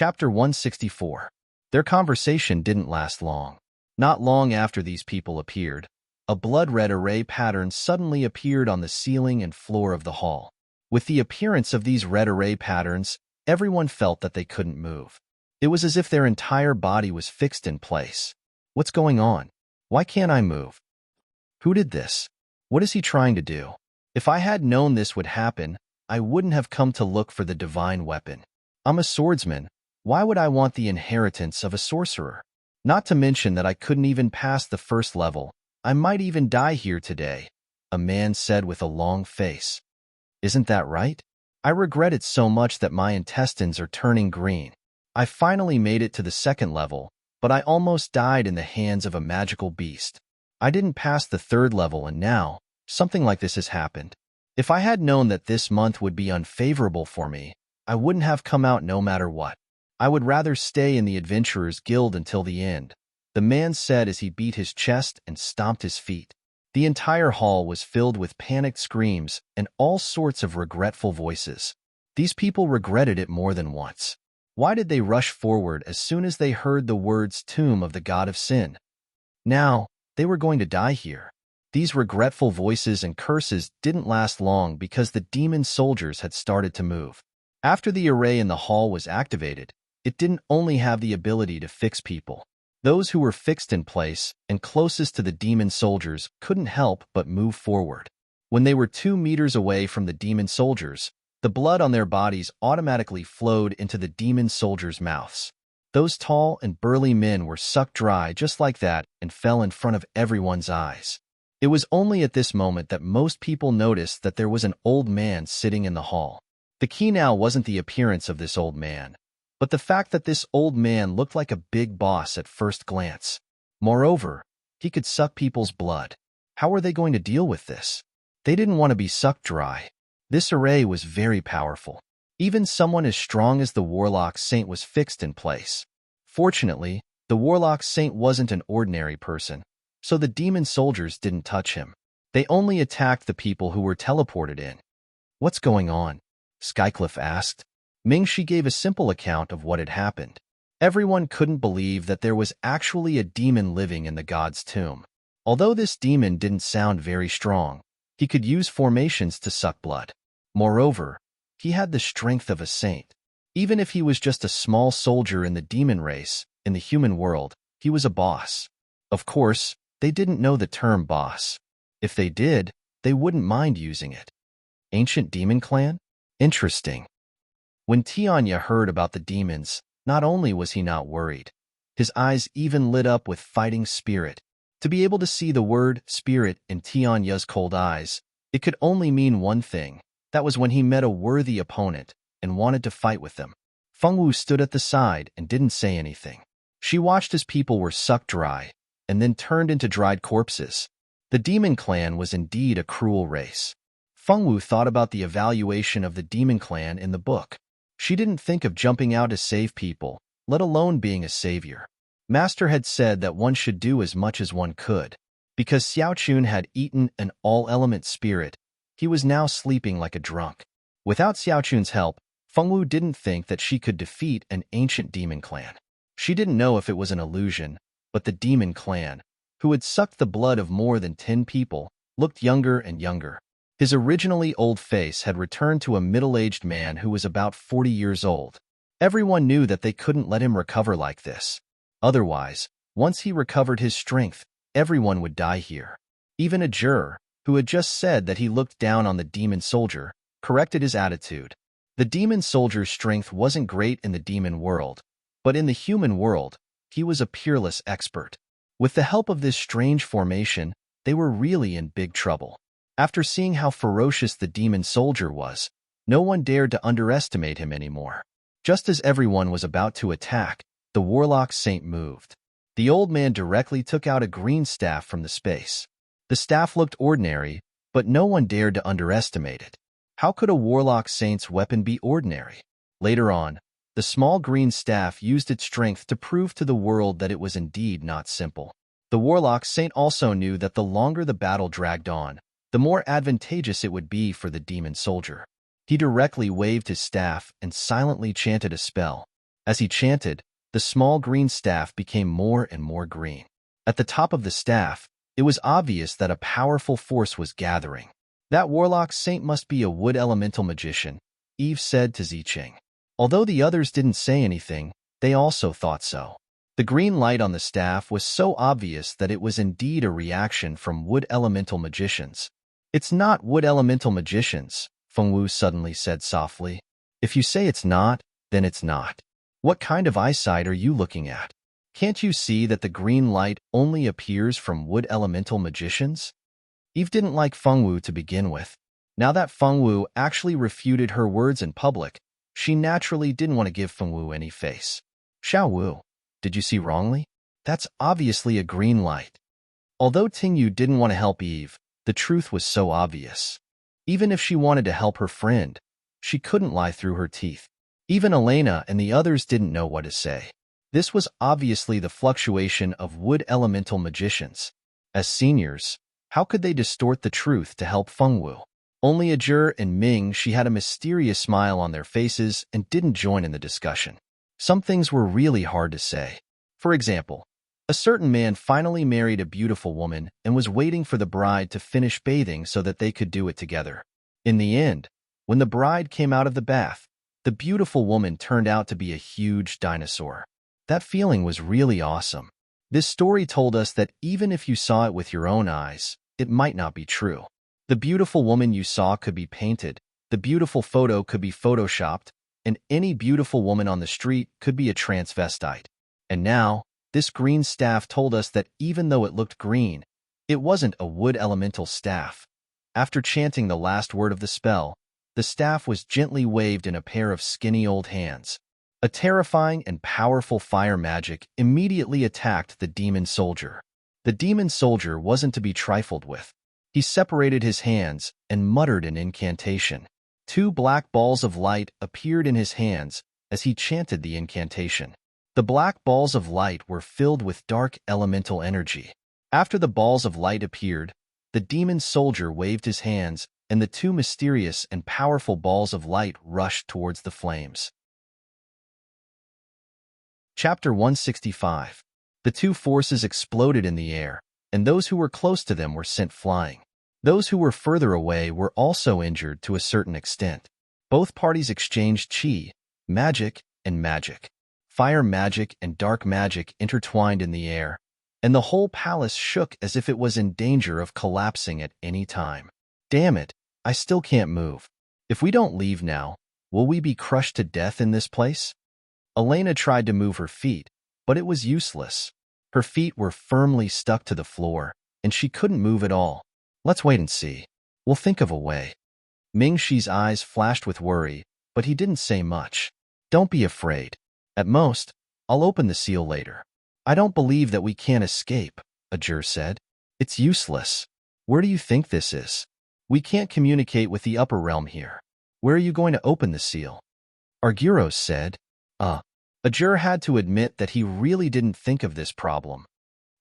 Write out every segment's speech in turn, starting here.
Chapter 164. Their conversation didn't last long. Not long after these people appeared, a blood-red array pattern suddenly appeared on the ceiling and floor of the hall. With the appearance of these red array patterns, everyone felt that they couldn't move. It was as if their entire body was fixed in place. What's going on? Why can't I move? Who did this? What is he trying to do? If I had known this would happen, I wouldn't have come to look for the divine weapon. I'm a swordsman. Why would I want the inheritance of a sorcerer? Not to mention that I couldn't even pass the first level. I might even die here today, a man said with a long face. Isn't that right? I regret it so much that my intestines are turning green. I finally made it to the second level, but I almost died in the hands of a magical beast. I didn't pass the third level and now, something like this has happened. If I had known that this month would be unfavorable for me, I wouldn't have come out no matter what. I would rather stay in the Adventurers Guild until the end, the man said as he beat his chest and stomped his feet. The entire hall was filled with panicked screams and all sorts of regretful voices. These people regretted it more than once. Why did they rush forward as soon as they heard the words Tomb of the God of Sin? Now, they were going to die here. These regretful voices and curses didn't last long because the demon soldiers had started to move. After the array in the hall was activated, it didn't only have the ability to fix people. Those who were fixed in place and closest to the demon soldiers couldn't help but move forward. When they were 2 meters away from the demon soldiers, the blood on their bodies automatically flowed into the demon soldiers' mouths. Those tall and burly men were sucked dry just like that and fell in front of everyone's eyes. It was only at this moment that most people noticed that there was an old man sitting in the hall. The key now wasn't the appearance of this old man, but the fact that this old man looked like a big boss at first glance. Moreover, he could suck people's blood. How were they going to deal with this? They didn't want to be sucked dry. This array was very powerful. Even someone as strong as the Warlock Saint was fixed in place. Fortunately, the Warlock Saint wasn't an ordinary person, so the demon soldiers didn't touch him. They only attacked the people who were teleported in. What's going on? Skycliff asked. Mingshi gave a simple account of what had happened. Everyone couldn't believe that there was actually a demon living in the god's tomb. Although this demon didn't sound very strong, he could use formations to suck blood. Moreover, he had the strength of a saint. Even if he was just a small soldier in the demon race, in the human world, he was a boss. Of course, they didn't know the term boss. If they did, they wouldn't mind using it. Ancient demon clan? Interesting. When Tianya heard about the demons, not only was he not worried, his eyes even lit up with fighting spirit. To be able to see the word spirit in Tianya's cold eyes, it could only mean one thing. That was when he met a worthy opponent and wanted to fight with them. Fengwu stood at the side and didn't say anything. She watched as people were sucked dry and then turned into dried corpses. The demon clan was indeed a cruel race. Fengwu thought about the evaluation of the demon clan in the book. She didn't think of jumping out to save people, let alone being a savior. Master had said that one should do as much as one could. Because Xiaochun had eaten an all-element spirit, he was now sleeping like a drunk. Without Xiaochun's help, Fengwu didn't think that she could defeat an ancient demon clan. She didn't know if it was an illusion, but the demon clan, who had sucked the blood of more than 10 people, looked younger and younger. His originally old face had returned to a middle-aged man who was about 40 years old. Everyone knew that they couldn't let him recover like this. Otherwise, once he recovered his strength, everyone would die here. Even a juror, who had just said that he looked down on the demon soldier, corrected his attitude. The demon soldier's strength wasn't great in the demon world, but in the human world, he was a peerless expert. With the help of this strange formation, they were really in big trouble. After seeing how ferocious the demon soldier was, no one dared to underestimate him anymore. Just as everyone was about to attack, the Warlock Saint moved. The old man directly took out a green staff from the space. The staff looked ordinary, but no one dared to underestimate it. How could a Warlock Saint's weapon be ordinary? Later on, the small green staff used its strength to prove to the world that it was indeed not simple. The Warlock Saint also knew that the longer the battle dragged on, the more advantageous it would be for the demon soldier. He directly waved his staff and silently chanted a spell. As he chanted, the small green staff became more and more green. At the top of the staff, it was obvious that a powerful force was gathering. That warlock saint must be a wood elemental magician, Eve said to Zicheng. Although the others didn't say anything, they also thought so. The green light on the staff was so obvious that it was indeed a reaction from wood elemental magicians. It's not wood elemental magicians, Fengwu suddenly said softly. If you say it's not, then it's not. What kind of eyesight are you looking at? Can't you see that the green light only appears from wood elemental magicians? Eve didn't like Fengwu to begin with. Now that Fengwu actually refuted her words in public, she naturally didn't want to give Fengwu any face. Xiao Wu, did you see wrongly? That's obviously a green light. Although Tingyu didn't want to help Eve, the truth was so obvious. Even if she wanted to help her friend, she couldn't lie through her teeth. Even Elena and the others didn't know what to say. This was obviously the fluctuation of wood elemental magicians. As seniors, how could they distort the truth to help Fengwu? Only Ajur and Ming she had a mysterious smile on their faces and didn't join in the discussion. Some things were really hard to say. For example, a certain man finally married a beautiful woman and was waiting for the bride to finish bathing so that they could do it together. In the end, when the bride came out of the bath, the beautiful woman turned out to be a huge dinosaur. That feeling was really awesome. This story told us that even if you saw it with your own eyes, it might not be true. The beautiful woman you saw could be painted, the beautiful photo could be photoshopped, and any beautiful woman on the street could be a transvestite. And now, this green staff told us that even though it looked green, it wasn't a wood elemental staff. After chanting the last word of the spell, the staff was gently waved in a pair of skinny old hands. A terrifying and powerful fire magic immediately attacked the demon soldier. The demon soldier wasn't to be trifled with. He separated his hands and muttered an incantation. 2 black balls of light appeared in his hands as he chanted the incantation. The black balls of light were filled with dark elemental energy. After the balls of light appeared, the demon soldier waved his hands, and the 2 mysterious and powerful balls of light rushed towards the flames. Chapter 165. The 2 forces exploded in the air, and those who were close to them were sent flying. Those who were further away were also injured to a certain extent. Both parties exchanged chi, magic, and magic. Fire magic and dark magic intertwined in the air, and the whole palace shook as if it was in danger of collapsing at any time. Damn it, I still can't move. If we don't leave now, will we be crushed to death in this place? Elena tried to move her feet, but it was useless. Her feet were firmly stuck to the floor, and she couldn't move at all. Let's wait and see. We'll think of a way. Ming-Shi's eyes flashed with worry, but he didn't say much. Don't be afraid. At most, I'll open the seal later. I don't believe that we can't escape, Ajur said. It's useless. Where do you think this is? We can't communicate with the upper realm here. Where are you going to open the seal? Arguros said. Ajur had to admit that he really didn't think of this problem.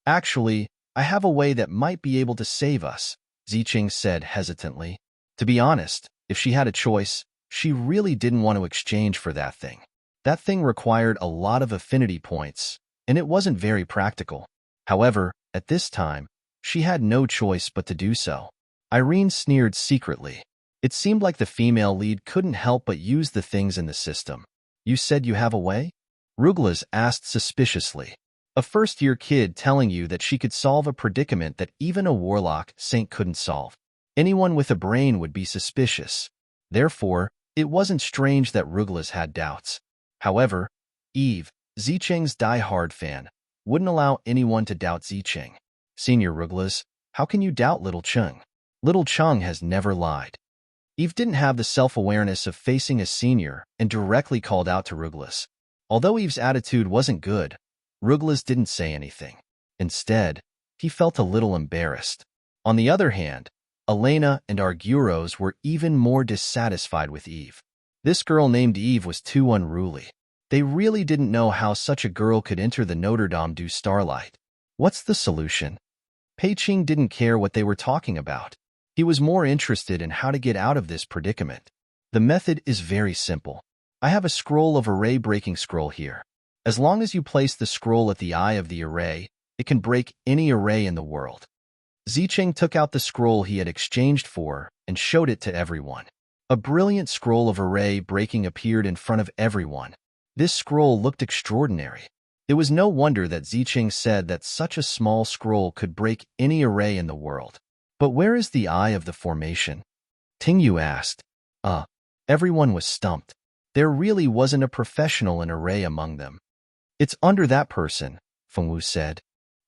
Actually, I have a way that might be able to save us, Zicheng said hesitantly. To be honest, if she had a choice, she really didn't want to exchange for that thing. That thing required a lot of affinity points, and it wasn't very practical. However, at this time, she had no choice but to do so. Irene sneered secretly. It seemed like the female lead couldn't help but use the things in the system. You said you have a way? Ruglas asked suspiciously. A first-year kid telling you that she could solve a predicament that even a warlock saint couldn't solve. Anyone with a brain would be suspicious. Therefore, it wasn't strange that Ruglas had doubts. However, Eve, Zicheng's die-hard fan, wouldn't allow anyone to doubt Zicheng. Senior Ruglas, how can you doubt Little Chung? Little Chung has never lied. Eve didn't have the self-awareness of facing a senior and directly called out to Ruglas. Although Eve's attitude wasn't good, Ruglas didn't say anything. Instead, he felt a little embarrassed. On the other hand, Elena and Arguros were even more dissatisfied with Eve. This girl named Eve was too unruly. They really didn't know how such a girl could enter the Notre Dame du Starlight. What's the solution? Pei Qing didn't care what they were talking about. He was more interested in how to get out of this predicament. The method is very simple. I have a scroll of array-breaking scroll here. As long as you place the scroll at the eye of the array, it can break any array in the world. Zicheng took out the scroll he had exchanged for and showed it to everyone. A brilliant scroll of array breaking appeared in front of everyone. This scroll looked extraordinary. It was no wonder that Zicheng said that such a small scroll could break any array in the world. But where is the eye of the formation? Tingyu asked. Everyone was stumped. There really wasn't a professional in array among them. It's under that person, Fengwu said.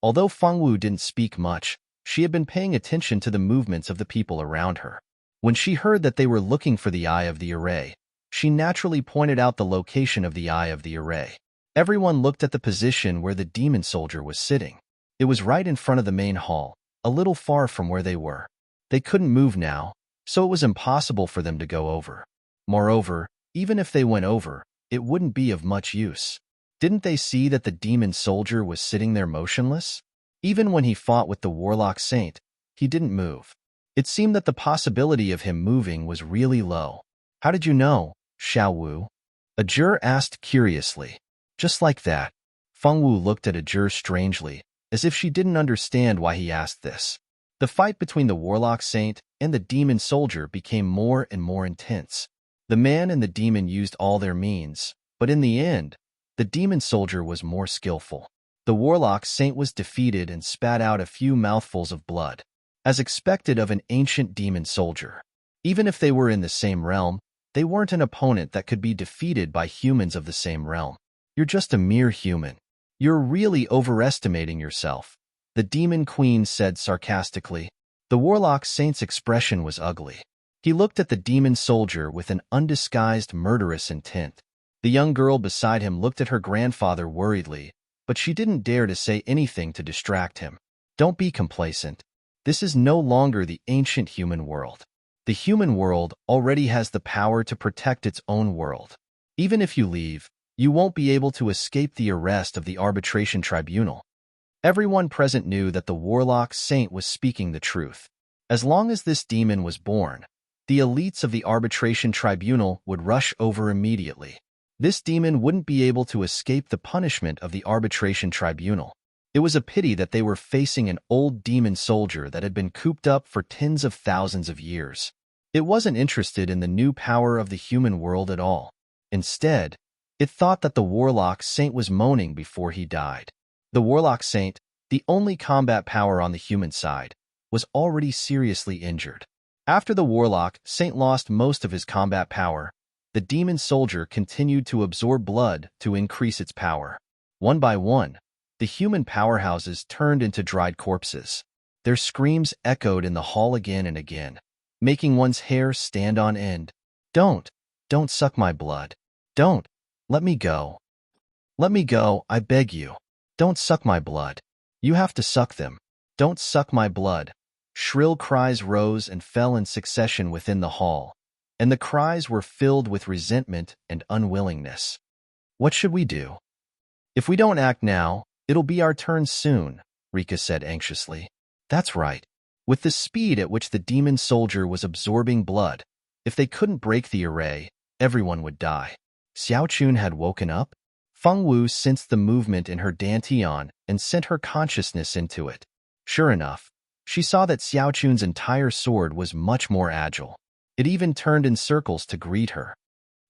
Although Fengwu didn't speak much, she had been paying attention to the movements of the people around her. When she heard that they were looking for the eye of the array, she naturally pointed out the location of the eye of the array. Everyone looked at the position where the demon soldier was sitting. It was right in front of the main hall, a little far from where they were. They couldn't move now, so it was impossible for them to go over. Moreover, even if they went over, it wouldn't be of much use. Didn't they see that the demon soldier was sitting there motionless? Even when he fought with the warlock saint, he didn't move. It seemed that the possibility of him moving was really low. How did you know, Xiao Wu? Ajur asked curiously. Just like that. Fengwu looked at Ajur strangely, as if she didn't understand why he asked this. The fight between the warlock saint and the demon soldier became more and more intense. The man and the demon used all their means, but in the end, the demon soldier was more skillful. The warlock saint was defeated and spat out a few mouthfuls of blood, as expected of an ancient demon soldier. Even if they were in the same realm, they weren't an opponent that could be defeated by humans of the same realm. You're just a mere human. You're really overestimating yourself, the demon queen said sarcastically. The warlock saint's expression was ugly. He looked at the demon soldier with an undisguised murderous intent. The young girl beside him looked at her grandfather worriedly, but she didn't dare to say anything to distract him. Don't be complacent. This is no longer the ancient human world. The human world already has the power to protect its own world. Even if you leave, you won't be able to escape the arrest of the arbitration tribunal. Everyone present knew that the warlock saint was speaking the truth. As long as this demon was born, the elites of the arbitration tribunal would rush over immediately. This demon wouldn't be able to escape the punishment of the arbitration tribunal. It was a pity that they were facing an old demon soldier that had been cooped up for tens of thousands of years. It wasn't interested in the new power of the human world at all. Instead, it thought that the warlock saint was moaning before he died. The warlock saint, the only combat power on the human side, was already seriously injured. After the warlock saint lost most of his combat power, the demon soldier continued to absorb blood to increase its power. One by one, the human powerhouses turned into dried corpses. Their screams echoed in the hall again and again, making one's hair stand on end. Don't suck my blood. Don't, let me go. Let me go, I beg you. Don't suck my blood. You have to suck them. Don't suck my blood. Shrill cries rose and fell in succession within the hall, and the cries were filled with resentment and unwillingness. What should we do? If we don't act now, it'll be our turn soon, Rika said anxiously. That's right. With the speed at which the demon soldier was absorbing blood, if they couldn't break the array, everyone would die. Xiao Chun had woken up. Fengwu sensed the movement in her dantian and sent her consciousness into it. Sure enough, she saw that Xiao Chun's entire sword was much more agile. It even turned in circles to greet her.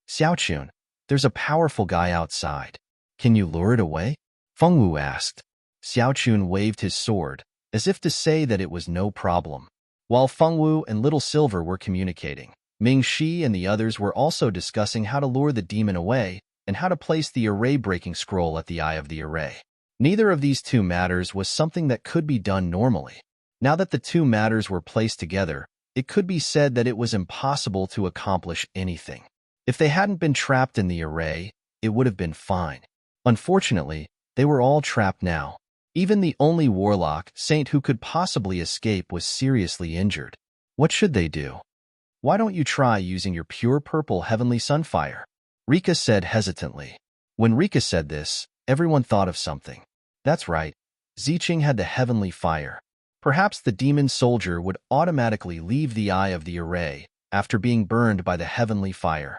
Xiao Chun, there's a powerful guy outside. Can you lure it away? Fengwu asked. Xiao Chun waved his sword, as if to say that it was no problem. While Fengwu and Little Silver were communicating, Ming Shi and the others were also discussing how to lure the demon away and how to place the array-breaking scroll at the eye of the array. Neither of these two matters was something that could be done normally. Now that the two matters were placed together, it could be said that it was impossible to accomplish anything. If they hadn't been trapped in the array, it would have been fine. Unfortunately, they were all trapped now. Even the only warlock saint who could possibly escape was seriously injured. What should they do? Why don't you try using your pure purple heavenly sunfire? Rika said hesitantly. When Rika said this, everyone thought of something. That's right, Zicheng had the heavenly fire. Perhaps the demon soldier would automatically leave the eye of the array after being burned by the heavenly fire.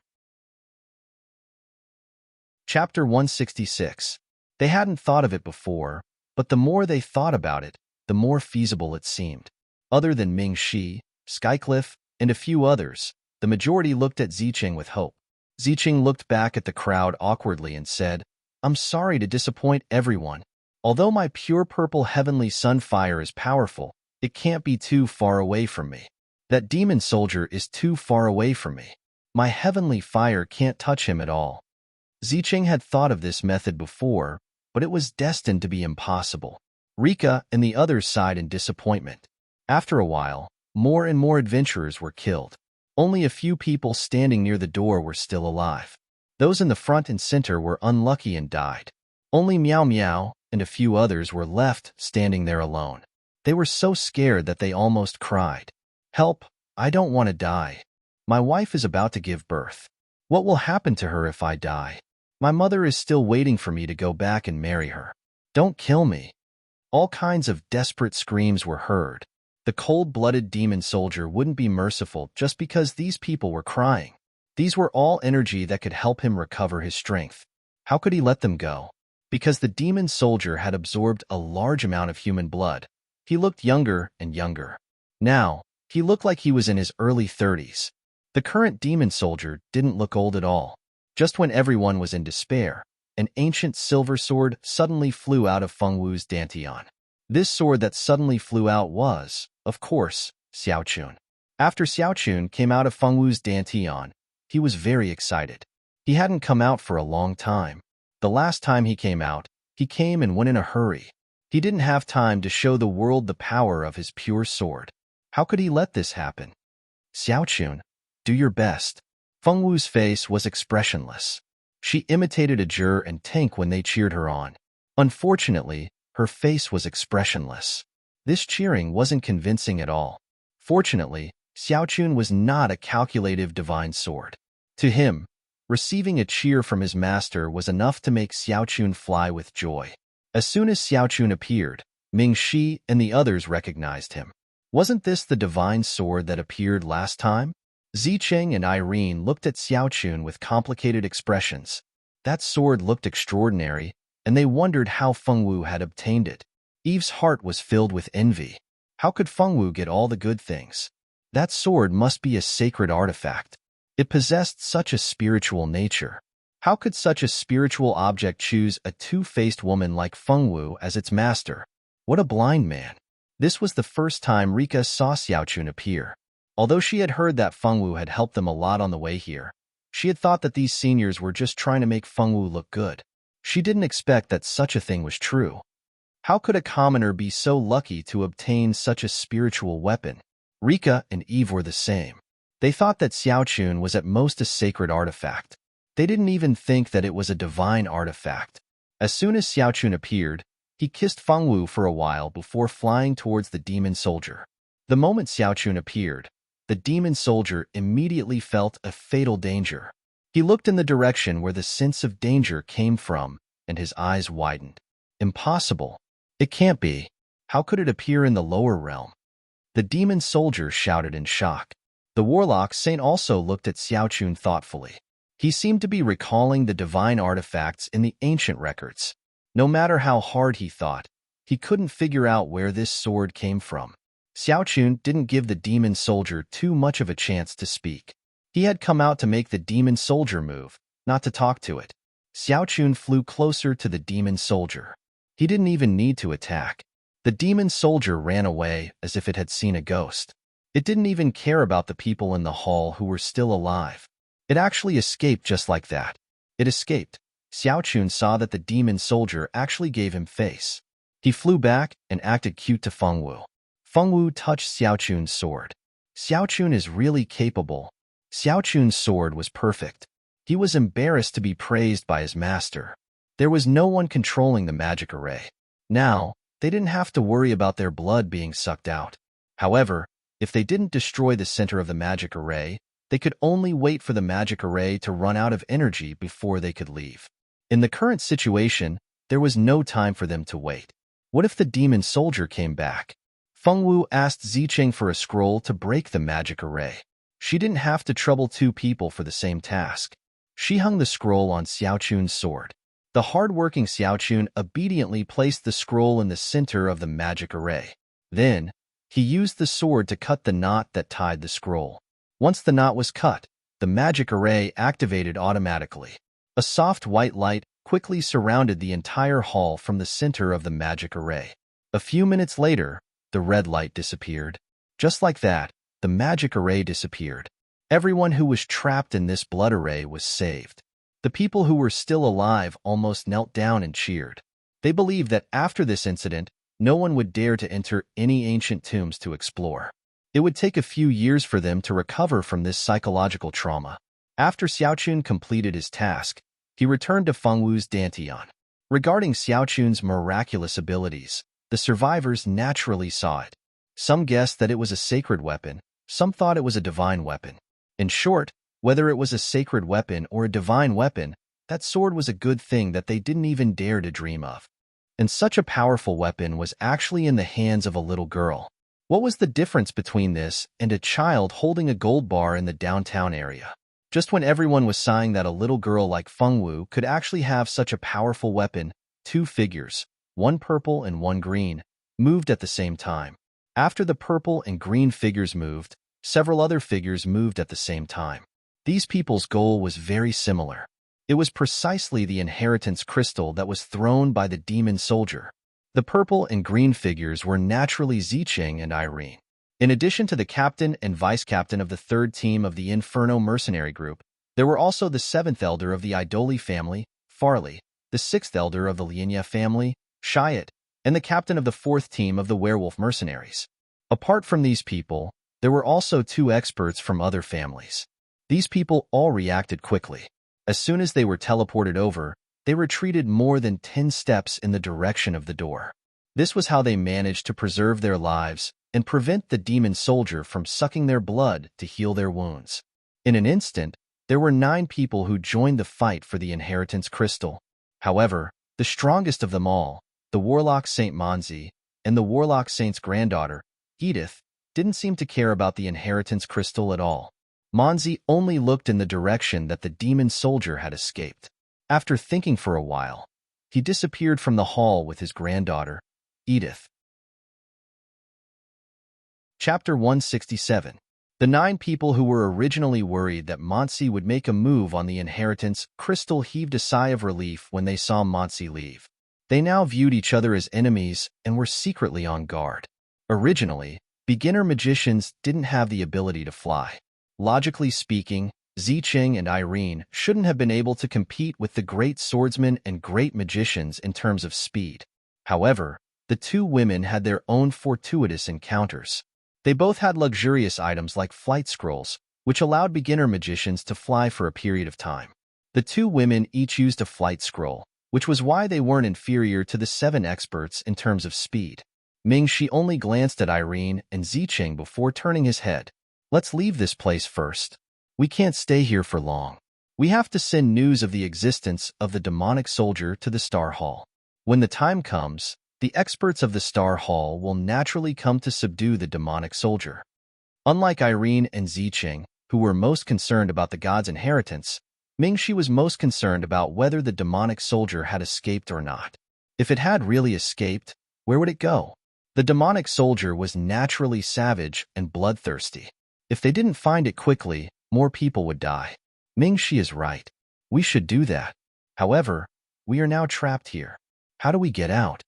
Chapter 166. They hadn't thought of it before, but the more they thought about it, the more feasible it seemed. Other than Ming Shi, Skycliff, and a few others, the majority looked at Zicheng with hope. Zicheng looked back at the crowd awkwardly and said, "I'm sorry to disappoint everyone. Although my pure purple heavenly sun fire is powerful, it can't be too far away from me. That demon soldier is too far away from me. My heavenly fire can't touch him at all." Zicheng had thought of this method before, but it was destined to be impossible. Rika and the others sighed in disappointment. After a while, more and more adventurers were killed. Only a few people standing near the door were still alive. Those in the front and center were unlucky and died. Only Meow Meow and a few others were left standing there alone. They were so scared that they almost cried. "Help, I don't want to die. My wife is about to give birth. What will happen to her if I die? My mother is still waiting for me to go back and marry her. Don't kill me." All kinds of desperate screams were heard. The cold-blooded demon soldier wouldn't be merciful just because these people were crying. These were all energy that could help him recover his strength. How could he let them go? Because the demon soldier had absorbed a large amount of human blood, he looked younger and younger. Now, he looked like he was in his early 30s. The current demon soldier didn't look old at all. Just when everyone was in despair, an ancient silver sword suddenly flew out of Feng Wu's dantian. This sword that suddenly flew out was, of course, Xiaochun. After Xiaochun came out of Feng Wu's dantian, he was very excited. He hadn't come out for a long time. The last time he came out, he came and went in a hurry. He didn't have time to show the world the power of his pure sword. How could he let this happen? "Xiaochun, do your best." Feng Wu's face was expressionless. She imitated a Jur and Tank when they cheered her on. Unfortunately, her face was expressionless. This cheering wasn't convincing at all. Fortunately, Xiaochun was not a calculative divine sword. To him, receiving a cheer from his master was enough to make Xiaochun fly with joy. As soon as Xiaochun appeared, Ming Shi and the others recognized him. Wasn't this the divine sword that appeared last time? Zicheng and Irene looked at Xiaochun with complicated expressions. That sword looked extraordinary, and they wondered how Feng Wu had obtained it. Eve's heart was filled with envy. How could Feng Wu get all the good things? That sword must be a sacred artifact. It possessed such a spiritual nature. How could such a spiritual object choose a two-faced woman like Feng Wu as its master? What a blind man. This was the first time Rika saw Xiaochun appear. Although she had heard that Feng Wu had helped them a lot on the way here, she had thought that these seniors were just trying to make Feng Wu look good. She didn't expect that such a thing was true. How could a commoner be so lucky to obtain such a spiritual weapon? Rika and Eve were the same. They thought that Xiaochun was at most a sacred artifact. They didn't even think that it was a divine artifact. As soon as Xiaochun appeared, he kissed Feng Wu for a while before flying towards the demon soldier. The moment Xiaochun appeared, the demon soldier immediately felt a fatal danger. He looked in the direction where the sense of danger came from, and his eyes widened. Impossible. It can't be. How could it appear in the lower realm? The demon soldier shouted in shock. The warlock saint also looked at Xiaochun thoughtfully. He seemed to be recalling the divine artifacts in the ancient records. No matter how hard he thought, he couldn't figure out where this sword came from. Xiaochun didn't give the demon soldier too much of a chance to speak. He had come out to make the demon soldier move, not to talk to it. Xiaochun flew closer to the demon soldier. He didn't even need to attack. The demon soldier ran away as if it had seen a ghost. It didn't even care about the people in the hall who were still alive. It actually escaped just like that. It escaped. Xiaochun saw that the demon soldier actually gave him face. He flew back and acted cute to Feng Wu. Feng Wu touched Xiaochun's sword. Xiaochun is really capable. Xiaochun's sword was perfect. He was embarrassed to be praised by his master. There was no one controlling the magic array. Now, they didn't have to worry about their blood being sucked out. However, if they didn't destroy the center of the magic array, they could only wait for the magic array to run out of energy before they could leave. In the current situation, there was no time for them to wait. What if the demon soldier came back? Feng Wu asked Zicheng for a scroll to break the magic array. She didn't have to trouble two people for the same task. She hung the scroll on Xiaochun's sword. The hard-working Xiaochun obediently placed the scroll in the center of the magic array. Then, he used the sword to cut the knot that tied the scroll. Once the knot was cut, the magic array activated automatically. A soft white light quickly surrounded the entire hall from the center of the magic array. A few minutes later, the red light disappeared. Just like that, the magic array disappeared. Everyone who was trapped in this blood array was saved. The people who were still alive almost knelt down and cheered. They believed that after this incident, no one would dare to enter any ancient tombs to explore. It would take a few years for them to recover from this psychological trauma. After Xiaochun completed his task, he returned to Fengwu's Dantian. Regarding Xiaochun's miraculous abilities, the survivors naturally saw it. Some guessed that it was a sacred weapon, some thought it was a divine weapon. In short, whether it was a sacred weapon or a divine weapon, that sword was a good thing that they didn't even dare to dream of. And such a powerful weapon was actually in the hands of a little girl. What was the difference between this and a child holding a gold bar in the downtown area? Just when everyone was sighing that a little girl like Fengwu could actually have such a powerful weapon, two figures, one purple and one green, moved at the same time. After the purple and green figures moved, several other figures moved at the same time. These people's goal was very similar. It was precisely the inheritance crystal that was thrown by the demon soldier. The purple and green figures were naturally Zicheng and Irene. In addition to the captain and vice-captain of the third team of the Inferno mercenary group, there were also the seventh elder of the Idoli family, Farley, the sixth elder of the Lianya family, Shiat, and the captain of the fourth team of the werewolf mercenaries. Apart from these people, there were also two experts from other families. These people all reacted quickly. As soon as they were teleported over, they retreated more than 10 steps in the direction of the door. This was how they managed to preserve their lives and prevent the demon soldier from sucking their blood to heal their wounds. In an instant, there were 9 people who joined the fight for the inheritance crystal. However, the strongest of them all, the warlock Saint Manzi and the warlock Saint's granddaughter, Edith, didn't seem to care about the inheritance crystal at all. Manzi only looked in the direction that the demon soldier had escaped. After thinking for a while, he disappeared from the hall with his granddaughter, Edith. Chapter 167. The 9 people who were originally worried that Manzi would make a move on the inheritance crystal heaved a sigh of relief when they saw Manzi leave. They now viewed each other as enemies and were secretly on guard. Originally, beginner magicians didn't have the ability to fly. Logically speaking, Zicheng and Irene shouldn't have been able to compete with the great swordsmen and great magicians in terms of speed. However, the two women had their own fortuitous encounters. They both had luxurious items like flight scrolls, which allowed beginner magicians to fly for a period of time. The two women each used a flight scroll, which was why they weren't inferior to the 7 experts in terms of speed. Mingxi only glanced at Irene and Zicheng before turning his head. "Let's leave this place first. We can't stay here for long. We have to send news of the existence of the demonic soldier to the Star Hall. When the time comes, the experts of the Star Hall will naturally come to subdue the demonic soldier." Unlike Irene and Zicheng, who were most concerned about the god's inheritance, Mingxi was most concerned about whether the demonic soldier had escaped or not. If it had really escaped, where would it go? The demonic soldier was naturally savage and bloodthirsty. If they didn't find it quickly, more people would die. Mingxi is right. We should do that. However, we are now trapped here. How do we get out?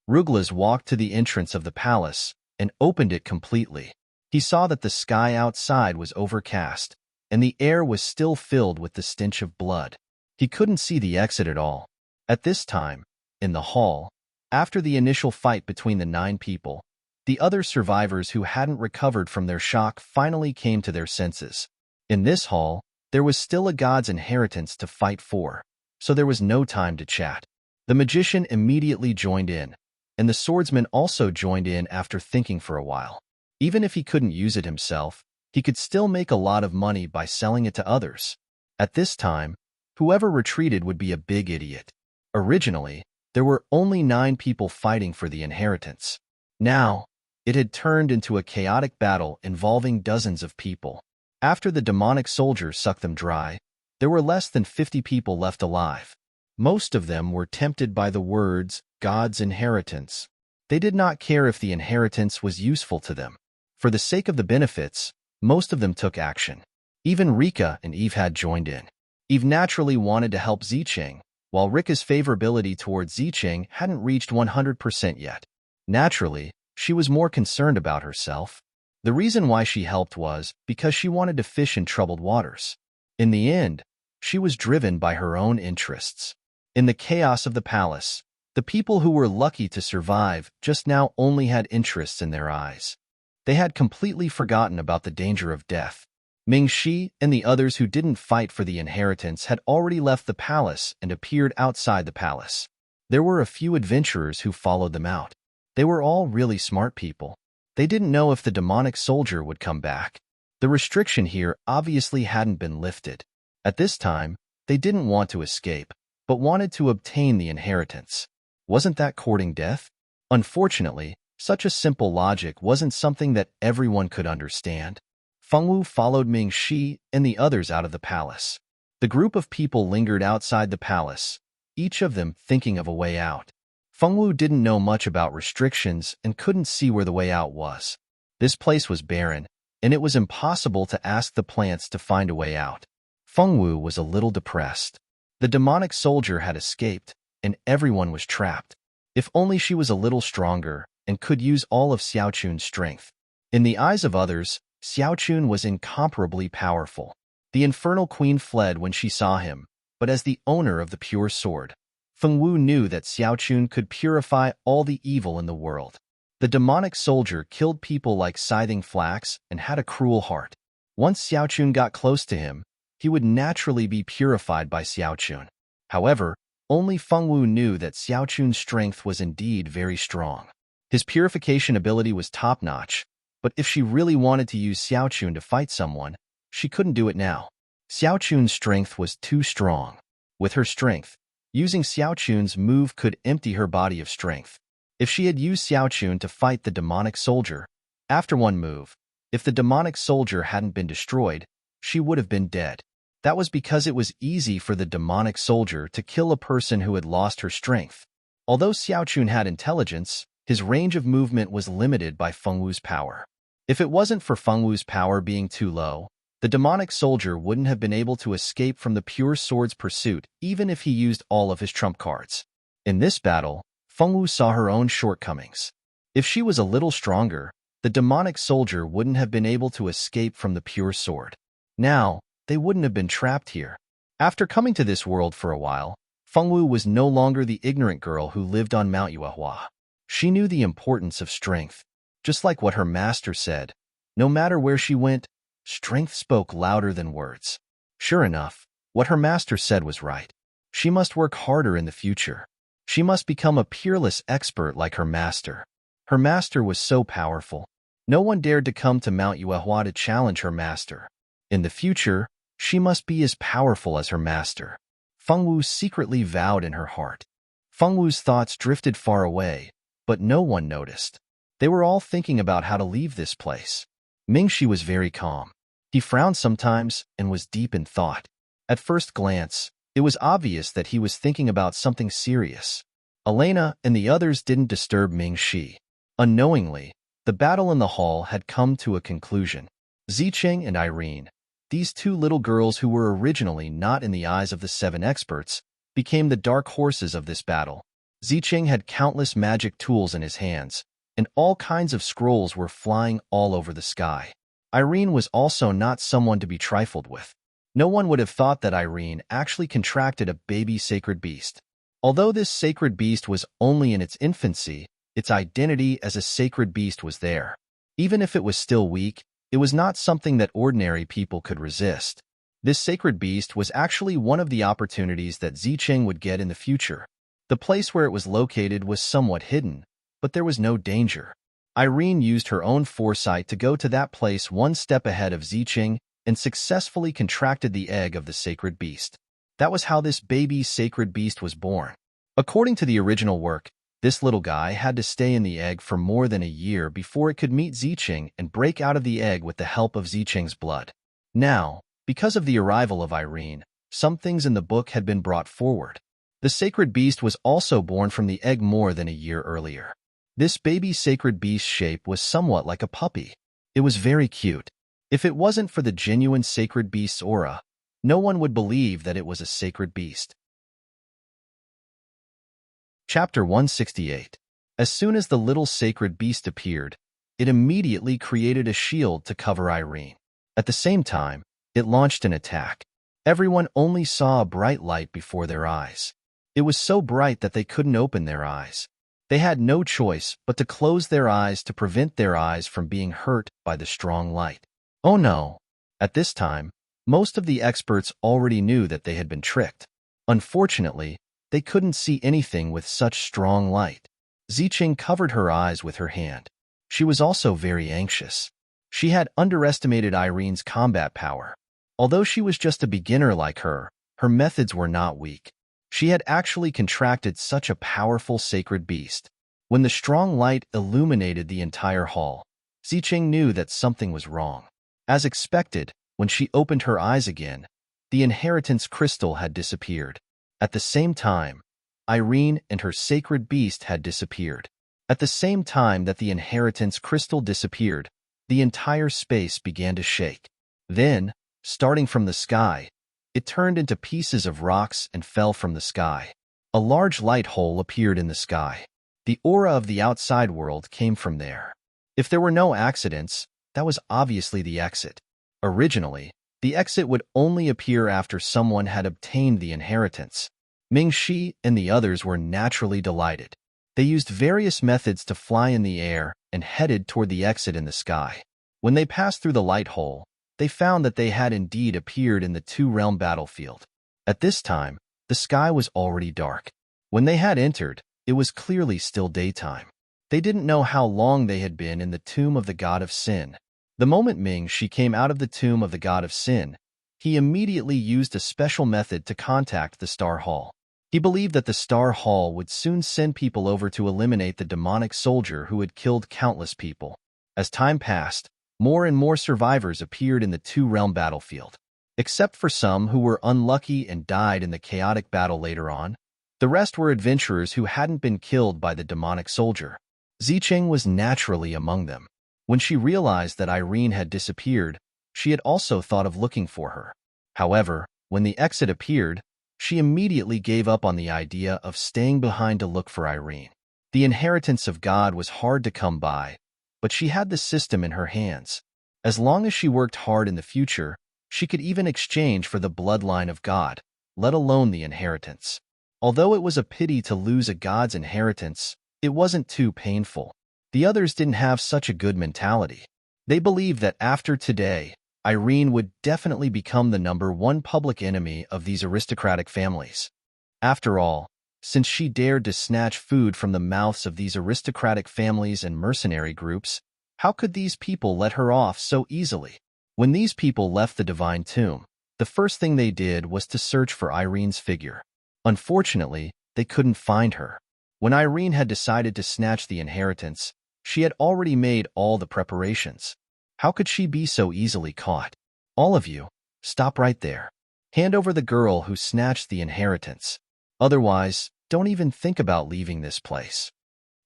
Ruglas walked to the entrance of the palace and opened it completely. He saw that the sky outside was overcast, and the air was still filled with the stench of blood. He couldn't see the exit at all. At this time, in the hall, after the initial fight between the 9 people, the other survivors who hadn't recovered from their shock finally came to their senses. In this hall, there was still a god's inheritance to fight for, so there was no time to chat. The magician immediately joined in, and the swordsman also joined in after thinking for a while. Even if he couldn't use it himself, he could still make a lot of money by selling it to others. At this time, whoever retreated would be a big idiot. Originally, there were only 9 people fighting for the inheritance. Now, it had turned into a chaotic battle involving dozens of people. After the demonic soldier sucked them dry, There were less than 50 people left alive. Most of them were tempted by the words, God's inheritance. They did not care if the inheritance was useful to them. For the sake of the benefits, most of them took action. Even Rika and Eve had joined in. Eve naturally wanted to help Zicheng, while Rika's favorability towards Zicheng hadn't reached 100% yet. Naturally, she was more concerned about herself. The reason why she helped was because she wanted to fish in troubled waters. In the end, she was driven by her own interests. In the chaos of the palace, the people who were lucky to survive just now only had interests in their eyes. They had completely forgotten about the danger of death. Mingxi and the others who didn't fight for the inheritance had already left the palace and appeared outside the palace. There were a few adventurers who followed them out. They were all really smart people. They didn't know if the demonic soldier would come back. The restriction here obviously hadn't been lifted. At this time, they didn't want to escape, but wanted to obtain the inheritance. Wasn't that courting death? Unfortunately, such a simple logic wasn't something that everyone could understand. Fengwu followed Mingxi and the others out of the palace. The group of people lingered outside the palace, each of them thinking of a way out. Fengwu didn't know much about restrictions and couldn't see where the way out was. This place was barren, and it was impossible to ask the plants to find a way out. Fengwu was a little depressed. The demonic soldier had escaped, and everyone was trapped. If only she was a little stronger and could use all of Xiaochun's strength. In the eyes of others, Xiaochun was incomparably powerful. The infernal queen fled when she saw him, but as the owner of the pure sword, Fengwu knew that Xiaochun could purify all the evil in the world. The demonic soldier killed people like scything flax and had a cruel heart. Once Xiaochun got close to him, he would naturally be purified by Xiaochun. However, only Fengwu knew that Xiaochun's strength was indeed very strong. His purification ability was top-notch, but if she really wanted to use Xiaochun to fight someone, she couldn't do it now. Xiaochun's strength was too strong. With her strength, using Xiaochun's move could empty her body of strength. If she had used Xiaochun to fight the demonic soldier, after one move, if the demonic soldier hadn't been destroyed, she would have been dead. That was because it was easy for the demonic soldier to kill a person who had lost her strength. Although Xiaochun had intelligence, his range of movement was limited by Fengwu's power. If it wasn't for Fengwu's power being too low, the demonic soldier wouldn't have been able to escape from the pure sword's pursuit even if he used all of his trump cards. In this battle, Fengwu saw her own shortcomings. If she was a little stronger, the demonic soldier wouldn't have been able to escape from the pure sword. Now, they wouldn't have been trapped here. After coming to this world for a while, Fengwu was no longer the ignorant girl who lived on Mount Yuehua. She knew the importance of strength. Just like what her master said, no matter where she went, strength spoke louder than words. Sure enough, what her master said was right. She must work harder in the future. She must become a peerless expert like her master. Her master was so powerful. No one dared to come to Mount Yuehua to challenge her master. In the future, she must be as powerful as her master. Fengwu secretly vowed in her heart. Fengwu's thoughts drifted far away, but no one noticed. They were all thinking about how to leave this place. Mingxi was very calm. He frowned sometimes and was deep in thought. At first glance, it was obvious that he was thinking about something serious. Elena and the others didn't disturb Mingxi. Unknowingly, the battle in the hall had come to a conclusion. Zicheng and Irene, these two little girls who were originally not in the eyes of the 7 experts, became the dark horses of this battle. Zicheng had countless magic tools in his hands, and all kinds of scrolls were flying all over the sky. Irene was also not someone to be trifled with. No one would have thought that Irene actually contracted a baby sacred beast. Although this sacred beast was only in its infancy, its identity as a sacred beast was there. Even if it was still weak, it was not something that ordinary people could resist. This sacred beast was actually one of the opportunities that Zicheng would get in the future. The place where it was located was somewhat hidden, but there was no danger. Irene used her own foresight to go to that place one step ahead of Zicheng and successfully contracted the egg of the sacred beast. That was how this baby sacred beast was born. According to the original work, this little guy had to stay in the egg for more than a year before it could meet Zicheng and break out of the egg with the help of Zicheng's blood. Now, because of the arrival of Irene, some things in the book had been brought forward. The sacred beast was also born from the egg more than a year earlier. This baby sacred beast shape was somewhat like a puppy. It was very cute. If it wasn't for the genuine sacred beast's aura, no one would believe that it was a sacred beast. Chapter 168. As soon as the little sacred beast appeared, it immediately created a shield to cover Irene. At the same time, it launched an attack. Everyone only saw a bright light before their eyes. It was so bright that they couldn't open their eyes. They had no choice but to close their eyes to prevent their eyes from being hurt by the strong light. Oh no! At this time, most of the experts already knew that they had been tricked. Unfortunately, they couldn't see anything with such strong light. Ziqing covered her eyes with her hand. She was also very anxious. She had underestimated Irene's combat power. Although she was just a beginner like her methods were not weak. She had actually contracted such a powerful sacred beast. When the strong light illuminated the entire hall, Ziqing knew that something was wrong. As expected, when she opened her eyes again, the inheritance crystal had disappeared. At the same time, Irene and her sacred beast had disappeared. At the same time that the inheritance crystal disappeared, the entire space began to shake. Then, starting from the sky, it turned into pieces of rocks and fell from the sky. A large light hole appeared in the sky. The aura of the outside world came from there. If there were no accidents, that was obviously the exit. Originally, the exit would only appear after someone had obtained the inheritance. Mingxi and the others were naturally delighted. They used various methods to fly in the air and headed toward the exit in the sky. When they passed through the light hole, they found that they had indeed appeared in the two-realm battlefield. At this time, the sky was already dark. When they had entered, it was clearly still daytime. They didn't know how long they had been in the tomb of the god of sin. The moment Mingxi came out of the tomb of the god of sin, he immediately used a special method to contact the Star Hall. He believed that the Star Hall would soon send people over to eliminate the demonic soldier who had killed countless people. As time passed, more and more survivors appeared in the two-realm battlefield. Except for some who were unlucky and died in the chaotic battle later on, the rest were adventurers who hadn't been killed by the demonic soldier. Ziqing was naturally among them. When she realized that Irene had disappeared, she had also thought of looking for her. However, when the exit appeared, she immediately gave up on the idea of staying behind to look for Irene. The inheritance of God was hard to come by, but she had the system in her hands. As long as she worked hard in the future, she could even exchange for the bloodline of God, let alone the inheritance. Although it was a pity to lose a god's inheritance, it wasn't too painful. The others didn't have such a good mentality. They believed that after today, Irene would definitely become the #1 public enemy of these aristocratic families. After all, since she dared to snatch food from the mouths of these aristocratic families and mercenary groups, how could these people let her off so easily? When these people left the divine tomb, the first thing they did was to search for Irene's figure. Unfortunately, they couldn't find her. When Irene had decided to snatch the inheritance, she had already made all the preparations. How could she be so easily caught? All of you, stop right there. Hand over the girl who snatched the inheritance. Otherwise, don't even think about leaving this place.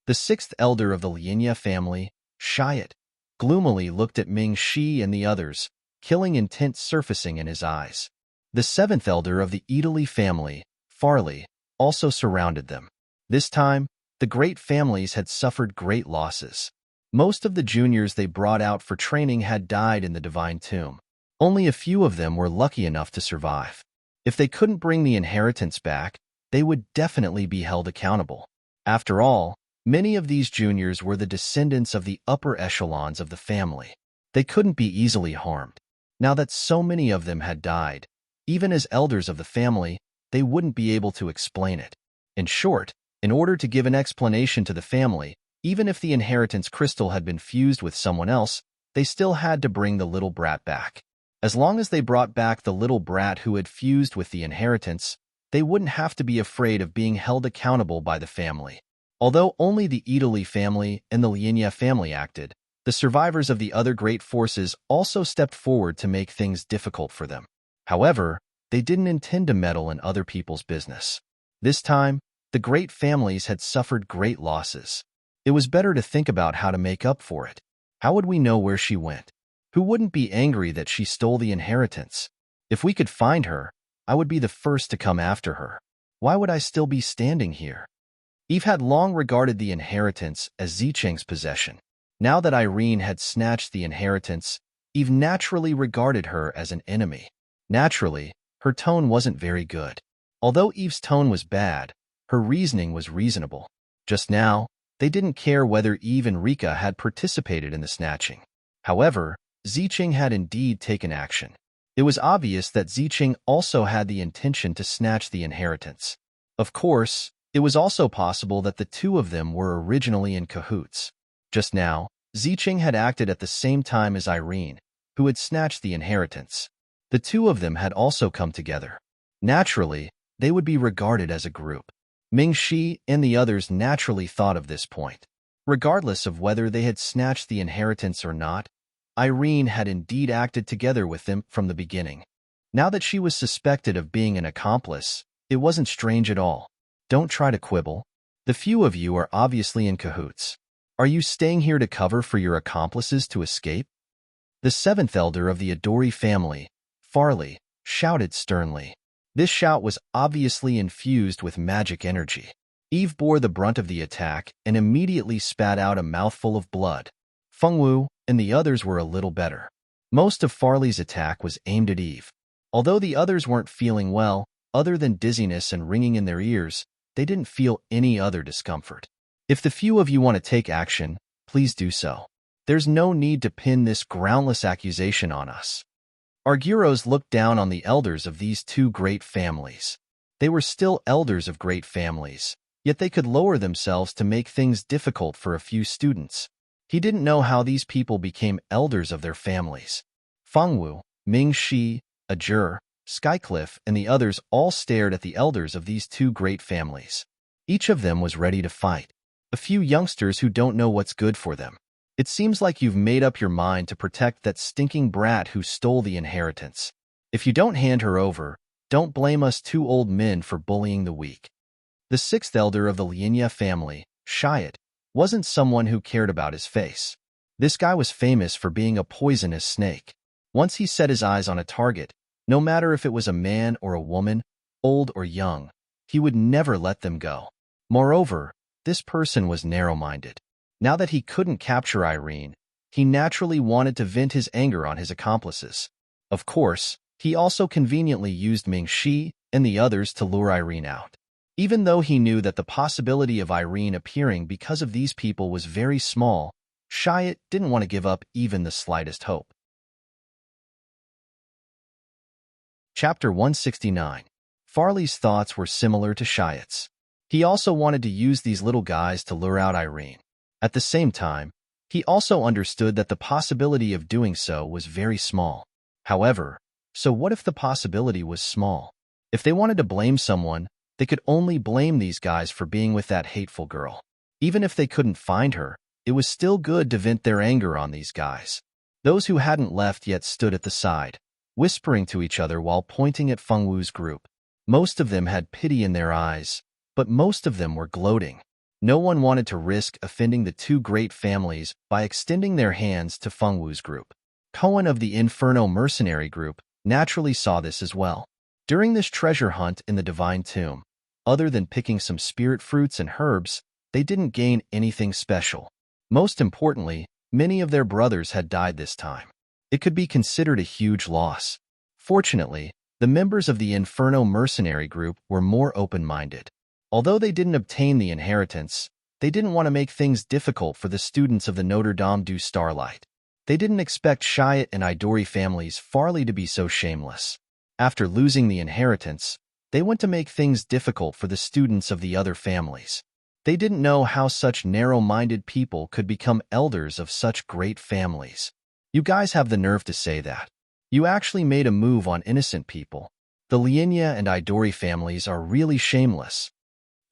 The sixth elder of the Lianya family, Shiat, gloomily looked at Mingxi and the others, killing intent surfacing in his eyes. The seventh elder of the Italy family, Farley, also surrounded them. This time, the great families had suffered great losses. Most of the juniors they brought out for training had died in the divine tomb. Only a few of them were lucky enough to survive. If they couldn't bring the inheritance back, they would definitely be held accountable. After all, many of these juniors were the descendants of the upper echelons of the family. They couldn't be easily harmed. Now that so many of them had died, even as elders of the family, they wouldn't be able to explain it. In short, in order to give an explanation to the family, even if the inheritance crystal had been fused with someone else, they still had to bring the little brat back. As long as they brought back the little brat who had fused with the inheritance, they wouldn't have to be afraid of being held accountable by the family. Although only the Italy family and the Lianya family acted, the survivors of the other great forces also stepped forward to make things difficult for them. However, they didn't intend to meddle in other people's business. This time, the great families had suffered great losses. It was better to think about how to make up for it. How would we know where she went? Who wouldn't be angry that she stole the inheritance? If we could find her, I would be the first to come after her. Why would I still be standing here? Eve had long regarded the inheritance as Zicheng's possession. Now that Irene had snatched the inheritance, Eve naturally regarded her as an enemy. Naturally, her tone wasn't very good. Although Eve's tone was bad, her reasoning was reasonable. Just now, they didn't care whether Eve and Rika had participated in the snatching. However, Zicheng had indeed taken action. It was obvious that Zicheng also had the intention to snatch the inheritance. Of course, it was also possible that the two of them were originally in cahoots. Just now, Zicheng had acted at the same time as Irene, who had snatched the inheritance. The two of them had also come together. Naturally, they would be regarded as a group. Mingxi and the others naturally thought of this point. Regardless of whether they had snatched the inheritance or not, Irene had indeed acted together with them from the beginning. Now that she was suspected of being an accomplice, it wasn't strange at all. Don't try to quibble. The few of you are obviously in cahoots. Are you staying here to cover for your accomplices to escape? The seventh elder of the Adori family, Farley, shouted sternly. This shout was obviously infused with magic energy. Eve bore the brunt of the attack and immediately spat out a mouthful of blood. Fengwu and the others were a little better. Most of Farley's attack was aimed at Eve. Although the others weren't feeling well, other than dizziness and ringing in their ears, they didn't feel any other discomfort. If the few of you want to take action, please do so. There's no need to pin this groundless accusation on us. Arguros looked down on the elders of these two great families. They were still elders of great families, yet they could lower themselves to make things difficult for a few students. He didn't know how these people became elders of their families. Fengwu, Mingxi, Ajur, Skycliff, and the others all stared at the elders of these two great families. Each of them was ready to fight. A few youngsters who don't know what's good for them. It seems like you've made up your mind to protect that stinking brat who stole the inheritance. If you don't hand her over, don't blame us two old men for bullying the weak. The sixth elder of the Lianya family, Shiat, wasn't someone who cared about his face. This guy was famous for being a poisonous snake. Once he set his eyes on a target, no matter if it was a man or a woman, old or young, he would never let them go. Moreover, this person was narrow-minded. Now that he couldn't capture Irene, he naturally wanted to vent his anger on his accomplices. Of course, he also conveniently used Mingxi and the others to lure Irene out. Even though he knew that the possibility of Irene appearing because of these people was very small, Shiat didn't want to give up even the slightest hope. Chapter 169. Farley's thoughts were similar to Shiat's. He also wanted to use these little guys to lure out Irene. At the same time, he also understood that the possibility of doing so was very small. However, so what if the possibility was small? If they wanted to blame someone, they could only blame these guys for being with that hateful girl. Even if they couldn't find her, it was still good to vent their anger on these guys. Those who hadn't left yet stood at the side, whispering to each other while pointing at Fengwu's group. Most of them had pity in their eyes, but most of them were gloating. No one wanted to risk offending the two great families by extending their hands to Fengwu's group. Cohen of the Inferno mercenary group naturally saw this as well. During this treasure hunt in the Divine Tomb, other than picking some spirit fruits and herbs, they didn't gain anything special. Most importantly, many of their brothers had died this time. It could be considered a huge loss. Fortunately, the members of the Inferno mercenary group were more open-minded. Although they didn't obtain the inheritance, they didn't want to make things difficult for the students of the Notre Dame du Starlight. They didn't expect Shiat and Idori families Farley to be so shameless. After losing the inheritance, they went to make things difficult for the students of the other families. They didn't know how such narrow-minded people could become elders of such great families. You guys have the nerve to say that. You actually made a move on innocent people. The Lianya and Idori families are really shameless.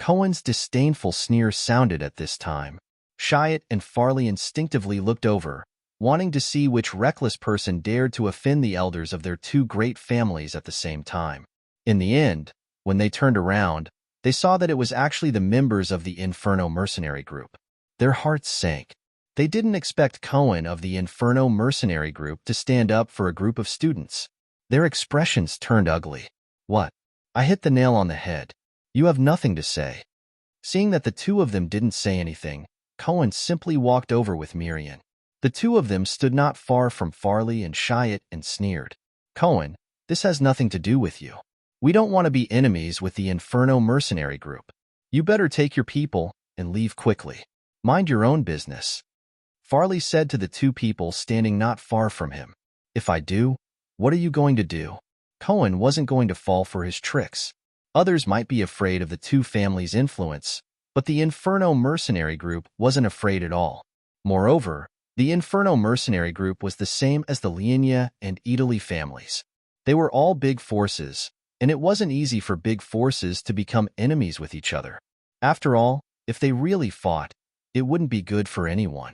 Cohen's disdainful sneer sounded at this time. Shiat and Farley instinctively looked over, wanting to see which reckless person dared to offend the elders of their two great families at the same time. In the end, when they turned around, they saw that it was actually the members of the Inferno mercenary group. Their hearts sank. They didn't expect Cohen of the Inferno mercenary group to stand up for a group of students. Their expressions turned ugly. What? I hit the nail on the head. You have nothing to say. Seeing that the two of them didn't say anything, Cohen simply walked over with Miriam. The two of them stood not far from Farley and Shiat and sneered. Cohen, this has nothing to do with you. We don't want to be enemies with the Inferno mercenary group. You better take your people and leave quickly. Mind your own business. Farley said to the two people standing not far from him. If I do, what are you going to do? Cohen wasn't going to fall for his tricks. Others might be afraid of the two families' influence, but the Inferno mercenary group wasn't afraid at all. Moreover, the Inferno mercenary group was the same as the Lienia and Italy families. They were all big forces, and it wasn't easy for big forces to become enemies with each other. After all, if they really fought, it wouldn't be good for anyone.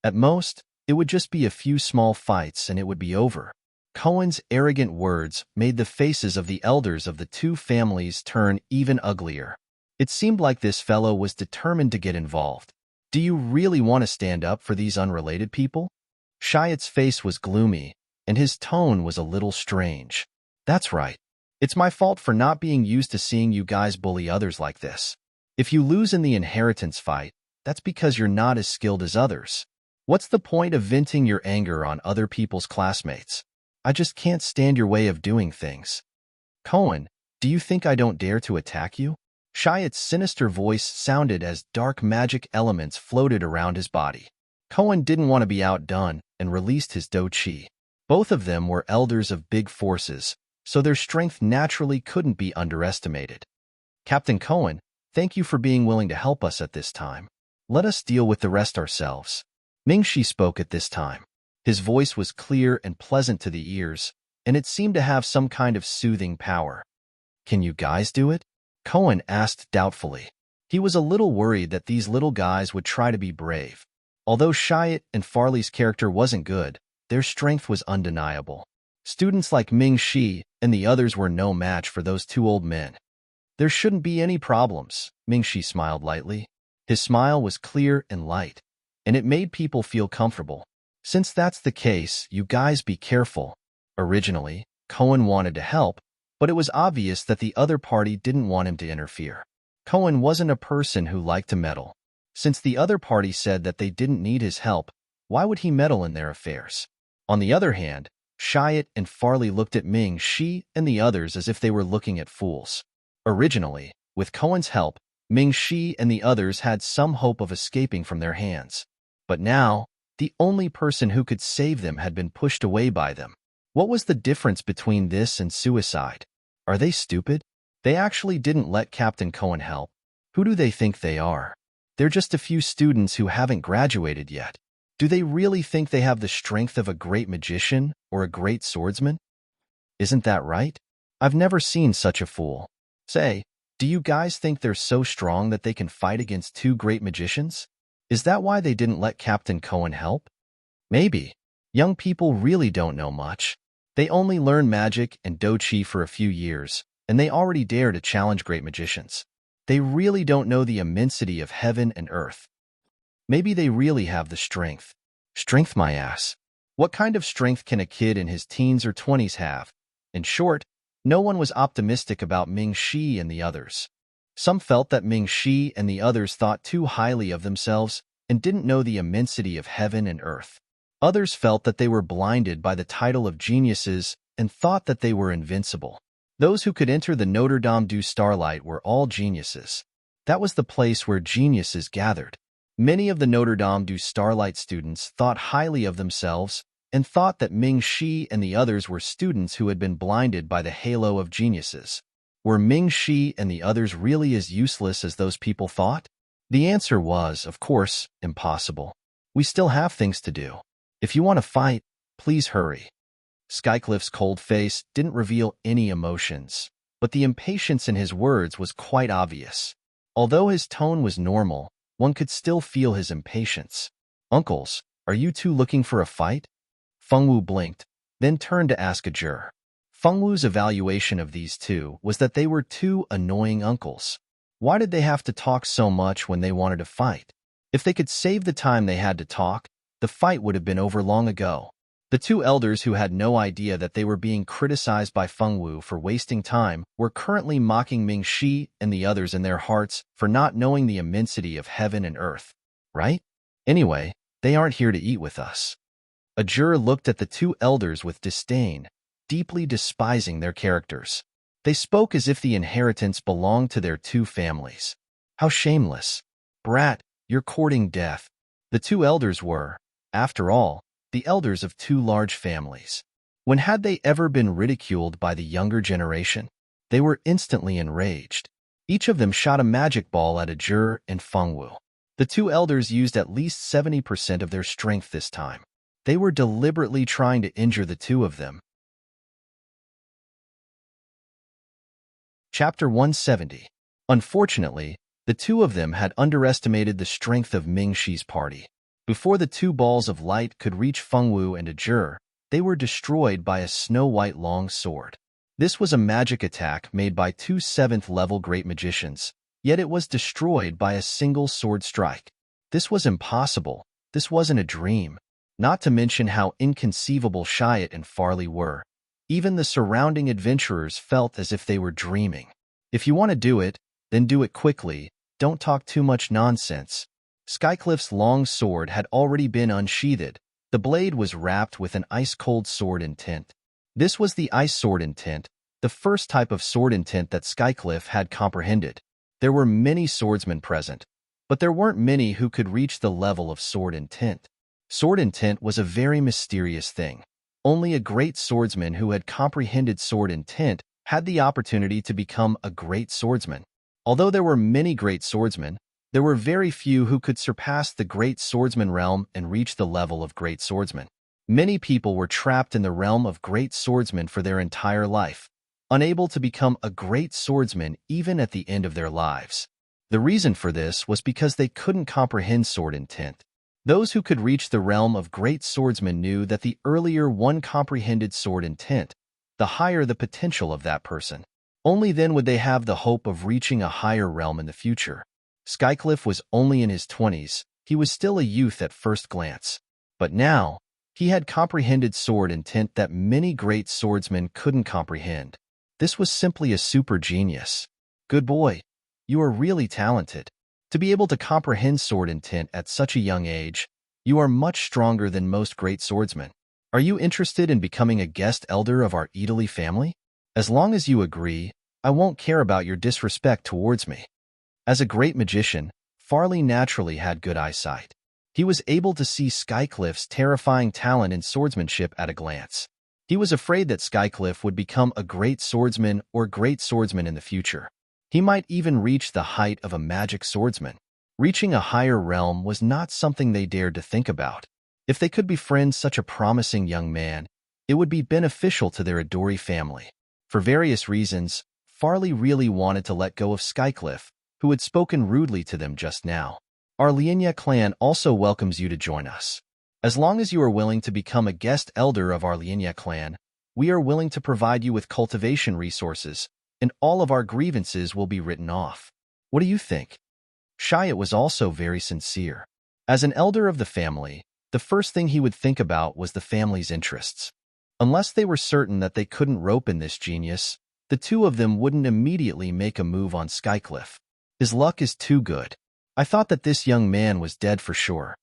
At most, it would just be a few small fights and it would be over. Cohen's arrogant words made the faces of the elders of the two families turn even uglier. It seemed like this fellow was determined to get involved. Do you really want to stand up for these unrelated people? Shiat's face was gloomy, and his tone was a little strange. That's right. It's my fault for not being used to seeing you guys bully others like this. If you lose in the inheritance fight, that's because you're not as skilled as others. What's the point of venting your anger on other people's classmates? I just can't stand your way of doing things. Cohen, do you think I don't dare to attack you? Shiat's sinister voice sounded as dark magic elements floated around his body. Cohen didn't want to be outdone and released his Do-Chi. Both of them were elders of big forces, so their strength naturally couldn't be underestimated. Captain Cohen, thank you for being willing to help us at this time. Let us deal with the rest ourselves. Ming-Shi spoke at this time. His voice was clear and pleasant to the ears, and it seemed to have some kind of soothing power. Can you guys do it? Cohen asked doubtfully. He was a little worried that these little guys would try to be brave. Although Shiat and Farley's character wasn't good, their strength was undeniable. Students like Ming-Shi and the others were no match for those two old men. There shouldn't be any problems, Ming-Shi smiled lightly. His smile was clear and light, and it made people feel comfortable. Since that's the case, you guys be careful. Originally, Cohen wanted to help, but it was obvious that the other party didn't want him to interfere. Cohen wasn't a person who liked to meddle. Since the other party said that they didn't need his help, why would he meddle in their affairs? On the other hand, Shiat and Farley looked at Ming-Shi and the others as if they were looking at fools. Originally, with Cohen's help, Ming-Shi and the others had some hope of escaping from their hands. But now, the only person who could save them had been pushed away by them. What was the difference between this and suicide? Are they stupid? They actually didn't let Captain Cohen help. Who do they think they are? They're just a few students who haven't graduated yet. Do they really think they have the strength of a great magician or a great swordsman? Isn't that right? I've never seen such a fool. Say, do you guys think they're so strong that they can fight against two great magicians? Is that why they didn't let Captain Cohen help? Maybe. Young people really don't know much. They only learn magic and Do-Chi for a few years, and they already dare to challenge great magicians. They really don't know the immensity of heaven and earth. Maybe they really have the strength. Strength, my ass. What kind of strength can a kid in his teens or 20s have? In short, no one was optimistic about Ming-Shi and the others. Some felt that Ming-Shi and the others thought too highly of themselves and didn't know the immensity of heaven and earth. Others felt that they were blinded by the title of geniuses and thought that they were invincible. Those who could enter the Notre Dame du Starlight were all geniuses. That was the place where geniuses gathered. Many of the Notre Dame du Starlight students thought highly of themselves and thought that Ming-Shi and the others were students who had been blinded by the halo of geniuses. Were Ming-Shi and the others really as useless as those people thought? The answer was, of course, impossible. We still have things to do. If you want to fight, please hurry. Skycliffe's cold face didn't reveal any emotions, but the impatience in his words was quite obvious. Although his tone was normal, one could still feel his impatience. Uncles, are you two looking for a fight? Fengwu blinked, then turned to ask a juror. Fengwu's evaluation of these two was that they were two annoying uncles. Why did they have to talk so much when they wanted to fight? If they could save the time they had to talk, the fight would have been over long ago. The two elders, who had no idea that they were being criticized by Fengwu for wasting time, were currently mocking Ming-Shi and the others in their hearts for not knowing the immensity of heaven and earth. Right? Anyway, they aren't here to eat with us. A juror looked at the two elders with disdain, deeply despising their characters. They spoke as if the inheritance belonged to their two families. How shameless. Brat, you're courting death. The two elders were, after all, the elders of two large families. When had they ever been ridiculed by the younger generation? They were instantly enraged. Each of them shot a magic ball at a juror and Fengwu. The two elders used at least 70% of their strength this time. They were deliberately trying to injure the two of them. Chapter 170. Unfortunately, the two of them had underestimated the strength of Ming-Shi's party. Before the two balls of light could reach Fengwu and a juror, they were destroyed by a snow-white long sword. This was a magic attack made by two 7th-level great magicians, yet it was destroyed by a single sword strike. This was impossible. This wasn't a dream. Not to mention how inconceivable Shiat and Farley were. Even the surrounding adventurers felt as if they were dreaming. If you want to do it, then do it quickly. Don't talk too much nonsense. Skycliff's long sword had already been unsheathed. The blade was wrapped with an ice-cold sword intent. This was the ice sword intent, the first type of sword intent that Skycliff had comprehended. There were many swordsmen present, but there weren't many who could reach the level of sword intent. Sword intent was a very mysterious thing. Only a great swordsman who had comprehended sword intent had the opportunity to become a great swordsman. Although there were many great swordsmen, there were very few who could surpass the great swordsman realm and reach the level of great swordsman. Many people were trapped in the realm of great swordsmen for their entire life, unable to become a great swordsman even at the end of their lives. The reason for this was because they couldn't comprehend sword intent. Those who could reach the realm of great swordsmen knew that the earlier one comprehended sword intent, the higher the potential of that person. Only then would they have the hope of reaching a higher realm in the future. Skycliff was only in his 20s. He was still a youth at first glance. But now, he had comprehended sword intent that many great swordsmen couldn't comprehend. This was simply a super genius. Good boy. You are really talented. To be able to comprehend sword intent at such a young age, you are much stronger than most great swordsmen. Are you interested in becoming a guest elder of our Italy family? As long as you agree, I won't care about your disrespect towards me. As a great magician, Farley naturally had good eyesight. He was able to see Skycliff's terrifying talent in swordsmanship at a glance. He was afraid that Skycliff would become a great swordsman or great swordsman in the future. He might even reach the height of a magic swordsman. Reaching a higher realm was not something they dared to think about. If they could befriend such a promising young man, it would be beneficial to their Adori family. For various reasons, Farley really wanted to let go of Skycliff, who had spoken rudely to them just now. Our Lienya clan also welcomes you to join us. As long as you are willing to become a guest elder of our Lienya clan, we are willing to provide you with cultivation resources, and all of our grievances will be written off. What do you think? Shiat was also very sincere. As an elder of the family, the first thing he would think about was the family's interests. Unless they were certain that they couldn't rope in this genius, the two of them wouldn't immediately make a move on Skycliff. His luck is too good. I thought that this young man was dead for sure.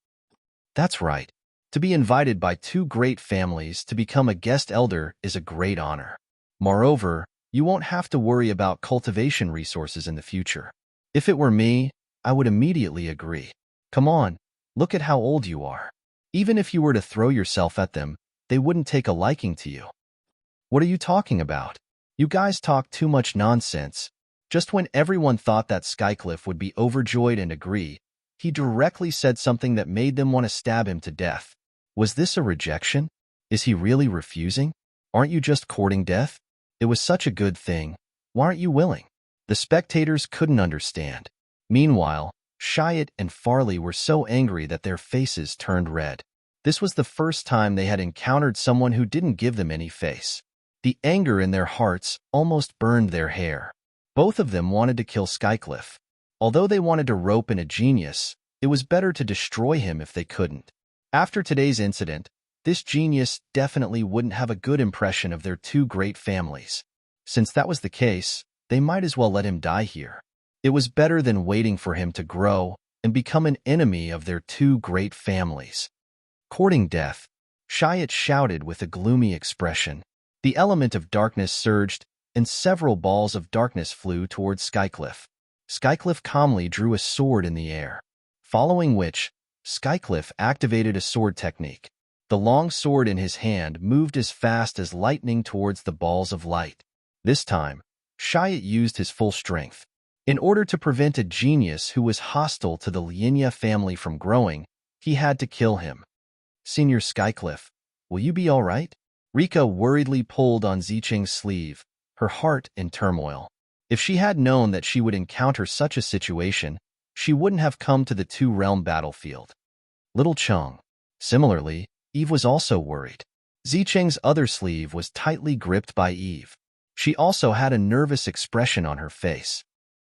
That's right. To be invited by two great families to become a guest elder is a great honor. Moreover, you won't have to worry about cultivation resources in the future. If it were me, I would immediately agree. Come on, look at how old you are. Even if you were to throw yourself at them, they wouldn't take a liking to you. What are you talking about? You guys talk too much nonsense. Just when everyone thought that Skycliff would be overjoyed and agree, he directly said something that made them want to stab him to death. Was this a rejection? Is he really refusing? Aren't you just courting death? It was such a good thing. Why aren't you willing? The spectators couldn't understand. Meanwhile, Shiat and Farley were so angry that their faces turned red. This was the first time they had encountered someone who didn't give them any face. The anger in their hearts almost burned their hair. Both of them wanted to kill Skycliff. Although they wanted to rope in a genius, it was better to destroy him if they couldn't. After today's incident, this genius definitely wouldn't have a good impression of their two great families. Since that was the case, they might as well let him die here. It was better than waiting for him to grow and become an enemy of their two great families. Courting death, Shiat shouted with a gloomy expression. The element of darkness surged, and several balls of darkness flew towards Skycliff. Skycliff calmly drew a sword in the air, following which, Skycliff activated a sword technique. The long sword in his hand moved as fast as lightning towards the balls of light. This time, Shiat used his full strength. In order to prevent a genius who was hostile to the Lienya family from growing, he had to kill him. Senior Skycliff, will you be all right? Rika worriedly pulled on Zicheng's sleeve, her heart in turmoil. If she had known that she would encounter such a situation, she wouldn't have come to the two-realm battlefield. Little Cheng. Similarly, Eve was also worried. Zicheng's other sleeve was tightly gripped by Eve. She also had a nervous expression on her face.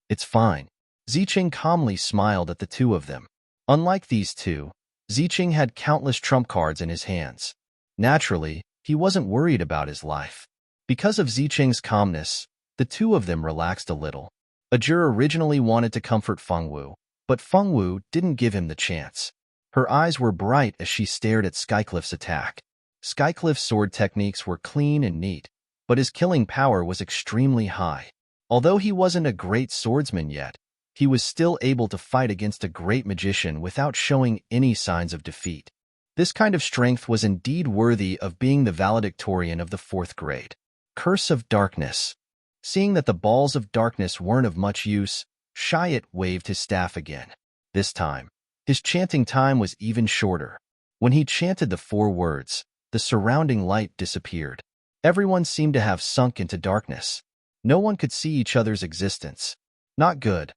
It's fine. Zicheng calmly smiled at the two of them. Unlike these two, Zicheng had countless trump cards in his hands. Naturally, he wasn't worried about his life. Because of Zicheng's calmness, the two of them relaxed a little. Ajur originally wanted to comfort Fengwu, but Fengwu didn't give him the chance. Her eyes were bright as she stared at Skycliff's attack. Skycliff's sword techniques were clean and neat, but his killing power was extremely high. Although he wasn't a great swordsman yet, he was still able to fight against a great magician without showing any signs of defeat. This kind of strength was indeed worthy of being the valedictorian of the 4th grade. Curse of Darkness. Seeing that the balls of darkness weren't of much use, Shiat waved his staff again. This time, his chanting time was even shorter. When he chanted the 4 words, the surrounding light disappeared. Everyone seemed to have sunk into darkness. No one could see each other's existence. Not good.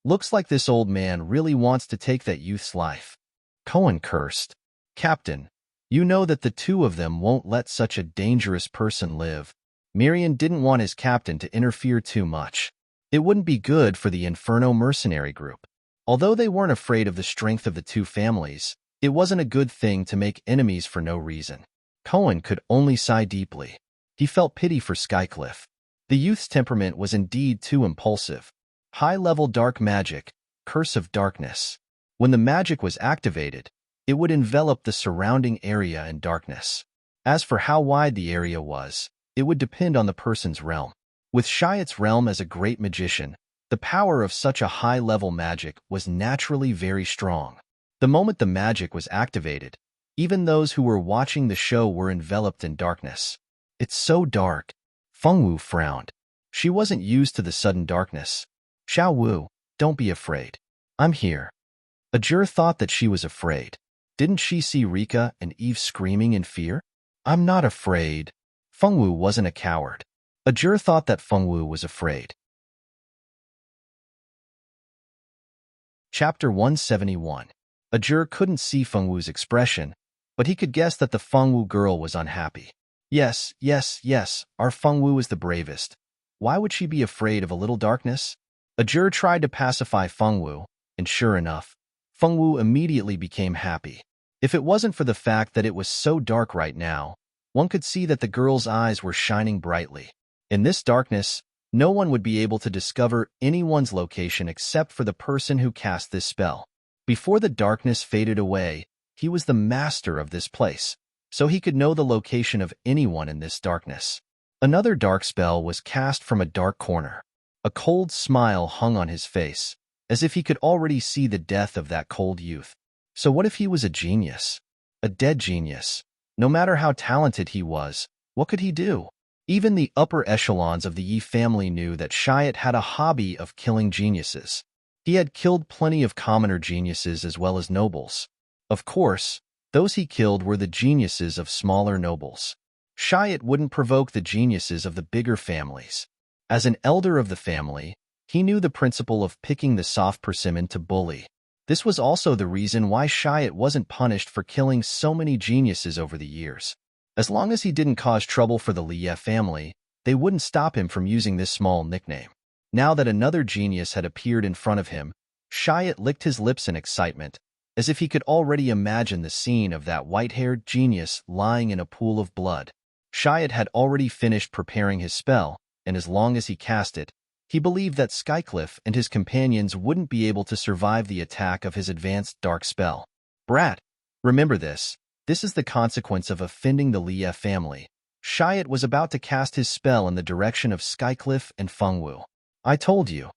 Looks like this old man really wants to take that youth's life. Cohen cursed. Captain, you know that the two of them won't let such a dangerous person live. Miriam didn't want his captain to interfere too much. It wouldn't be good for the Inferno mercenary group. Although they weren't afraid of the strength of the two families, it wasn't a good thing to make enemies for no reason. Cohen could only sigh deeply. He felt pity for Skycliff. The youth's temperament was indeed too impulsive. High-level dark magic, Curse of Darkness. When the magic was activated, it would envelop the surrounding area in darkness. As for how wide the area was, it would depend on the person's realm. With Shiat's realm as a great magician, the power of such a high-level magic was naturally very strong. The moment the magic was activated, even those who were watching the show were enveloped in darkness. It's so dark. Fengwu frowned. She wasn't used to the sudden darkness. Xiao Wu, don't be afraid. I'm here. Ajur thought that she was afraid. Didn't she see Rika and Eve screaming in fear? I'm not afraid. Fengwu wasn't a coward. Ajur thought that Fengwu was afraid. Chapter 171. Ajur couldn't see Fengwu's expression, but he could guess that the Fengwu girl was unhappy. Yes, our Fengwu is the bravest. Why would she be afraid of a little darkness? Ajur tried to pacify Fengwu, and sure enough, Fengwu immediately became happy. If it wasn't for the fact that it was so dark right now, one could see that the girl's eyes were shining brightly. In this darkness, no one would be able to discover anyone's location except for the person who cast this spell. Before the darkness faded away, he was the master of this place, so he could know the location of anyone in this darkness. Another dark spell was cast from a dark corner. A cold smile hung on his face, as if he could already see the death of that cold youth. So what if he was a genius? A dead genius. No matter how talented he was, what could he do? Even the upper echelons of the Yi family knew that Shiat had a hobby of killing geniuses. He had killed plenty of commoner geniuses as well as nobles. Of course, those he killed were the geniuses of smaller nobles. Shiat wouldn't provoke the geniuses of the bigger families. As an elder of the family, he knew the principle of picking the soft persimmon to bully. This was also the reason why Shiat wasn't punished for killing so many geniuses over the years. As long as he didn't cause trouble for the Liye family, they wouldn't stop him from using this small nickname. Now that another genius had appeared in front of him, Shiat licked his lips in excitement, as if he could already imagine the scene of that white-haired genius lying in a pool of blood. Shiat had already finished preparing his spell, and as long as he cast it, he believed that Skycliff and his companions wouldn't be able to survive the attack of his advanced dark spell. Brat, remember this. This is the consequence of offending the Liye family. Shiat was about to cast his spell in the direction of Skycliff and Fengwu. I told you.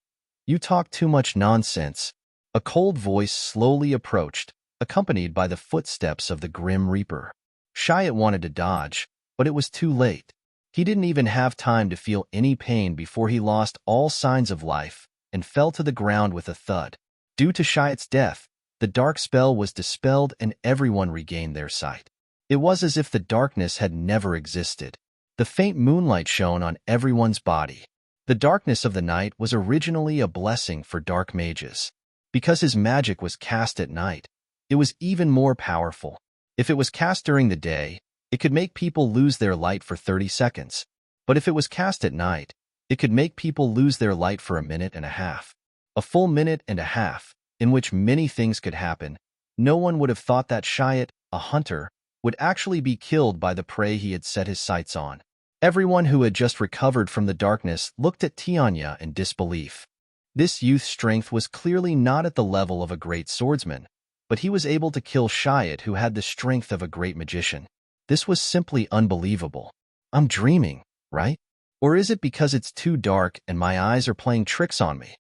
You talk too much nonsense. A cold voice slowly approached, accompanied by the footsteps of the Grim Reaper. Shiat wanted to dodge, but it was too late. He didn't even have time to feel any pain before he lost all signs of life and fell to the ground with a thud. Due to Shiat's death, the dark spell was dispelled and everyone regained their sight. It was as if the darkness had never existed. The faint moonlight shone on everyone's body. The darkness of the night was originally a blessing for dark mages. Because his magic was cast at night, it was even more powerful. If it was cast during the day, it could make people lose their light for 30 seconds. But if it was cast at night, it could make people lose their light for a minute and a half. A full minute and a half, in which many things could happen. No one would have thought that Shiat, a hunter, would actually be killed by the prey he had set his sights on. Everyone who had just recovered from the darkness looked at Tianya in disbelief. This youth's strength was clearly not at the level of a great swordsman, but he was able to kill Shiat, who had the strength of a great magician. This was simply unbelievable. I'm dreaming, right? Or is it because it's too dark and my eyes are playing tricks on me?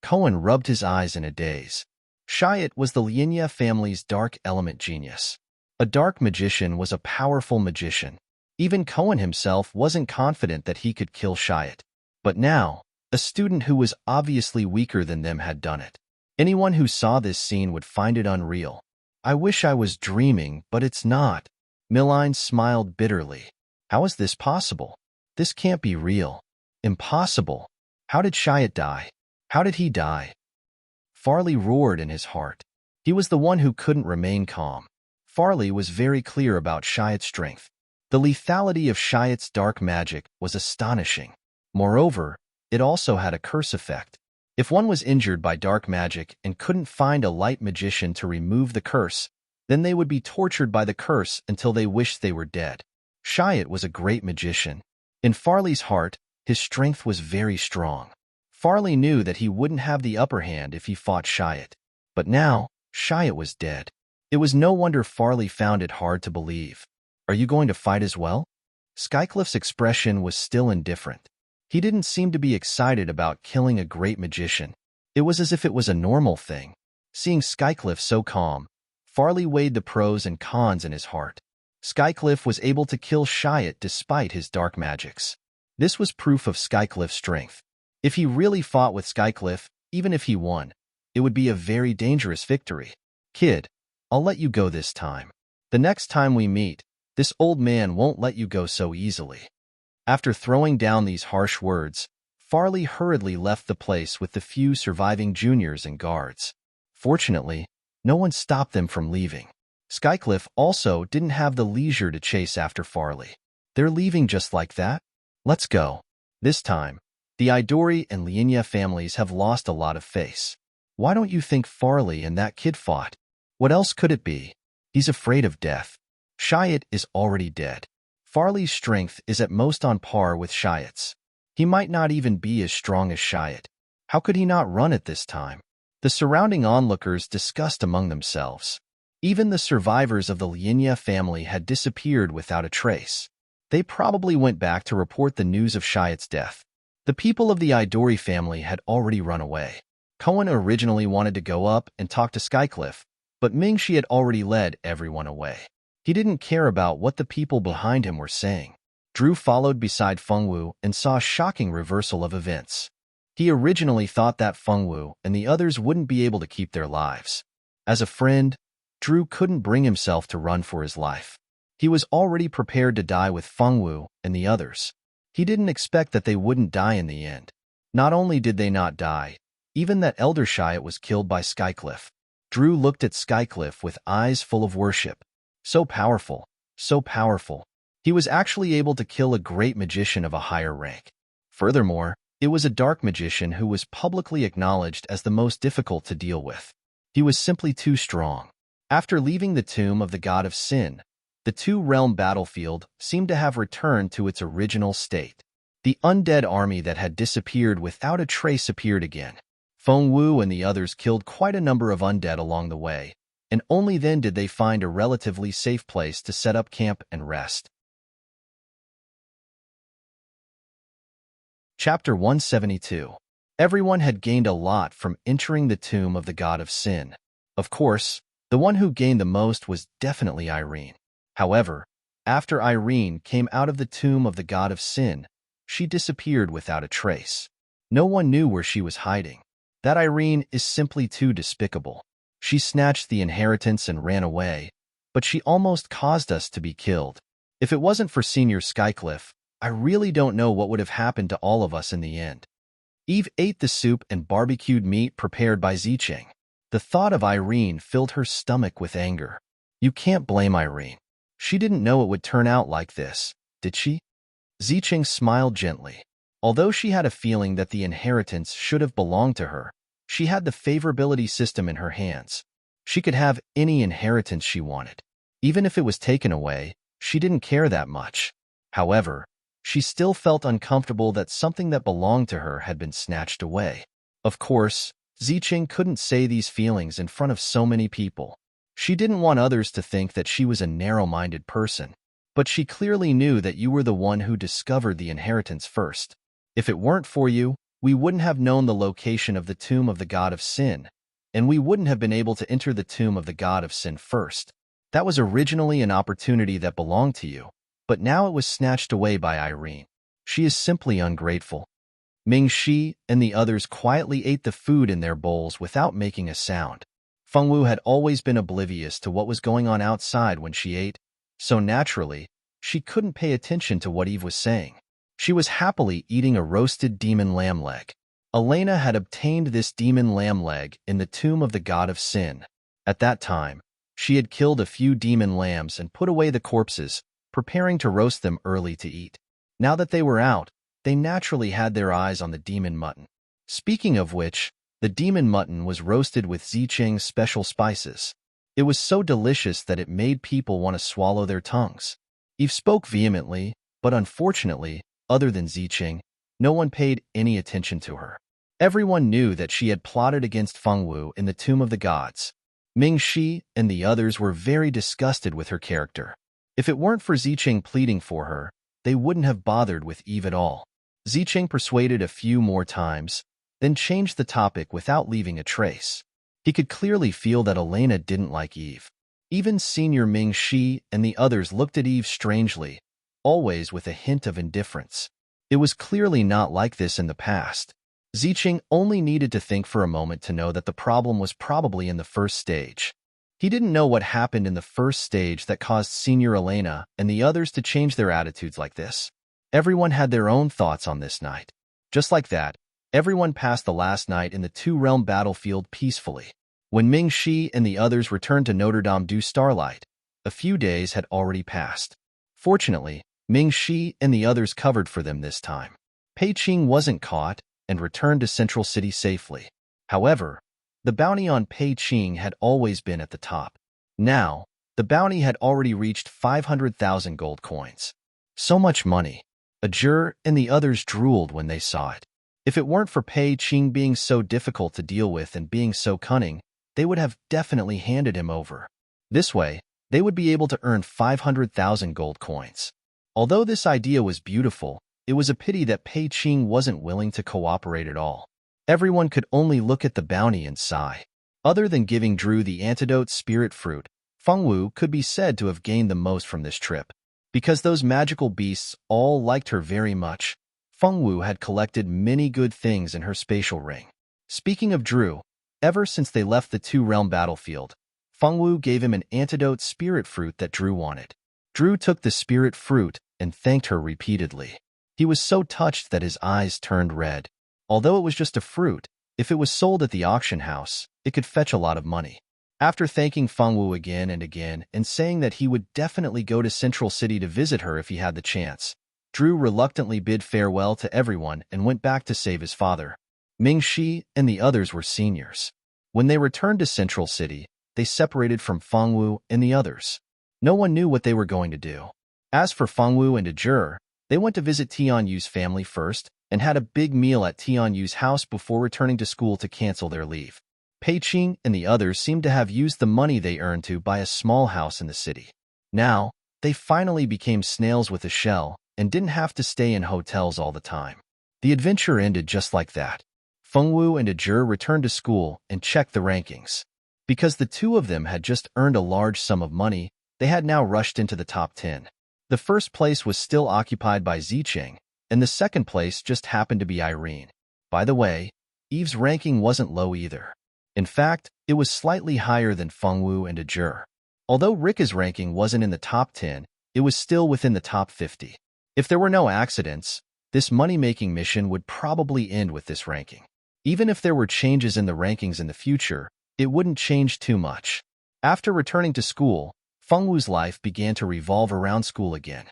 Cohen rubbed his eyes in a daze. Shiat was the Linya family's dark element genius. A dark magician was a powerful magician. Even Cohen himself wasn't confident that he could kill Shiat. But now, a student who was obviously weaker than them had done it. Anyone who saw this scene would find it unreal. I wish I was dreaming, but it's not. Milline smiled bitterly. How is this possible? This can't be real. Impossible. How did Shiat die? How did he die? Farley roared in his heart. He was the one who couldn't remain calm. Farley was very clear about Shiat's strength. The lethality of Shiat's dark magic was astonishing. Moreover, it also had a curse effect. If one was injured by dark magic and couldn't find a light magician to remove the curse, then they would be tortured by the curse until they wished they were dead. Shiat was a great magician. In Farley's heart, his strength was very strong. Farley knew that he wouldn't have the upper hand if he fought Shiat. But now, Shiat was dead. It was no wonder Farley found it hard to believe. Are you going to fight as well? Skycliff's expression was still indifferent. He didn't seem to be excited about killing a great magician. It was as if it was a normal thing. Seeing Skycliff so calm, Farley weighed the pros and cons in his heart. Skycliff was able to kill Shiat despite his dark magics. This was proof of Skycliff's strength. If he really fought with Skycliff, even if he won, it would be a very dangerous victory. Kid, I'll let you go this time. The next time we meet, this old man won't let you go so easily. After throwing down these harsh words, Farley hurriedly left the place with the few surviving juniors and guards. Fortunately, no one stopped them from leaving. Skycliff also didn't have the leisure to chase after Farley. They're leaving just like that? Let's go. This time, the Idori and Linya families have lost a lot of face. Why don't you think Farley and that kid fought? What else could it be? He's afraid of death. Shiat is already dead. Farley's strength is at most on par with Shiat's. He might not even be as strong as Shiat. How could he not run at this time? The surrounding onlookers discussed among themselves. Even the survivors of the Linya family had disappeared without a trace. They probably went back to report the news of Shiat's death. The people of the Idori family had already run away. Cohen originally wanted to go up and talk to Skycliff, but Mingshi had already led everyone away. He didn't care about what the people behind him were saying. Drew followed beside Fengwu and saw a shocking reversal of events. He originally thought that Fengwu and the others wouldn't be able to keep their lives. As a friend, Drew couldn't bring himself to run for his life. He was already prepared to die with Fengwu and the others. He didn't expect that they wouldn't die in the end. Not only did they not die, even that Elder Shiat was killed by Skycliff. Drew looked at Skycliff with eyes full of worship. So powerful, so powerful. He was actually able to kill a great magician of a higher rank. Furthermore, it was a dark magician who was publicly acknowledged as the most difficult to deal with. He was simply too strong. After leaving the tomb of the god of sin, the two-realm battlefield seemed to have returned to its original state. The undead army that had disappeared without a trace appeared again. Feng Wu and the others killed quite a number of undead along the way, and only then did they find a relatively safe place to set up camp and rest. Chapter 172. Everyone had gained a lot from entering the tomb of the god of sin. Of course, the one who gained the most was definitely Irene. However, after Irene came out of the tomb of the god of sin, she disappeared without a trace. No one knew where she was hiding. That Irene is simply too despicable. She snatched the inheritance and ran away, but she almost caused us to be killed. If it wasn't for Senior Skycliff, I really don't know what would have happened to all of us in the end. Eve ate the soup and barbecued meat prepared by Zicheng. The thought of Irene filled her stomach with anger. You can't blame Irene. She didn't know it would turn out like this, did she? Zicheng smiled gently. Although she had a feeling that the inheritance should have belonged to her, she had the favorability system in her hands. She could have any inheritance she wanted. Even if it was taken away, she didn't care that much. However, she still felt uncomfortable that something that belonged to her had been snatched away. Of course, Zicheng couldn't say these feelings in front of so many people. She didn't want others to think that she was a narrow-minded person. But she clearly knew that you were the one who discovered the inheritance first. If it weren't for you, we wouldn't have known the location of the tomb of the god of sin, and we wouldn't have been able to enter the tomb of the god of sin first. That was originally an opportunity that belonged to you, but now it was snatched away by Irene. She is simply ungrateful. Ming Shi and the others quietly ate the food in their bowls without making a sound. Feng Wu had always been oblivious to what was going on outside when she ate, so naturally, she couldn't pay attention to what Eve was saying. She was happily eating a roasted demon lamb leg. Elena had obtained this demon lamb leg in the tomb of the god of sin. At that time, she had killed a few demon lambs and put away the corpses, preparing to roast them early to eat. Now that they were out, they naturally had their eyes on the demon mutton. Speaking of which, the demon mutton was roasted with Zicheng's special spices. It was so delicious that it made people want to swallow their tongues. Eve spoke vehemently, but unfortunately, other than Zicheng, no one paid any attention to her. Everyone knew that she had plotted against Feng Wu in the Tomb of the Gods. Ming Shi and the others were very disgusted with her character. If it weren't for Zicheng pleading for her, they wouldn't have bothered with Eve at all. Zicheng persuaded a few more times, then changed the topic without leaving a trace. He could clearly feel that Elena didn't like Eve. Even Senior Ming Shi and the others looked at Eve strangely, always with a hint of indifference. It was clearly not like this in the past. Zicheng only needed to think for a moment to know that the problem was probably in the first stage. He didn't know what happened in the first stage that caused Senior Elena and the others to change their attitudes like this. Everyone had their own thoughts on this night. Just like that, everyone passed the last night in the two-realm battlefield peacefully. When Ming Shi and the others returned to Notre Dame du Starlight, a few days had already passed. Fortunately, Ming Shi and the others covered for them this time. Pei Qing wasn't caught and returned to Central City safely. However, the bounty on Pei Qing had always been at the top. Now, the bounty had already reached 500,000 gold coins. So much money. Ajur and the others drooled when they saw it. If it weren't for Pei Qing being so difficult to deal with and being so cunning, they would have definitely handed him over. This way, they would be able to earn 500,000 gold coins. Although this idea was beautiful, it was a pity that Pei Qing wasn't willing to cooperate at all. Everyone could only look at the bounty and sigh. Other than giving Drew the antidote spirit fruit, Feng Wu could be said to have gained the most from this trip. Because those magical beasts all liked her very much, Feng Wu had collected many good things in her spatial ring. Speaking of Drew, ever since they left the two-realm battlefield, Feng Wu gave him an antidote spirit fruit that Drew wanted. Drew took the spirit fruit and thanked her repeatedly. He was so touched that his eyes turned red. Although it was just a fruit, if it was sold at the auction house, it could fetch a lot of money. After thanking Fengwu again and again and saying that he would definitely go to Central City to visit her if he had the chance, Drew reluctantly bid farewell to everyone and went back to save his father. Mingxi and the others were seniors. When they returned to Central City, they separated from Fengwu and the others. No one knew what they were going to do. As for Fengwu and Ajur, they went to visit Tianyu's family first and had a big meal at Tianyu's house before returning to school to cancel their leave. Peiqing and the others seemed to have used the money they earned to buy a small house in the city. Now, they finally became snails with a shell and didn't have to stay in hotels all the time. The adventure ended just like that. Fengwu and Ajur returned to school and checked the rankings. Because the two of them had just earned a large sum of money, they had now rushed into the top 10. The first place was still occupied by Zicheng, and the second place just happened to be Irene. By the way, Eve's ranking wasn't low either. In fact, it was slightly higher than Fengwu and Ajur. Although Rika's ranking wasn't in the top 10, it was still within the top 50. If there were no accidents, this money-making mission would probably end with this ranking. Even if there were changes in the rankings in the future, it wouldn't change too much. After returning to school, Fengwu's life began to revolve around school again.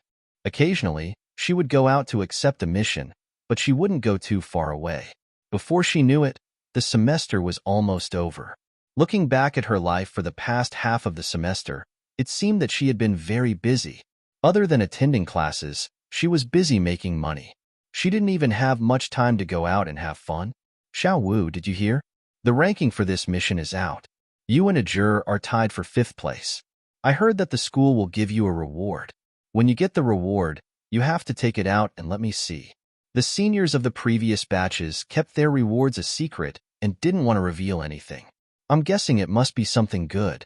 Occasionally, she would go out to accept a mission, but she wouldn't go too far away. Before she knew it, the semester was almost over. Looking back at her life for the past half of the semester, it seemed that she had been very busy. Other than attending classes, she was busy making money. She didn't even have much time to go out and have fun. Xiao Wu, did you hear? The ranking for this mission is out. You and Ajur are tied for 5th place. I heard that the school will give you a reward. When you get the reward, you have to take it out and let me see. The seniors of the previous batches kept their rewards a secret and didn't want to reveal anything. I'm guessing it must be something good.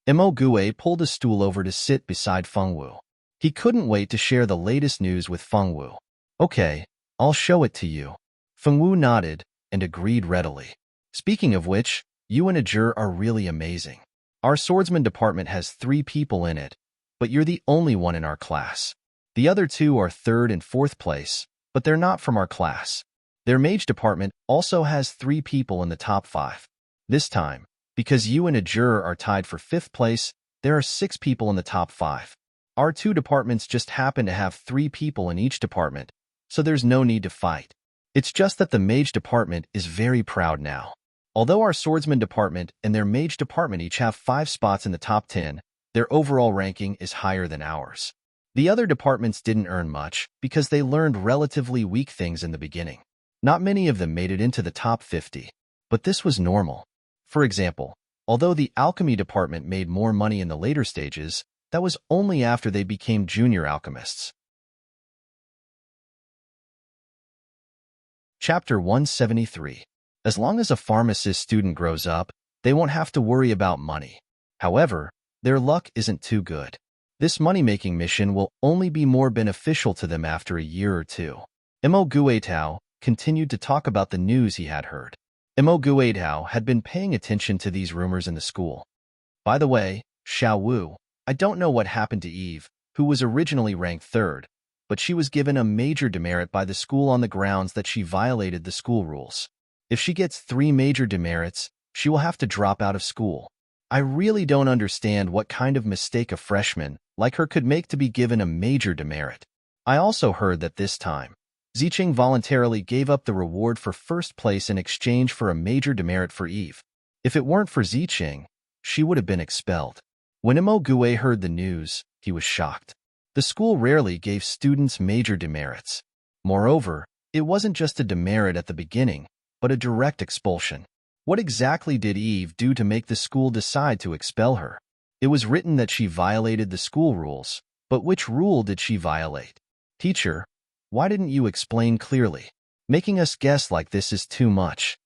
Mo Gue pulled a stool over to sit beside Fengwu. He couldn't wait to share the latest news with Fengwu. Okay, I'll show it to you. Fengwu nodded and agreed readily. Speaking of which, you and Ajur are really amazing. Our swordsman department has 3 people in it, but you're the only one in our class. The other 2 are 3rd and 4th place, but they're not from our class. Their mage department also has 3 people in the top 5. This time, because you and Ajur are tied for 5th place, there are 6 people in the top 5. Our 2 departments just happen to have 3 people in each department, so there's no need to fight. It's just that the mage department is very proud now. Although our swordsman department and their mage department each have 5 spots in the top 10, their overall ranking is higher than ours. The other departments didn't earn much because they learned relatively weak things in the beginning. Not many of them made it into the top 50, but this was normal. For example, although the alchemy department made more money in the later stages, that was only after they became junior alchemists. Chapter 173. As long as a pharmacist student grows up, they won't have to worry about money. However, their luck isn't too good. This money-making mission will only be more beneficial to them after a year or 2. Mo Guetao continued to talk about the news he had heard. Mo Guetao had been paying attention to these rumors in the school. By the way, Xiao Wu, I don't know what happened to Eve, who was originally ranked 3rd, but she was given a major demerit by the school on the grounds that she violated the school rules. If she gets 3 major demerits, she will have to drop out of school. I really don't understand what kind of mistake a freshman like her could make to be given a major demerit. I also heard that this time, Zicheng voluntarily gave up the reward for 1st place in exchange for a major demerit for Eve. If it weren't for Zicheng, she would have been expelled. When Mo Gue heard the news, he was shocked. The school rarely gave students major demerits. Moreover, it wasn't just a demerit at the beginning, but a direct expulsion. What exactly did Eve do to make the school decide to expel her? It was written that she violated the school rules, but which rule did she violate? Teacher, why didn't you explain clearly? Making us guess like this is too much.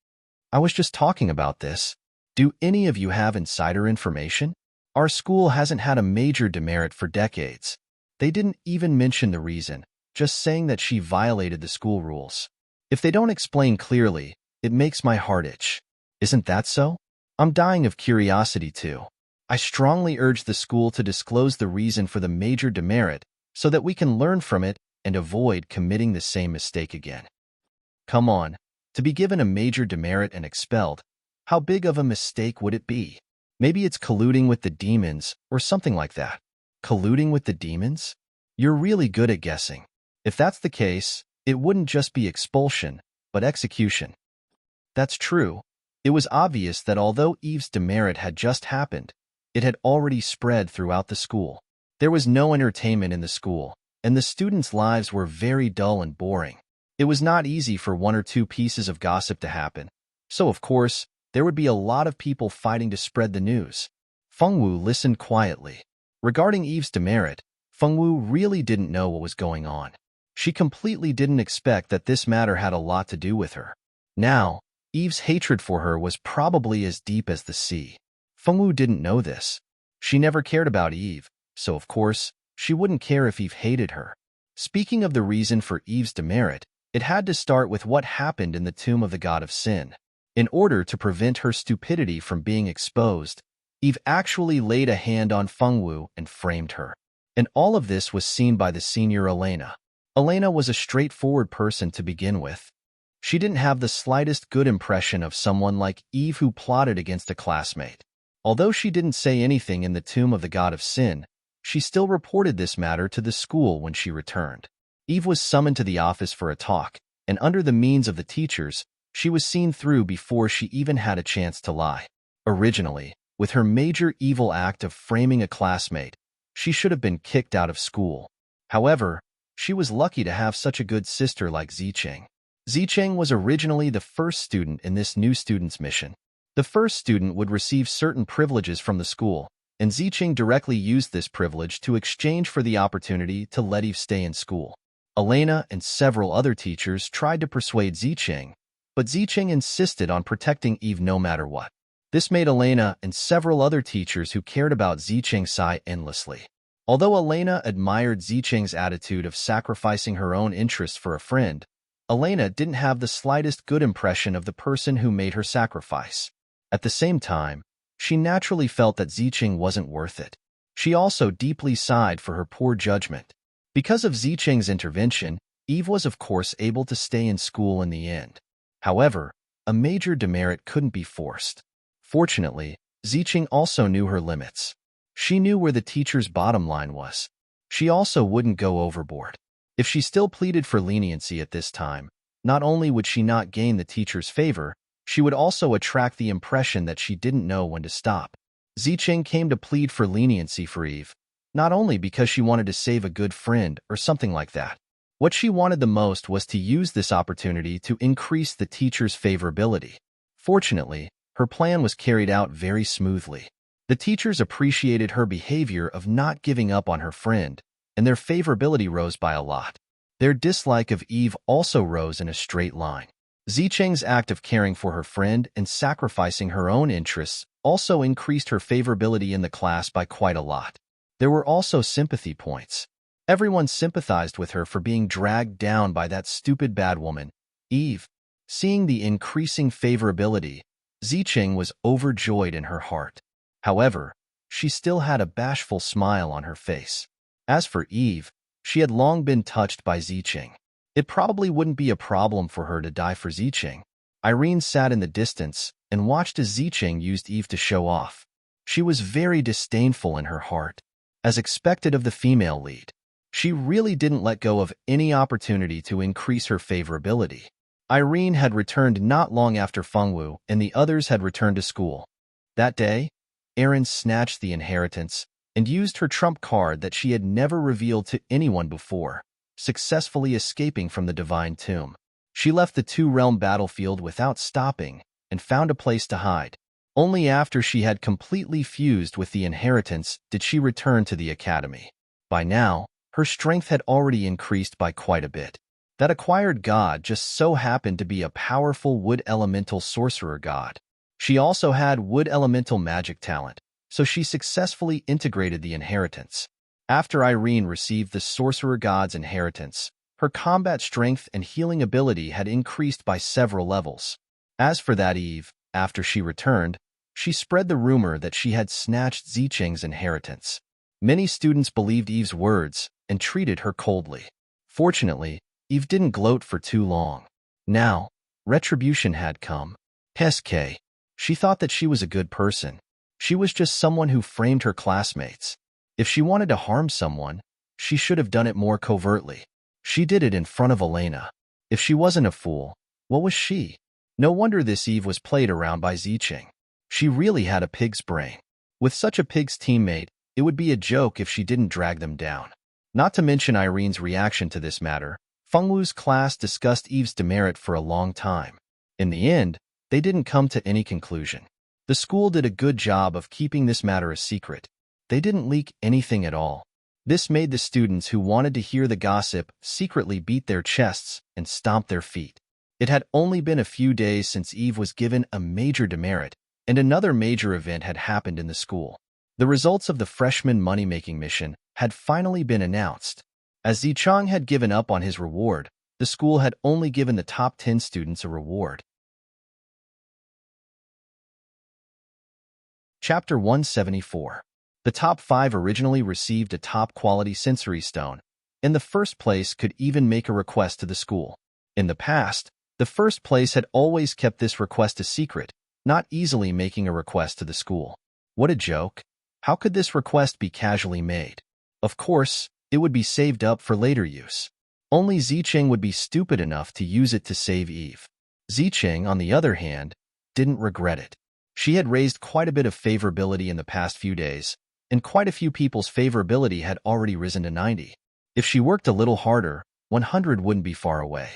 I was just talking about this. Do any of you have insider information? Our school hasn't had a major demerit for decades. They didn't even mention the reason, just saying that she violated the school rules. If they don't explain clearly, it makes my heart itch. Isn't that so? I'm dying of curiosity too. I strongly urge the school to disclose the reason for the major demerit so that we can learn from it and avoid committing the same mistake again. Come on, to be given a major demerit and expelled, how big of a mistake would it be? Maybe it's colluding with the demons or something like that. Colluding with the demons? You're really good at guessing. If that's the case, it wouldn't just be expulsion, but execution. That's true. It was obvious that although Eve's demerit had just happened, it had already spread throughout the school. There was no entertainment in the school, and the students' lives were very dull and boring. It was not easy for one or two pieces of gossip to happen, so of course, there would be a lot of people fighting to spread the news. Fengwu listened quietly. Regarding Eve's demerit, Fengwu really didn't know what was going on. She completely didn't expect that this matter had a lot to do with her. Now, Eve's hatred for her was probably as deep as the sea. Fengwu didn't know this. She never cared about Eve, so of course, she wouldn't care if Eve hated her. Speaking of the reason for Eve's demerit, it had to start with what happened in the tomb of the god of sin. In order to prevent her stupidity from being exposed, Eve actually laid a hand on Fengwu and framed her. And all of this was seen by the senior Elena. Elena was a straightforward person to begin with. She didn't have the slightest good impression of someone like Eve who plotted against a classmate. Although she didn't say anything in the tomb of the god of sin, she still reported this matter to the school when she returned. Eve was summoned to the office for a talk, and under the means of the teachers, she was seen through before she even had a chance to lie. Originally, with her major evil act of framing a classmate, she should have been kicked out of school. However, she was lucky to have such a good sister like Zicheng. Zicheng was originally the first student in this new student's mission. The first student would receive certain privileges from the school, and Zicheng directly used this privilege to exchange for the opportunity to let Eve stay in school. Elena and several other teachers tried to persuade Zicheng, but Zicheng insisted on protecting Eve no matter what. This made Elena and several other teachers who cared about Zicheng sigh endlessly. Although Elena admired Zicheng's attitude of sacrificing her own interests for a friend, Elena didn't have the slightest good impression of the person who made her sacrifice. At the same time, she naturally felt that Zicheng wasn't worth it. She also deeply sighed for her poor judgment. Because of Zicheng's intervention, Eve was of course able to stay in school in the end. However, a major demerit couldn't be forced. Fortunately, Zicheng also knew her limits. She knew where the teacher's bottom line was. She also wouldn't go overboard. If she still pleaded for leniency at this time, not only would she not gain the teacher's favor, she would also attract the impression that she didn't know when to stop. Zicheng came to plead for leniency for Eve, not only because she wanted to save a good friend or something like that. What she wanted the most was to use this opportunity to increase the teacher's favorability. Fortunately, her plan was carried out very smoothly. The teachers appreciated her behavior of not giving up on her friend, and their favorability rose by a lot. Their dislike of Eve also rose in a straight line. Zicheng's act of caring for her friend and sacrificing her own interests also increased her favorability in the class by quite a lot. There were also sympathy points. Everyone sympathized with her for being dragged down by that stupid bad woman, Eve. Seeing the increasing favorability, Zicheng was overjoyed in her heart. However, she still had a bashful smile on her face. As for Eve, she had long been touched by Zicheng. It probably wouldn't be a problem for her to die for Zicheng. Irene sat in the distance and watched as Zicheng used Eve to show off. She was very disdainful in her heart. As expected of the female lead, she really didn't let go of any opportunity to increase her favorability. Irene had returned not long after Fengwu, and the others had returned to school. That day, Erin snatched the inheritance and used her trump card that she had never revealed to anyone before, successfully escaping from the divine tomb. She left the two-realm battlefield without stopping and found a place to hide. Only after she had completely fused with the inheritance did she return to the academy. By now, her strength had already increased by quite a bit. That acquired god just so happened to be a powerful wood elemental sorcerer god. She also had wood elemental magic talent, so she successfully integrated the inheritance. After Irene received the sorcerer god's inheritance, her combat strength and healing ability had increased by several levels. As for that Eve, after she returned, she spread the rumor that she had snatched Zicheng's inheritance. Many students believed Eve's words and treated her coldly. Fortunately, Eve didn't gloat for too long. Now, retribution had come. Heske. She thought that she was a good person. She was just someone who framed her classmates. If she wanted to harm someone, she should have done it more covertly. She did it in front of Elena. If she wasn't a fool, what was she? No wonder this Eve was played around by Ziqing. She really had a pig's brain. With such a pig's teammate, it would be a joke if she didn't drag them down. Not to mention Irene's reaction to this matter, Fengwu's class discussed Eve's demerit for a long time. In the end, they didn't come to any conclusion. The school did a good job of keeping this matter a secret. They didn't leak anything at all. This made the students who wanted to hear the gossip secretly beat their chests and stomp their feet. It had only been a few days since Eve was given a major demerit, and another major event had happened in the school. The results of the freshman money-making mission had finally been announced. As Zichang had given up on his reward, the school had only given the top 10 students a reward. Chapter 174. The top 5 originally received a top-quality sensory stone, and the first place could even make a request to the school. In the past, the first place had always kept this request a secret, not easily making a request to the school. What a joke! How could this request be casually made? Of course, it would be saved up for later use. Only Zicheng would be stupid enough to use it to save Eve. Zicheng, on the other hand, didn't regret it. She had raised quite a bit of favorability in the past few days, and quite a few people's favorability had already risen to 90. If she worked a little harder, 100 wouldn't be far away.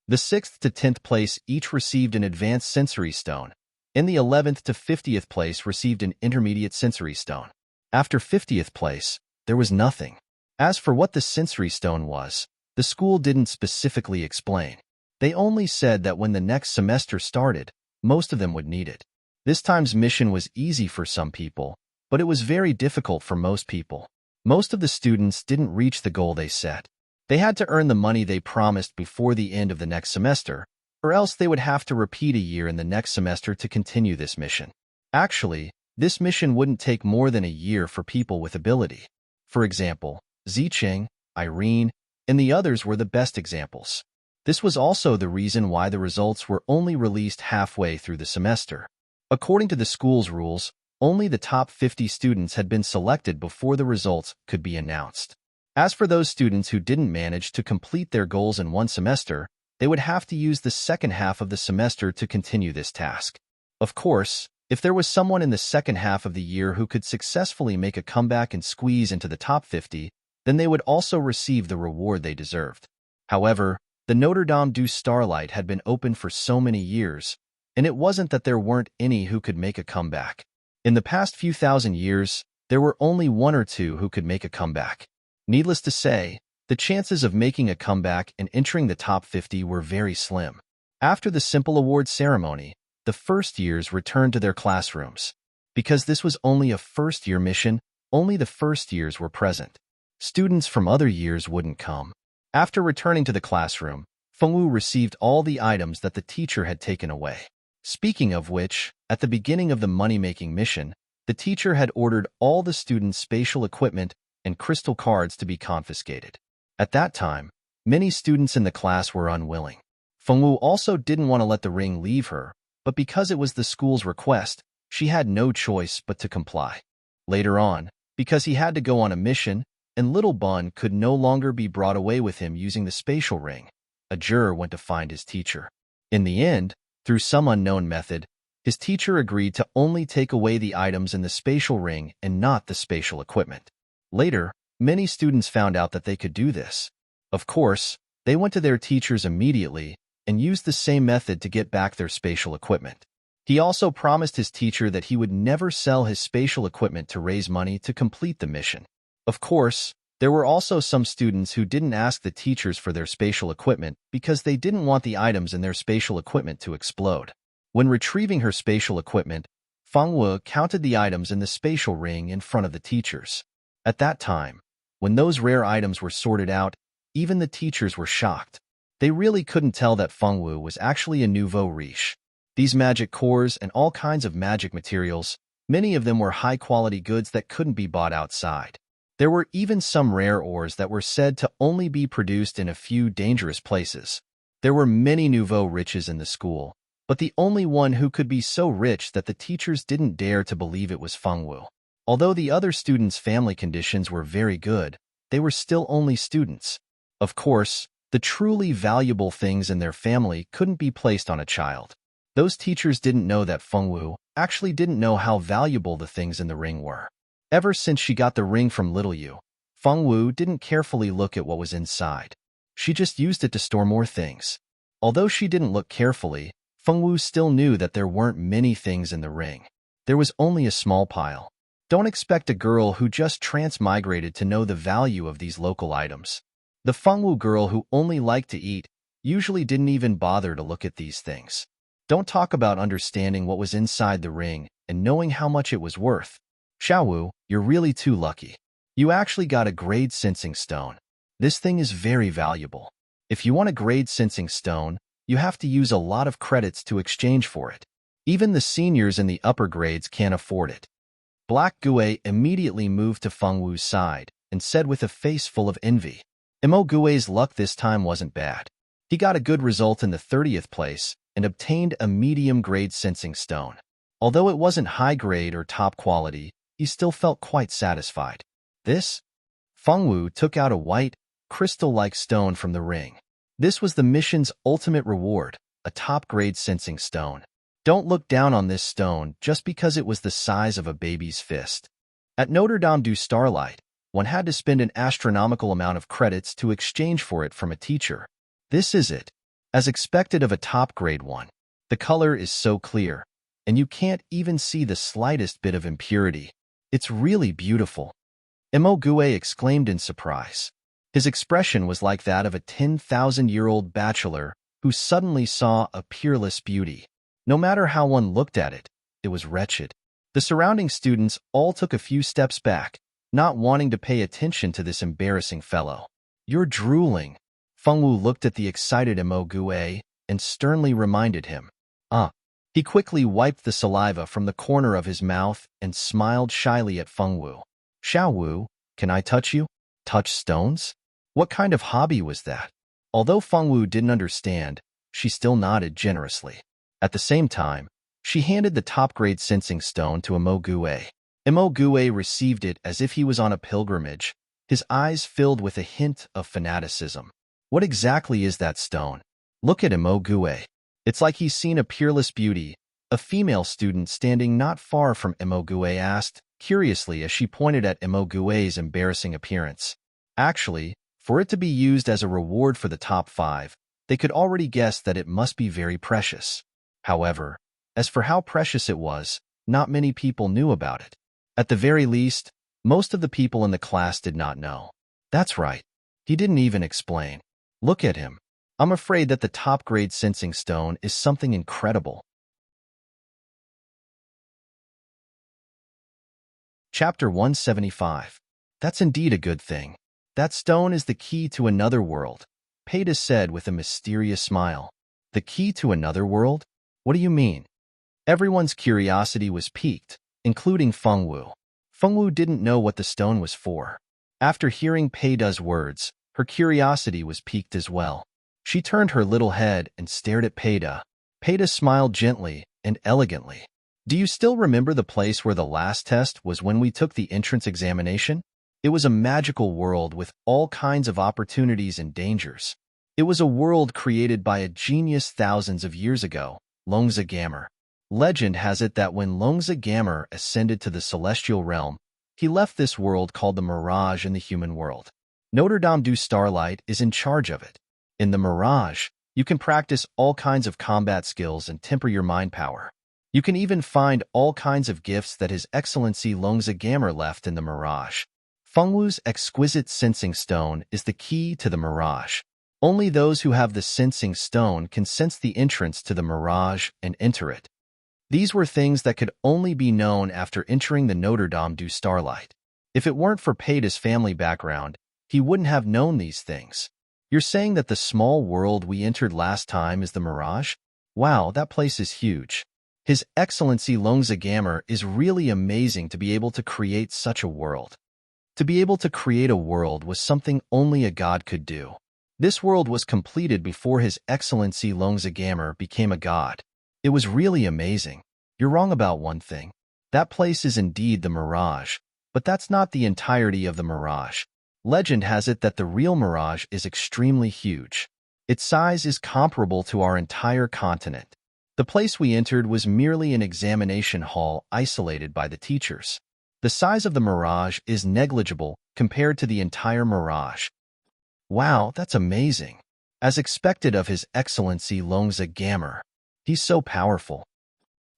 The 6th to 10th place each received an advanced sensory stone, and the 11th to 50th place received an intermediate sensory stone. After 50th place, there was nothing. As for what the sensory stone was, the school didn't specifically explain. They only said that when the next semester started, most of them would need it. This time's mission was easy for some people, but it was very difficult for most people. Most of the students didn't reach the goal they set. They had to earn the money they promised before the end of the next semester, or else they would have to repeat a year in the next semester to continue this mission. Actually, this mission wouldn't take more than a year for people with ability. For example, Zicheng, Irene, and the others were the best examples. This was also the reason why the results were only released halfway through the semester. According to the school's rules, only the top 50 students had been selected before the results could be announced. As for those students who didn't manage to complete their goals in one semester, they would have to use the second half of the semester to continue this task. Of course, if there was someone in the second half of the year who could successfully make a comeback and squeeze into the top 50, then they would also receive the reward they deserved. However, the Notre Dame du Starlight had been open for so many years, and it wasn't that there weren't any who could make a comeback. In the past few thousand years, there were only 1 or 2 who could make a comeback. Needless to say, the chances of making a comeback and entering the top 50 were very slim. After the simple award ceremony, the first years returned to their classrooms. Because this was only a first-year mission, only the first years were present. Students from other years wouldn't come. After returning to the classroom, Fengwu received all the items that the teacher had taken away. Speaking of which, at the beginning of the money-making mission, the teacher had ordered all the students' spatial equipment and crystal cards to be confiscated. At that time, many students in the class were unwilling. Fengwu also didn't want to let the ring leave her, but because it was the school's request, she had no choice but to comply. Later on, because he had to go on a mission, and Little Bun could no longer be brought away with him using the spatial ring, a juror went to find his teacher. In the end, through some unknown method, his teacher agreed to only take away the items in the spatial ring and not the spatial equipment. Later, many students found out that they could do this. Of course, they went to their teachers immediately and used the same method to get back their spatial equipment. He also promised his teacher that he would never sell his spatial equipment to raise money to complete the mission. Of course, there were also some students who didn't ask the teachers for their spatial equipment because they didn't want the items in their spatial equipment to explode. When retrieving her spatial equipment, Fengwu counted the items in the spatial ring in front of the teachers. At that time, when those rare items were sorted out, even the teachers were shocked. They really couldn't tell that Fengwu was actually a nouveau riche. These magic cores and all kinds of magic materials, many of them were high-quality goods that couldn't be bought outside. There were even some rare ores that were said to only be produced in a few dangerous places. There were many nouveau riches in the school, but the only one who could be so rich that the teachers didn't dare to believe it was Fengwu. Although the other students' family conditions were very good, they were still only students. Of course, the truly valuable things in their family couldn't be placed on a child. Those teachers didn't know that Fengwu actually didn't know how valuable the things in the ring were. Ever since she got the ring from Little Yu, Fengwu didn't carefully look at what was inside. She just used it to store more things. Although she didn't look carefully, Fengwu still knew that there weren't many things in the ring. There was only a small pile. Don't expect a girl who just transmigrated to know the value of these local items. The Fengwu girl who only liked to eat usually didn't even bother to look at these things. Don't talk about understanding what was inside the ring and knowing how much it was worth. Xiaowu, you're really too lucky. You actually got a grade sensing stone. This thing is very valuable. If you want a grade sensing stone, you have to use a lot of credits to exchange for it. Even the seniors in the upper grades can't afford it. Black Gue immediately moved to Fengwu's side and said with a face full of envy. Imo Gue's luck this time wasn't bad. He got a good result in the 30th place and obtained a medium-grade sensing stone. Although it wasn't high-grade or top quality, he still felt quite satisfied. This? Fengwu took out a white, crystal-like stone from the ring. This was the mission's ultimate reward, a top-grade sensing stone. Don't look down on this stone just because it was the size of a baby's fist. At Notre Dame du Starlight, one had to spend an astronomical amount of credits to exchange for it from a teacher. This is it. As expected of a top-grade one, the color is so clear, and you can't even see the slightest bit of impurity. It's really beautiful. Imo Gue exclaimed in surprise. His expression was like that of a 10,000-year-old bachelor who suddenly saw a peerless beauty. No matter how one looked at it, it was wretched. The surrounding students all took a few steps back, not wanting to pay attention to this embarrassing fellow. You're drooling. Fengwu looked at the excited Imo Gue and sternly reminded him. He quickly wiped the saliva from the corner of his mouth and smiled shyly at Fengwu. Xiaowu, can I touch you? Touch stones? What kind of hobby was that? Although Fengwu didn't understand, she still nodded generously. At the same time, she handed the top-grade sensing stone to Imo Gue. Imo Gue received it as if he was on a pilgrimage, his eyes filled with a hint of fanaticism. What exactly is that stone? Look at Imo Gue. It's like he's seen a peerless beauty. A female student standing not far from Imo Gue asked, curiously as she pointed at Imo Gue's embarrassing appearance. Actually, for it to be used as a reward for the top 5, they could already guess that it must be very precious. However, as for how precious it was, not many people knew about it. At the very least, most of the people in the class did not know. That's right. He didn't even explain. Look at him. I'm afraid that the top-grade sensing stone is something incredible. Chapter 175. That's indeed a good thing. That stone is the key to another world, Peita said with a mysterious smile. The key to another world? What do you mean? Everyone's curiosity was piqued, including Fengwu. Fengwu didn't know what the stone was for. After hearing Peita's words, her curiosity was piqued as well. She turned her little head and stared at Peita. Peita smiled gently and elegantly. Do you still remember the place where the last test was when we took the entrance examination? It was a magical world with all kinds of opportunities and dangers. It was a world created by a genius thousands of years ago, Longzi Gamer. Legend has it that when Longzi Gamer ascended to the celestial realm, he left this world called the Mirage in the human world. Notre Dame du Starlight is in charge of it. In the Mirage, you can practice all kinds of combat skills and temper your mind power. You can even find all kinds of gifts that His Excellency Longzi Gamer left in the Mirage. Fengwu's exquisite sensing stone is the key to the Mirage. Only those who have the sensing stone can sense the entrance to the Mirage and enter it. These were things that could only be known after entering the Notre Dame du Starlight. If it weren't for Peita's family background, he wouldn't have known these things. You're saying that the small world we entered last time is the Mirage? Wow, that place is huge. His Excellency Longzi Gamer is really amazing to be able to create such a world. To be able to create a world was something only a god could do. This world was completed before His Excellency Longzi Gamer became a god. It was really amazing. You're wrong about one thing. That place is indeed the mirage, but that's not the entirety of the mirage. Legend has it that the real mirage is extremely huge. Its size is comparable to our entire continent. The place we entered was merely an examination hall isolated by the teachers. The size of the mirage is negligible compared to the entire mirage. Wow, that's amazing. As expected of His Excellency Longza Gamer. He's so powerful.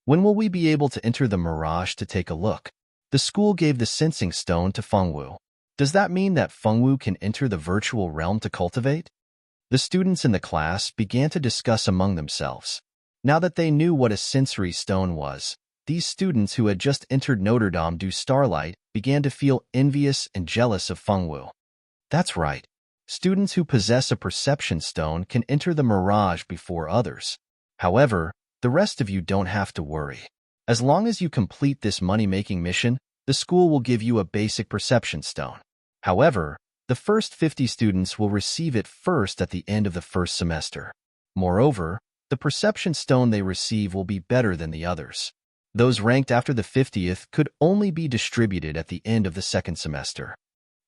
When will we be able to enter the mirage to take a look? The school gave the sensing stone to Fengwu. Does that mean that Fengwu can enter the virtual realm to cultivate? The students in the class began to discuss among themselves. Now that they knew what a sensory stone was, these students who had just entered Notre Dame du Starlight began to feel envious and jealous of Fengwu. That's right. Students who possess a perception stone can enter the mirage before others. However, the rest of you don't have to worry. As long as you complete this money-making mission, the school will give you a basic perception stone. However, the first 50 students will receive it first at the end of the first semester. Moreover, the perception stone they receive will be better than the others. Those ranked after the 50th could only be distributed at the end of the second semester.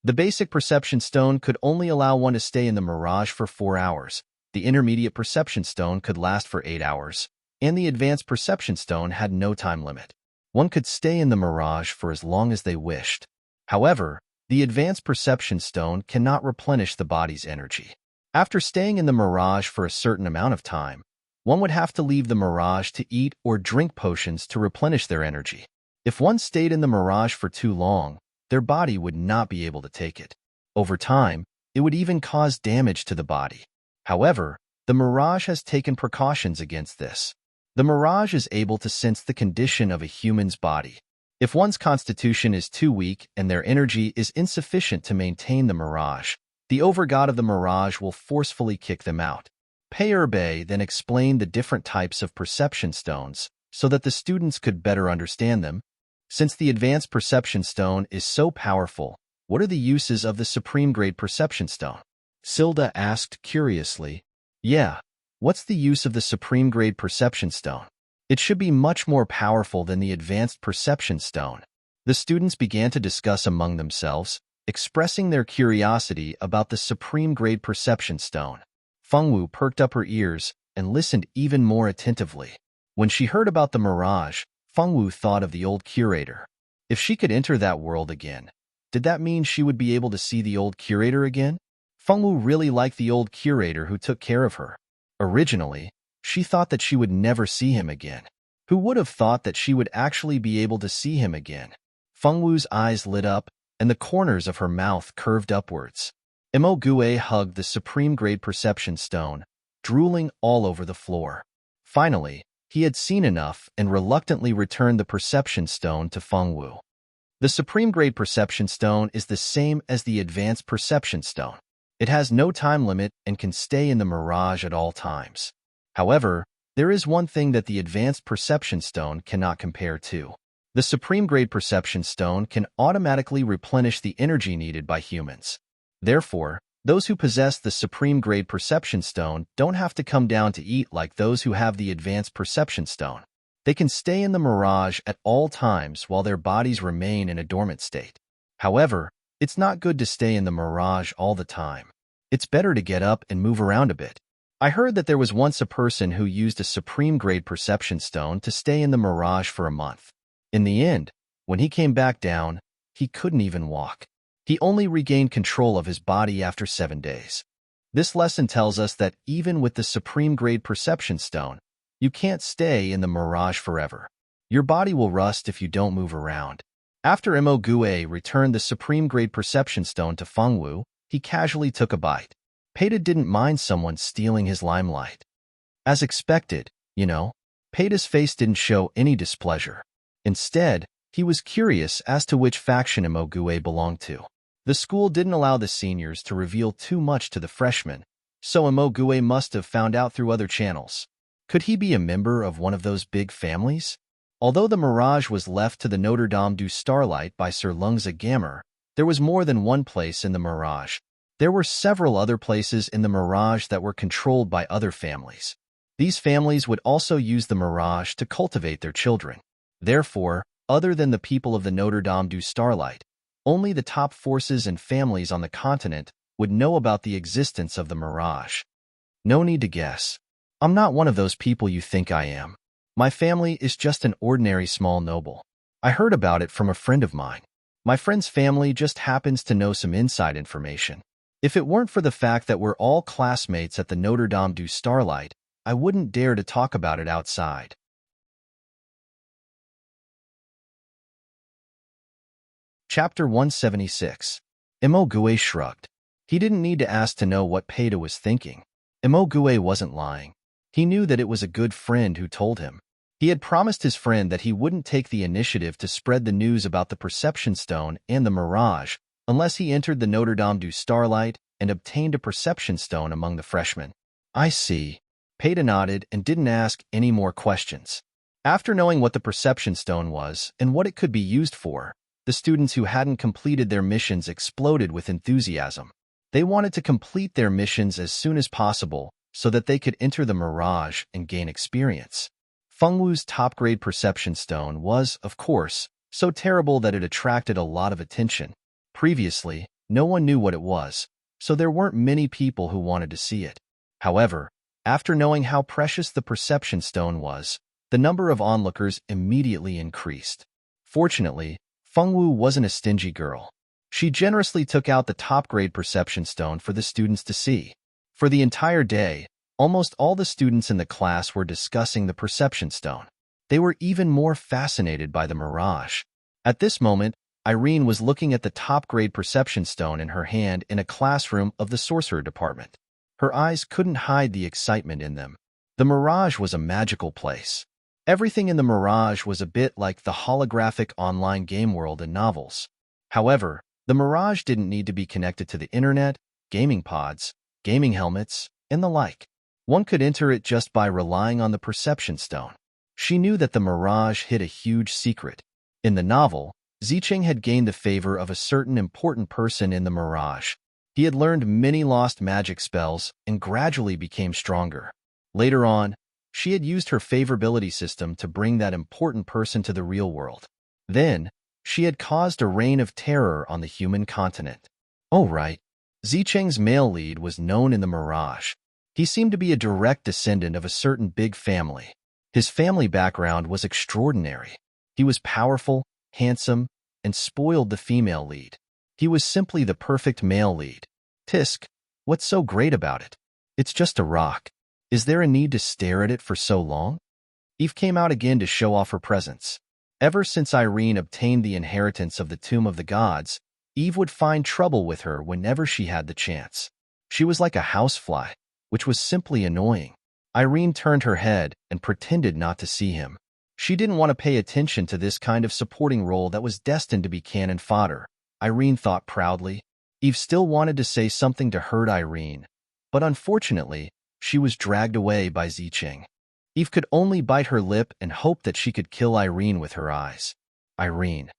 The basic perception stone could only allow one to stay in the mirage for 4 hours. The intermediate perception stone could last for 8 hours, and the advanced perception stone had no time limit. One could stay in the mirage for as long as they wished. However, the advanced perception stone cannot replenish the body's energy. After staying in the mirage for a certain amount of time, one would have to leave the mirage to eat or drink potions to replenish their energy. If one stayed in the mirage for too long, their body would not be able to take it. Over time, it would even cause damage to the body. However, the mirage has taken precautions against this. The mirage is able to sense the condition of a human's body. If one's constitution is too weak and their energy is insufficient to maintain the mirage, the overgod of the mirage will forcefully kick them out. Peyerbe then explained the different types of perception stones so that the students could better understand them. Since the advanced perception stone is so powerful, what are the uses of the supreme grade perception stone? Silda asked curiously. Yeah, what's the use of the supreme grade perception stone? It should be much more powerful than the advanced perception stone. The students began to discuss among themselves, expressing their curiosity about the supreme grade perception stone. Fengwu perked up her ears and listened even more attentively. When she heard about the mirage, Fengwu thought of the old curator. If she could enter that world again, did that mean she would be able to see the old curator again? Fengwu really liked the old curator who took care of her. Originally, she thought that she would never see him again. Who would have thought that she would actually be able to see him again? Fengwu's eyes lit up, and the corners of her mouth curved upwards. Imogue hugged the supreme grade perception stone, drooling all over the floor. Finally, he had seen enough and reluctantly returned the perception stone to Fengwu. The supreme grade perception stone is the same as the advanced perception stone. It has no time limit and can stay in the mirage at all times. However, there is one thing that the advanced perception stone cannot compare to. The supreme grade perception stone can automatically replenish the energy needed by humans. Therefore, those who possess the supreme grade perception stone don't have to come down to eat like those who have the advanced perception stone. They can stay in the mirage at all times while their bodies remain in a dormant state. However, it's not good to stay in the mirage all the time. It's better to get up and move around a bit. I heard that there was once a person who used a supreme grade perception stone to stay in the mirage for a month. In the end, when he came back down, he couldn't even walk. He only regained control of his body after 7 days. This lesson tells us that even with the supreme grade perception stone, you can't stay in the mirage forever. Your body will rust if you don't move around. After Imogue returned the supreme grade perception stone to Fengwu, he casually took a bite. Peita didn't mind someone stealing his limelight. As expected, Peita's face didn't show any displeasure. Instead, he was curious as to which faction Imogue belonged to. The school didn't allow the seniors to reveal too much to the freshmen, so Imogue must have found out through other channels. Could he be a member of one of those big families? Although the mirage was left to the Notre Dame du Starlight by Sir Longza Gamer, there was more than one place in the mirage. There were several other places in the mirage that were controlled by other families. These families would also use the mirage to cultivate their children. Therefore, other than the people of the Notre Dame du Starlight, only the top forces and families on the continent would know about the existence of the mirage. No need to guess. I'm not one of those people you think I am. My family is just an ordinary small noble. I heard about it from a friend of mine. My friend's family just happens to know some inside information. If it weren't for the fact that we're all classmates at the Notre Dame du Starlight, I wouldn't dare to talk about it outside. Chapter 176. Imogue shrugged. He didn't need to ask to know what Peita was thinking. Imogue wasn't lying. He knew that it was a good friend who told him. He had promised his friend that he wouldn't take the initiative to spread the news about the Perception Stone and the Mirage unless he entered the Notre Dame du Starlight and obtained a Perception Stone among the freshmen. I see. Peita nodded and didn't ask any more questions. After knowing what the Perception Stone was and what it could be used for, the students who hadn't completed their missions exploded with enthusiasm. They wanted to complete their missions as soon as possible so that they could enter the Mirage and gain experience. Fengwu's top-grade Perception Stone was, of course, so terrible that it attracted a lot of attention. Previously, no one knew what it was, so there weren't many people who wanted to see it. However, after knowing how precious the Perception Stone was, the number of onlookers immediately increased. Fortunately, Fengwu wasn't a stingy girl. She generously took out the top-grade Perception Stone for the students to see. For the entire day, almost all the students in the class were discussing the Perception Stone. They were even more fascinated by the Mirage. At this moment, Irene was looking at the top-grade Perception Stone in her hand in a classroom of the Sorcerer Department. Her eyes couldn't hide the excitement in them. The Mirage was a magical place. Everything in the Mirage was a bit like the holographic online game world in novels. However, the Mirage didn't need to be connected to the internet, gaming pods, gaming helmets, and the like. One could enter it just by relying on the Perception Stone. She knew that the Mirage hid a huge secret. In the novel, Zicheng had gained the favor of a certain important person in the Mirage. He had learned many lost magic spells and gradually became stronger. Later on, she had used her favorability system to bring that important person to the real world. Then, she had caused a reign of terror on the human continent. Oh right, Zicheng's male lead was known in the Mirage. He seemed to be a direct descendant of a certain big family. His family background was extraordinary. He was powerful, handsome, and spoiled the female lead. He was simply the perfect male lead. Tisk, what's so great about it? It's just a rock. Is there a need to stare at it for so long? Eve came out again to show off her presence. Ever since Irene obtained the inheritance of the Tomb of the Gods, Eve would find trouble with her whenever she had the chance. She was like a housefly, which was simply annoying. Irene turned her head and pretended not to see him. She didn't want to pay attention to this kind of supporting role that was destined to be cannon fodder, Irene thought proudly. Eve still wanted to say something to hurt Irene, but unfortunately, she was dragged away by Zicheng. Eve could only bite her lip and hope that she could kill Irene with her eyes. Irene,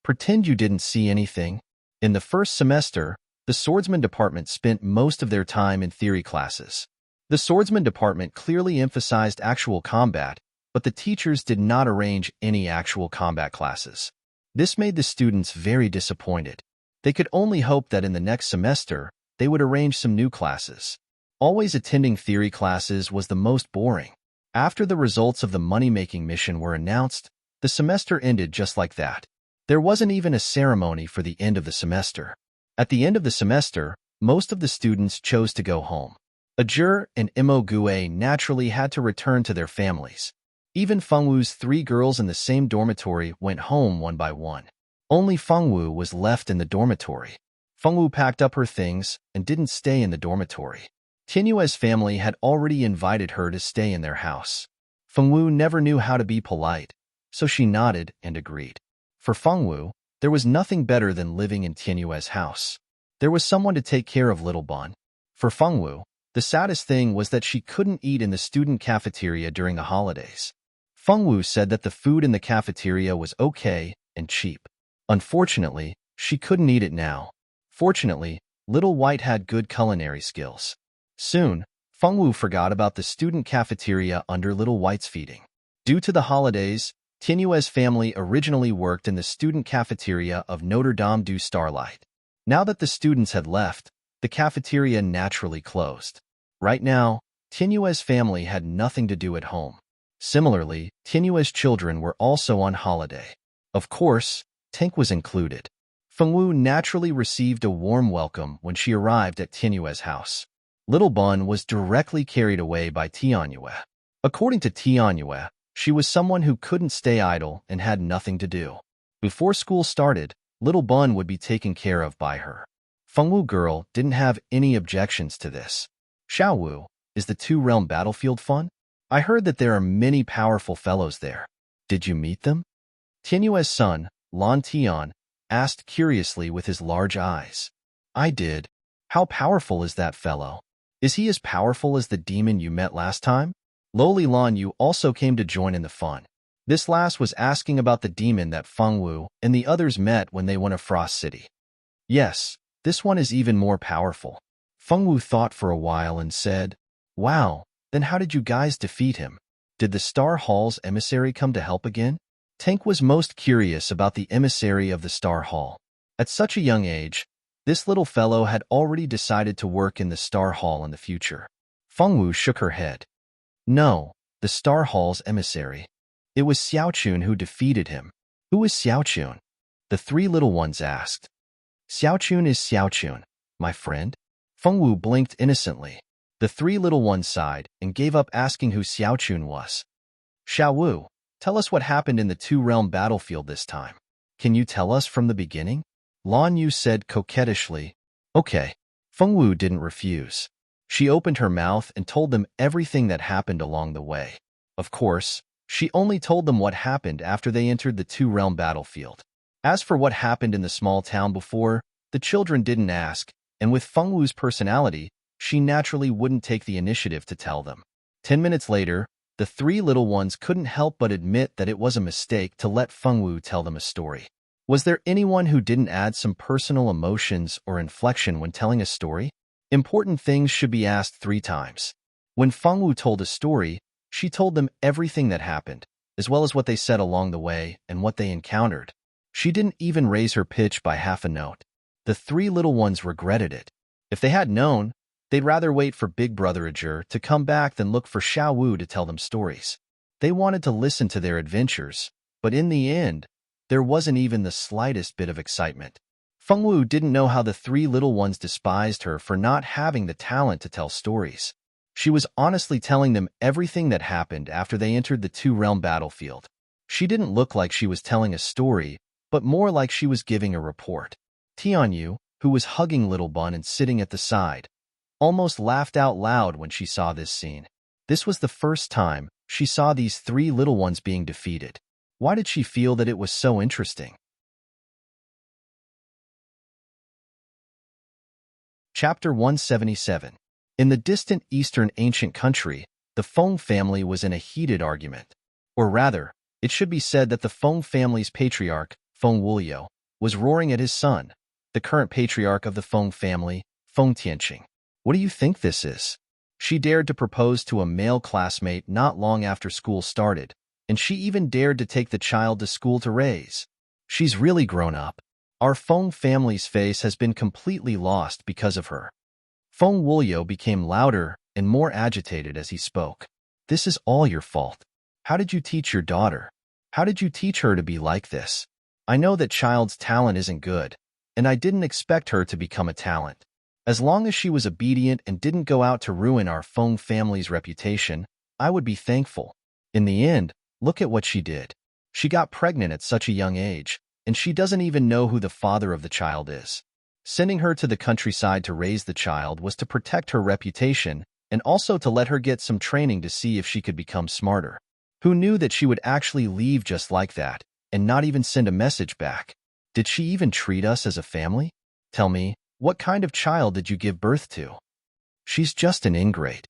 pretend you didn't see anything. In the first semester, the swordsman department spent most of their time in theory classes. The swordsman department clearly emphasized actual combat, but the teachers did not arrange any actual combat classes. This made the students very disappointed. They could only hope that in the next semester, they would arrange some new classes. Always attending theory classes was the most boring. After the results of the money-making mission were announced, the semester ended just like that. There wasn't even a ceremony for the end of the semester. At the end of the semester, most of the students chose to go home. Ajur and Imogue naturally had to return to their families. Even Fengwu's 3 girls in the same dormitory went home one by one. Only Fengwu was left in the dormitory. Fengwu packed up her things and didn't stay in the dormitory. Tianyue's family had already invited her to stay in their house. Fengwu never knew how to be polite, so she nodded and agreed. For Fengwu, there was nothing better than living in Tianyue's house. There was someone to take care of little Bon. For Fengwu, the saddest thing was that she couldn't eat in the student cafeteria during the holidays. Fengwu said that the food in the cafeteria was okay and cheap. Unfortunately, she couldn't eat it now. Fortunately, Little White had good culinary skills. Soon, Fengwu forgot about the student cafeteria under Little White's feeding. Due to the holidays, Tianyue's family originally worked in the student cafeteria of Notre Dame du Starlight. Now that the students had left, the cafeteria naturally closed. Right now, Tianyue's family had nothing to do at home. Similarly, Tianyue's children were also on holiday. Of course, Tank was included. Fengwu naturally received a warm welcome when she arrived at Tianyue's house. Little Bun was directly carried away by Tianyue. According to Tianyue, she was someone who couldn't stay idle and had nothing to do. Before school started, Little Bun would be taken care of by her. Fengwu girl didn't have any objections to this. Xiaowu, is the two-realm battlefield fun? I heard that there are many powerful fellows there. Did you meet them? Tianyue's son, Lan Tian, asked curiously with his large eyes. I did. How powerful is that fellow? Is he as powerful as the demon you met last time? Lowly Lan Yu also came to join in the fun. This last was asking about the demon that Fengwu and the others met when they went to Frost City. Yes, this one is even more powerful. Fengwu thought for a while and said, Wow, then how did you guys defeat him? Did the Star Hall's emissary come to help again? Tank was most curious about the emissary of the Star Hall. At such a young age, this little fellow had already decided to work in the Star Hall in the future. Fengwu shook her head. No, the Star Hall's emissary. It was Xiaochun who defeated him. Who is Xiaochun? The three little ones asked. Xiaochun is Xiaochun, my friend. Fengwu blinked innocently. The three little ones sighed and gave up asking who Xiaochun was. Xiaowu, tell us what happened in the two-realm battlefield this time. Can you tell us from the beginning? Lan Yu said coquettishly. Okay. Fengwu didn't refuse. She opened her mouth and told them everything that happened along the way. Of course, she only told them what happened after they entered the two-realm battlefield. As for what happened in the small town before, the children didn't ask, and with Fengwu's personality, she naturally wouldn't take the initiative to tell them. 10 minutes later, the three little ones couldn't help but admit that it was a mistake to let Fengwu tell them a story. Was there anyone who didn't add some personal emotions or inflection when telling a story? Important things should be asked 3 times. When Fengwu told a story, she told them everything that happened, as well as what they said along the way and what they encountered. She didn't even raise her pitch by half a note. The three little ones regretted it. If they had known, they'd rather wait for Big Brother Ajur to come back than look for Xiaowu to tell them stories. They wanted to listen to their adventures, but in the end, there wasn't even the slightest bit of excitement. Fengwu didn't know how the three little ones despised her for not having the talent to tell stories. She was honestly telling them everything that happened after they entered the two-realm battlefield. She didn't look like she was telling a story, but more like she was giving a report. Tianyu, who was hugging Little Bun and sitting at the side, almost laughed out loud when she saw this scene. This was the first time she saw these three little ones being defeated. Why did she feel that it was so interesting? Chapter 177. In the distant eastern ancient country, the Feng family was in a heated argument. Or rather, it should be said that the Feng family's patriarch, Feng Wuliu, was roaring at his son, the current patriarch of the Feng family, Feng Tianqing. What do you think this is? She dared to propose to a male classmate not long after school started, and she even dared to take the child to school to raise. She's really grown up. Our Feng family's face has been completely lost because of her. Feng Wuliu became louder and more agitated as he spoke. This is all your fault. How did you teach your daughter? How did you teach her to be like this? I know that child's talent isn't good, and I didn't expect her to become a talent. As long as she was obedient and didn't go out to ruin our Feng family's reputation, I would be thankful. In the end, look at what she did. She got pregnant at such a young age, and she doesn't even know who the father of the child is. Sending her to the countryside to raise the child was to protect her reputation and also to let her get some training to see if she could become smarter. Who knew that she would actually leave just like that and not even send a message back? Did she even treat us as a family? Tell me, what kind of child did you give birth to? She's just an ingrate.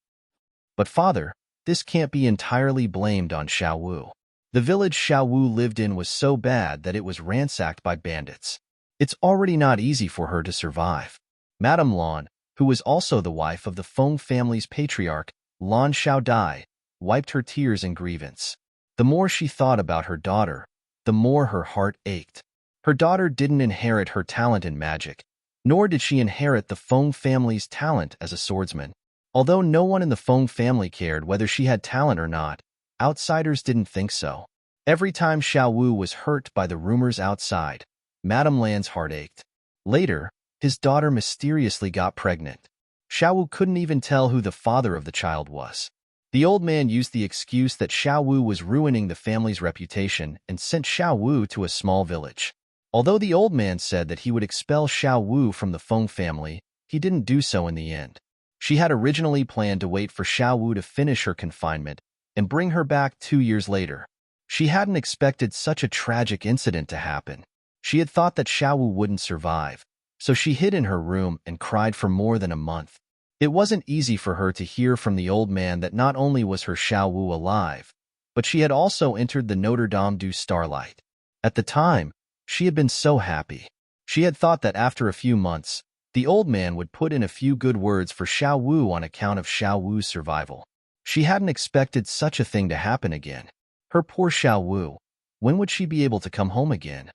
But father, this can't be entirely blamed on Xiaowu. The village Xiaowu lived in was so bad that it was ransacked by bandits. It's already not easy for her to survive. Madame Lan, who was also the wife of the Feng family's patriarch, Lan Xiaodai, wiped her tears in grievance. The more she thought about her daughter, the more her heart ached. Her daughter didn't inherit her talent in magic, nor did she inherit the Feng family's talent as a swordsman. Although no one in the Feng family cared whether she had talent or not, outsiders didn't think so. Every time Xiao Wu was hurt by the rumors outside, Madame Lan's heart ached. Later, his daughter mysteriously got pregnant. Xiao Wu couldn't even tell who the father of the child was. The old man used the excuse that Xiao Wu was ruining the family's reputation and sent Xiao Wu to a small village. Although the old man said that he would expel Xiao Wu from the Feng family, he didn't do so in the end. She had originally planned to wait for Xiao Wu to finish her confinement and bring her back 2 years later. She hadn't expected such a tragic incident to happen. She had thought that Xiao Wu wouldn't survive, so she hid in her room and cried for more than a month. It wasn't easy for her to hear from the old man that not only was her Xiao Wu alive, but she had also entered the Notre Dame du Starlight. At the time, she had been so happy. She had thought that after a few months, the old man would put in a few good words for Xiao Wu on account of Xiao Wu's survival. She hadn't expected such a thing to happen again. Her poor Xiao Wu, when would she be able to come home again?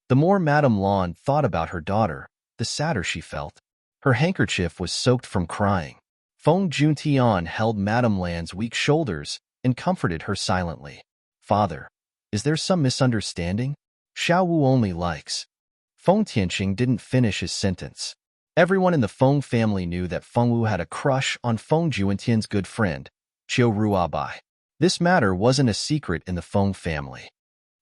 The more Madame Lan thought about her daughter, the sadder she felt. Her handkerchief was soaked from crying. Feng Juntian held Madame Lan's weak shoulders and comforted her silently. "Father, is there some misunderstanding? Xiao Wu only likes." Feng Tianqing didn't finish his sentence. Everyone in the Feng family knew that Feng Wu had a crush on Feng Juntian's good friend, Qiu Ruabai. This matter wasn't a secret in the Feng family.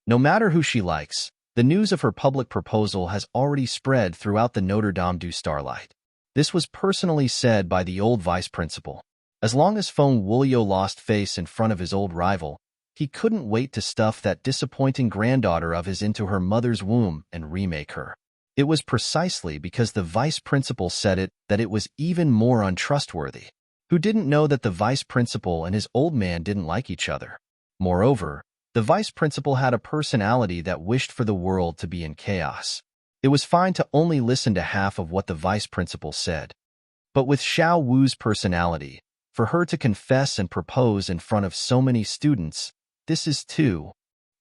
No matter who she likes, the news of her public proposal has already spread throughout the Notre Dame du Starlight. This was personally said by the old vice principal. As long as Feng Wuliu lost face in front of his old rival, he couldn't wait to stuff that disappointing granddaughter of his into her mother's womb and remake her. It was precisely because the vice principal said it that it was even more untrustworthy. Who didn't know that the vice principal and his old man didn't like each other? Moreover, the vice principal had a personality that wished for the world to be in chaos. It was fine to only listen to half of what the vice principal said. But with Xiao Wu's personality, for her to confess and propose in front of so many students, this is too,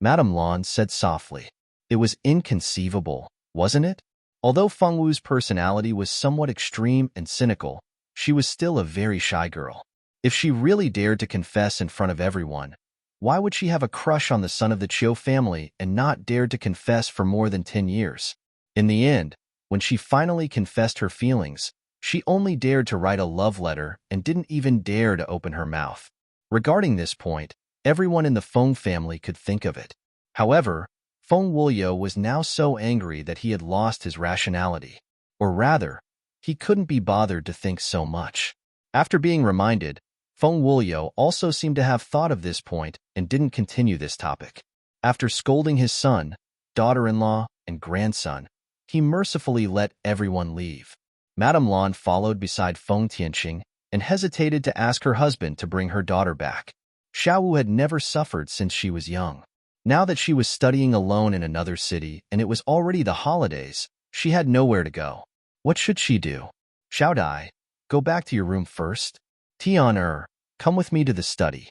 Madame Lan said softly. It was inconceivable, wasn't it? Although Feng Wu's personality was somewhat extreme and cynical, she was still a very shy girl. If she really dared to confess in front of everyone, why would she have a crush on the son of the Qiu family and not dared to confess for more than 10 years? In the end, when she finally confessed her feelings, she only dared to write a love letter and didn't even dare to open her mouth. Regarding this point, everyone in the Feng family could think of it. However, Feng Wuliu was now so angry that he had lost his rationality. Or rather, he couldn't be bothered to think so much. After being reminded, Feng Wuliu also seemed to have thought of this point and didn't continue this topic. After scolding his son, daughter-in-law, and grandson, he mercifully let everyone leave. Madame Lan followed beside Feng Tianqing and hesitated to ask her husband to bring her daughter back. Xiao Wu had never suffered since she was young. Now that she was studying alone in another city and it was already the holidays, she had nowhere to go. What should she do? Xiaodai, go back to your room first. Tian come with me to the study.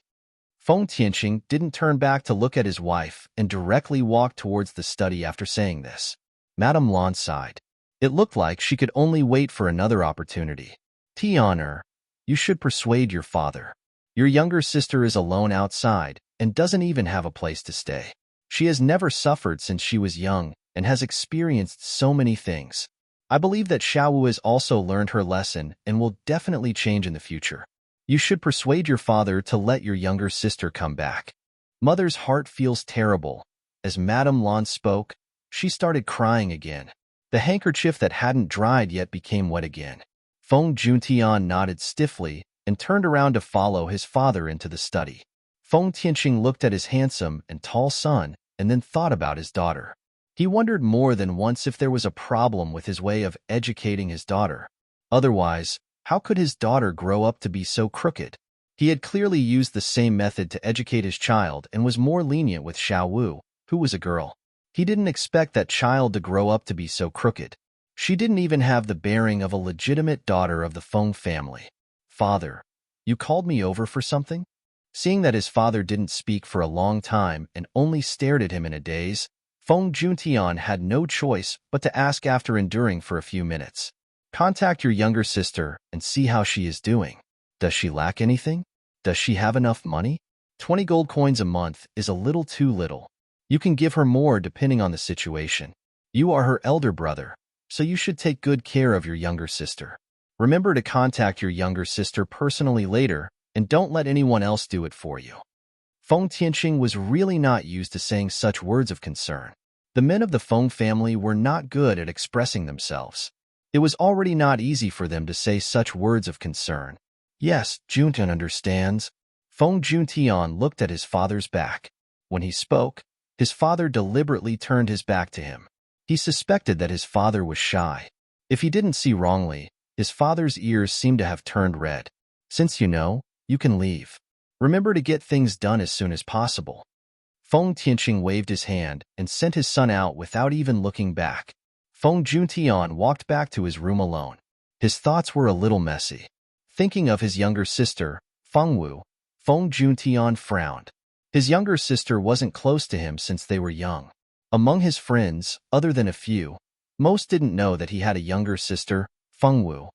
Feng Tianqing didn't turn back to look at his wife and directly walked towards the study after saying this. Madame Lan sighed. It looked like she could only wait for another opportunity. Tian you should persuade your father. Your younger sister is alone outside and doesn't even have a place to stay. She has never suffered since she was young and has experienced so many things. I believe that Xiao Wu has also learned her lesson and will definitely change in the future. You should persuade your father to let your younger sister come back. Mother's heart feels terrible. As Madame Lan spoke, she started crying again. The handkerchief that hadn't dried yet became wet again. Feng Juntian nodded stiffly and turned around to follow his father into the study. Feng Tianqing looked at his handsome and tall son and then thought about his daughter. He wondered more than once if there was a problem with his way of educating his daughter. Otherwise, how could his daughter grow up to be so crooked? He had clearly used the same method to educate his child and was more lenient with Xiao Wu, who was a girl. He didn't expect that child to grow up to be so crooked. She didn't even have the bearing of a legitimate daughter of the Feng family. "Father, you called me over for something?" Seeing that his father didn't speak for a long time and only stared at him in a daze, Feng Juntian had no choice but to ask after enduring for a few minutes. "Contact your younger sister and see how she is doing. Does she lack anything? Does she have enough money? 20 gold coins a month is a little too little. You can give her more depending on the situation. You are her elder brother, so you should take good care of your younger sister. Remember to contact your younger sister personally later and don't let anyone else do it for you." Feng Tianqing was really not used to saying such words of concern. The men of the Feng family were not good at expressing themselves. It was already not easy for them to say such words of concern. "Yes, Juntian understands." Feng Juntian looked at his father's back. When he spoke, his father deliberately turned his back to him. He suspected that his father was shy. If he didn't see wrongly, his father's ears seemed to have turned red. "Since you know, you can leave. Remember to get things done as soon as possible." Feng Tianqing waved his hand and sent his son out without even looking back. Feng Juntian walked back to his room alone. His thoughts were a little messy. Thinking of his younger sister, Fengwu, Feng Juntian frowned. His younger sister wasn't close to him since they were young. Among his friends, other than a few, most didn't know that he had a younger sister, Fengwu.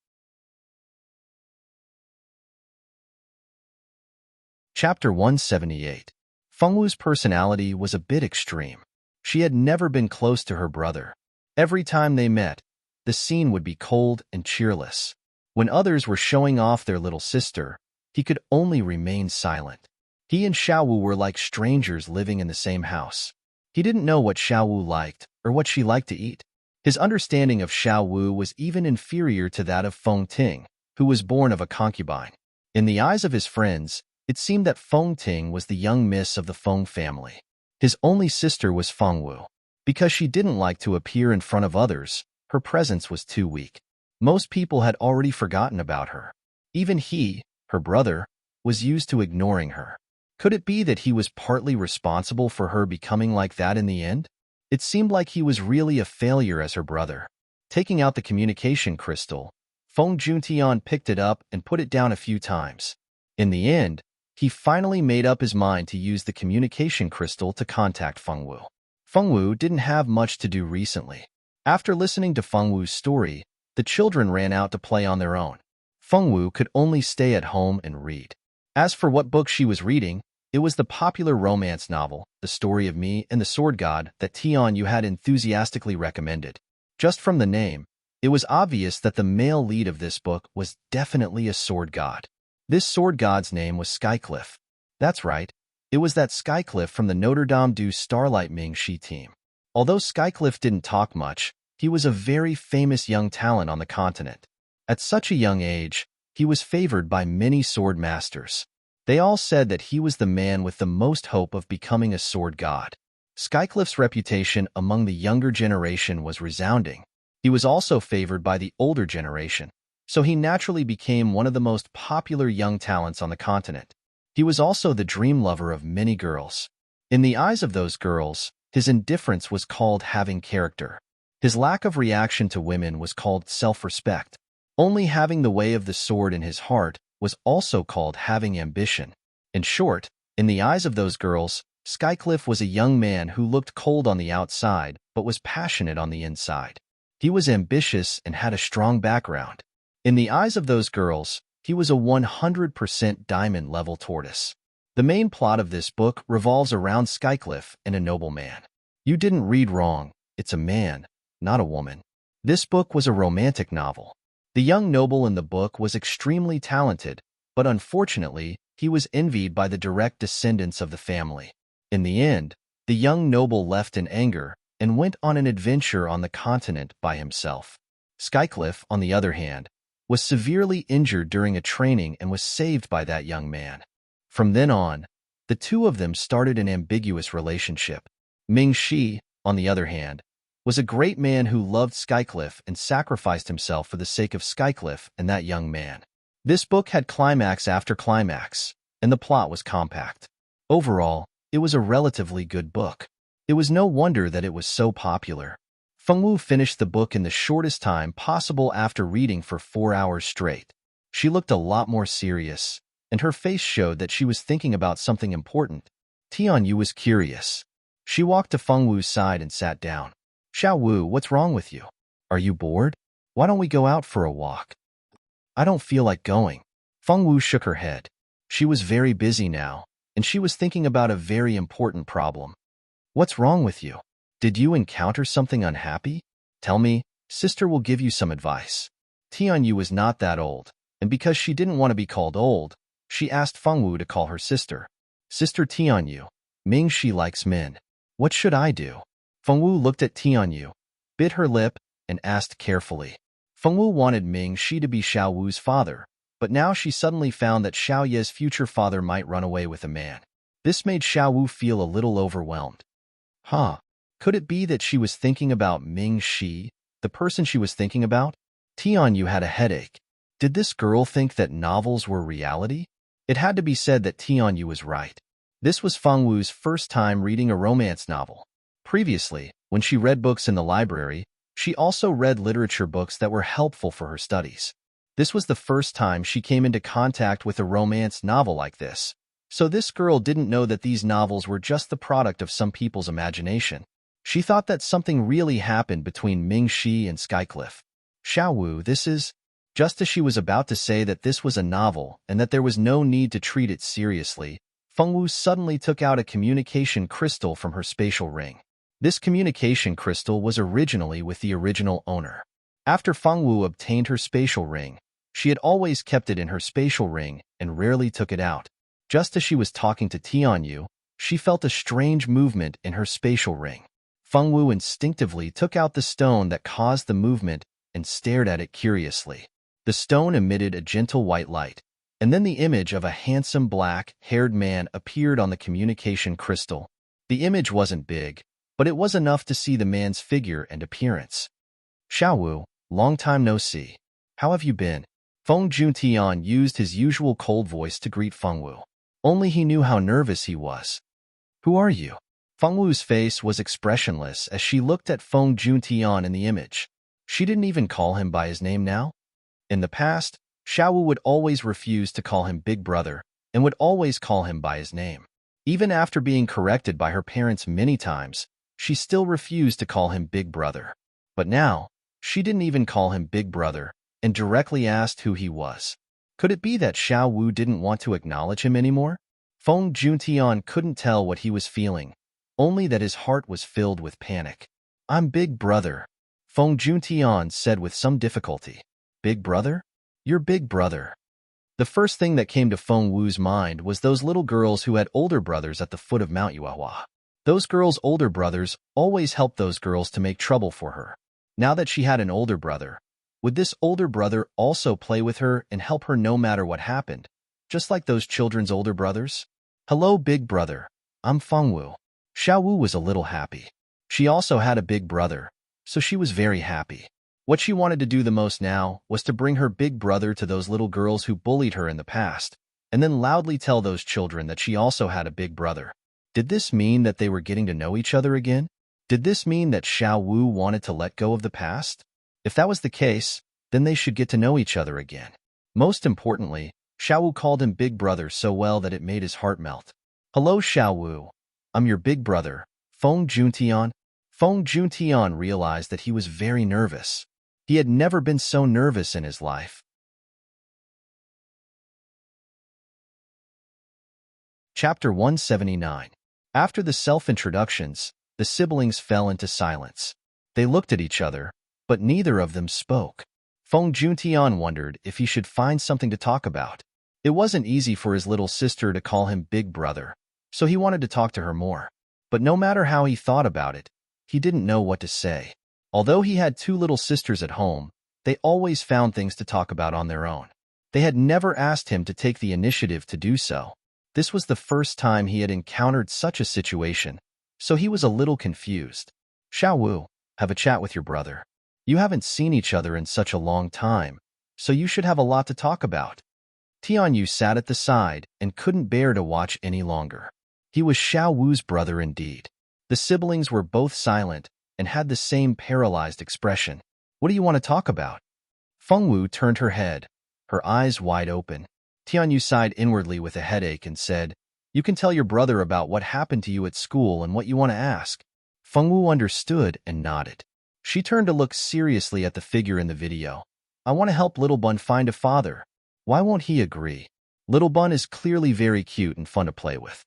Chapter 178. Fengwu's personality was a bit extreme. She had never been close to her brother. Every time they met, the scene would be cold and cheerless. When others were showing off their little sister, he could only remain silent. He and Xiaowu were like strangers living in the same house. He didn't know what Xiaowu liked or what she liked to eat. His understanding of Xiaowu was even inferior to that of Feng Ting, who was born of a concubine. In the eyes of his friends, it seemed that Feng Ting was the young miss of the Feng family. His only sister was Fengwu. Because she didn't like to appear in front of others, her presence was too weak. Most people had already forgotten about her. Even he, her brother, was used to ignoring her. Could it be that he was partly responsible for her becoming like that in the end? It seemed like he was really a failure as her brother. Taking out the communication crystal, Feng Juntian picked it up and put it down a few times. In the end, he finally made up his mind to use the communication crystal to contact Fengwu. Fengwu didn't have much to do recently. After listening to Fengwu's story, the children ran out to play on their own. Fengwu could only stay at home and read. As for what book she was reading, it was the popular romance novel, The Story of Me and the Sword God, that Tianyu had enthusiastically recommended. Just from the name, it was obvious that the male lead of this book was definitely a sword god. This sword god's name was Skycliff. That's right, it was that Skycliff from the Notre Dame du Starlight Ming-Shi team. Although Skycliff didn't talk much, he was a very famous young talent on the continent. At such a young age, he was favored by many sword masters. They all said that he was the man with the most hope of becoming a sword god. Skycliff's reputation among the younger generation was resounding. He was also favored by the older generation, so he naturally became one of the most popular young talents on the continent. He was also the dream lover of many girls. In the eyes of those girls, his indifference was called having character. His lack of reaction to women was called self-respect. Only having the way of the sword in his heart was also called having ambition. In short, in the eyes of those girls, Skycliff was a young man who looked cold on the outside but was passionate on the inside. He was ambitious and had a strong background. In the eyes of those girls, he was a 100% diamond-level tortoise. The main plot of this book revolves around Skycliff and a nobleman. You didn't read wrong, it's a man, not a woman. This book was a romantic novel. The young noble in the book was extremely talented, but unfortunately, he was envied by the direct descendants of the family. In the end, the young noble left in anger and went on an adventure on the continent by himself. Skycliff, on the other hand, was severely injured during a training and was saved by that young man. From then on, the two of them started an ambiguous relationship. Ming-Shi, on the other hand, was a great man who loved Skycliff and sacrificed himself for the sake of Skycliff and that young man. This book had climax after climax, and the plot was compact. Overall, it was a relatively good book. It was no wonder that it was so popular. Fengwu finished the book in the shortest time possible after reading for 4 hours straight. She looked a lot more serious, and her face showed that she was thinking about something important. Tianyu was curious. She walked to Fengwu's side and sat down. Xiao Wu, what's wrong with you? Are you bored? Why don't we go out for a walk? I don't feel like going. Fengwu shook her head. She was very busy now, and she was thinking about a very important problem. What's wrong with you? Did you encounter something unhappy? Tell me, sister will give you some advice. Tianyu was not that old, and because she didn't want to be called old, she asked Fengwu to call her sister. Sister Tianyu, Ming Shi likes men. What should I do? Fengwu looked at Tianyu, bit her lip, and asked carefully. Fengwu wanted Ming Shi to be Xiao Wu's father, but now she suddenly found that Xiao Ye's future father might run away with a man. This made Xiao Wu feel a little overwhelmed. Could it be that she was thinking about Ming Shi, the person she was thinking about? Tianyu had a headache. Did this girl think that novels were reality? It had to be said that Tianyu was right. This was Fengwu's first time reading a romance novel. Previously, when she read books in the library, she also read literature books that were helpful for her studies. This was the first time she came into contact with a romance novel like this, so this girl didn't know that these novels were just the product of some people's imagination. She thought that something really happened between Ming Shi and Skycliff. Xiao Wu, this is... Just as she was about to say that this was a novel and that there was no need to treat it seriously, Fengwu suddenly took out a communication crystal from her spatial ring. This communication crystal was originally with the original owner. After Fengwu obtained her spatial ring, she had always kept it in her spatial ring and rarely took it out. Just as she was talking to Tianyu, she felt a strange movement in her spatial ring. Fengwu instinctively took out the stone that caused the movement and stared at it curiously. The stone emitted a gentle white light, and then the image of a handsome black-haired man appeared on the communication crystal. The image wasn't big, but it was enough to see the man's figure and appearance. Xiao Wu, long time no see. How have you been? Feng Juntian used his usual cold voice to greet Fengwu. Only he knew how nervous he was. Who are you? Fengwu's face was expressionless as she looked at Feng Juntian in the image. She didn't even call him by his name now. In the past, Xiao Wu would always refuse to call him Big Brother and would always call him by his name. Even after being corrected by her parents many times, she still refused to call him Big Brother. But now, she didn't even call him Big Brother and directly asked who he was. Could it be that Xiao Wu didn't want to acknowledge him anymore? Feng Juntian couldn't tell what he was feeling, only that his heart was filled with panic. I'm Big Brother, Feng Juntian said with some difficulty. Big Brother? You're Big Brother. The first thing that came to Feng Wu's mind was those little girls who had older brothers at the foot of Mount Yuehua. Those girls' older brothers always helped those girls to make trouble for her. Now that she had an older brother, would this older brother also play with her and help her no matter what happened, just like those children's older brothers? Hello, Big Brother. I'm Feng Wu. Xiao Wu was a little happy. She also had a big brother, so she was very happy. What she wanted to do the most now was to bring her big brother to those little girls who bullied her in the past, and then loudly tell those children that she also had a big brother. Did this mean that they were getting to know each other again? Did this mean that Xiao Wu wanted to let go of the past? If that was the case, then they should get to know each other again. Most importantly, Xiao Wu called him Big Brother so well that it made his heart melt. Hello, Xiao Wu. I'm your big brother, Feng Juntian. Feng Juntian realized that he was very nervous. He had never been so nervous in his life. Chapter 179. After the self-introductions, the siblings fell into silence. They looked at each other, but neither of them spoke. Feng Juntian wondered if he should find something to talk about. It wasn't easy for his little sister to call him Big Brother, so he wanted to talk to her more. But no matter how he thought about it, he didn't know what to say. Although he had two little sisters at home, they always found things to talk about on their own. They had never asked him to take the initiative to do so. This was the first time he had encountered such a situation, so he was a little confused. Xiao Wu, have a chat with your brother. You haven't seen each other in such a long time, so you should have a lot to talk about. Tianyu sat at the side and couldn't bear to watch any longer. He was Xiao Wu's brother indeed. The siblings were both silent, and had the same paralyzed expression. What do you want to talk about? Fengwu turned her head, her eyes wide open. Tianyu sighed inwardly with a headache and said, "You can tell your brother about what happened to you at school and what you want to ask." Fengwu understood and nodded. She turned to look seriously at the figure in the video. "I want to help Little Bun find a father. Why won't he agree? Little Bun is clearly very cute and fun to play with."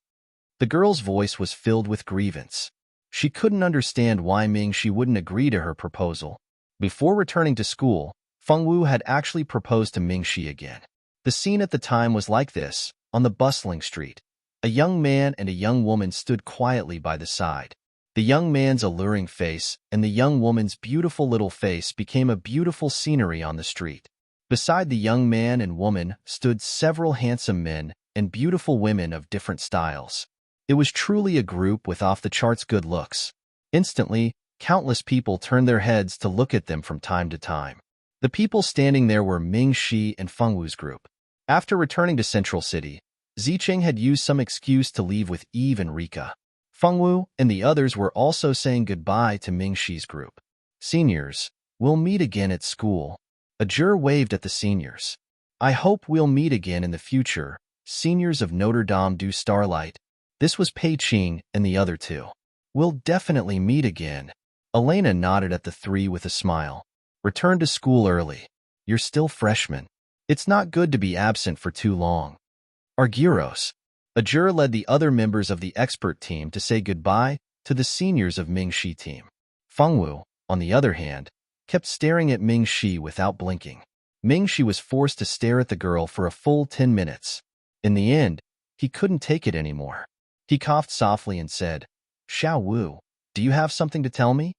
The girl's voice was filled with grievance. She couldn't understand why Mingxi wouldn't agree to her proposal. Before returning to school, Fengwu had actually proposed to Mingxi again. The scene at the time was like this. On the bustling street, a young man and a young woman stood quietly by the side. The young man's alluring face and the young woman's beautiful little face became a beautiful scenery on the street. Beside the young man and woman stood several handsome men and beautiful women of different styles. It was truly a group with off-the-charts good looks. Instantly, countless people turned their heads to look at them from time to time. The people standing there were Mingxi and Fengwu's group. After returning to Central City, Zicheng had used some excuse to leave with Eve and Rika. Fengwu and the others were also saying goodbye to Mingxi's group. "Seniors, we'll meet again at school." A juror waved at the seniors. "I hope we'll meet again in the future, seniors of Notre Dame du Starlight." This was Pei Qing and the other two. "We'll definitely meet again." Elena nodded at the three with a smile. "Return to school early. You're still freshmen. It's not good to be absent for too long." Arguros. A juror led the other members of the expert team to say goodbye to the seniors of Mingxi team. Fengwu, on the other hand, kept staring at Mingxi without blinking. Mingxi was forced to stare at the girl for a full 10 minutes. In the end, he couldn't take it anymore. He coughed softly and said, "Xiao Wu, do you have something to tell me?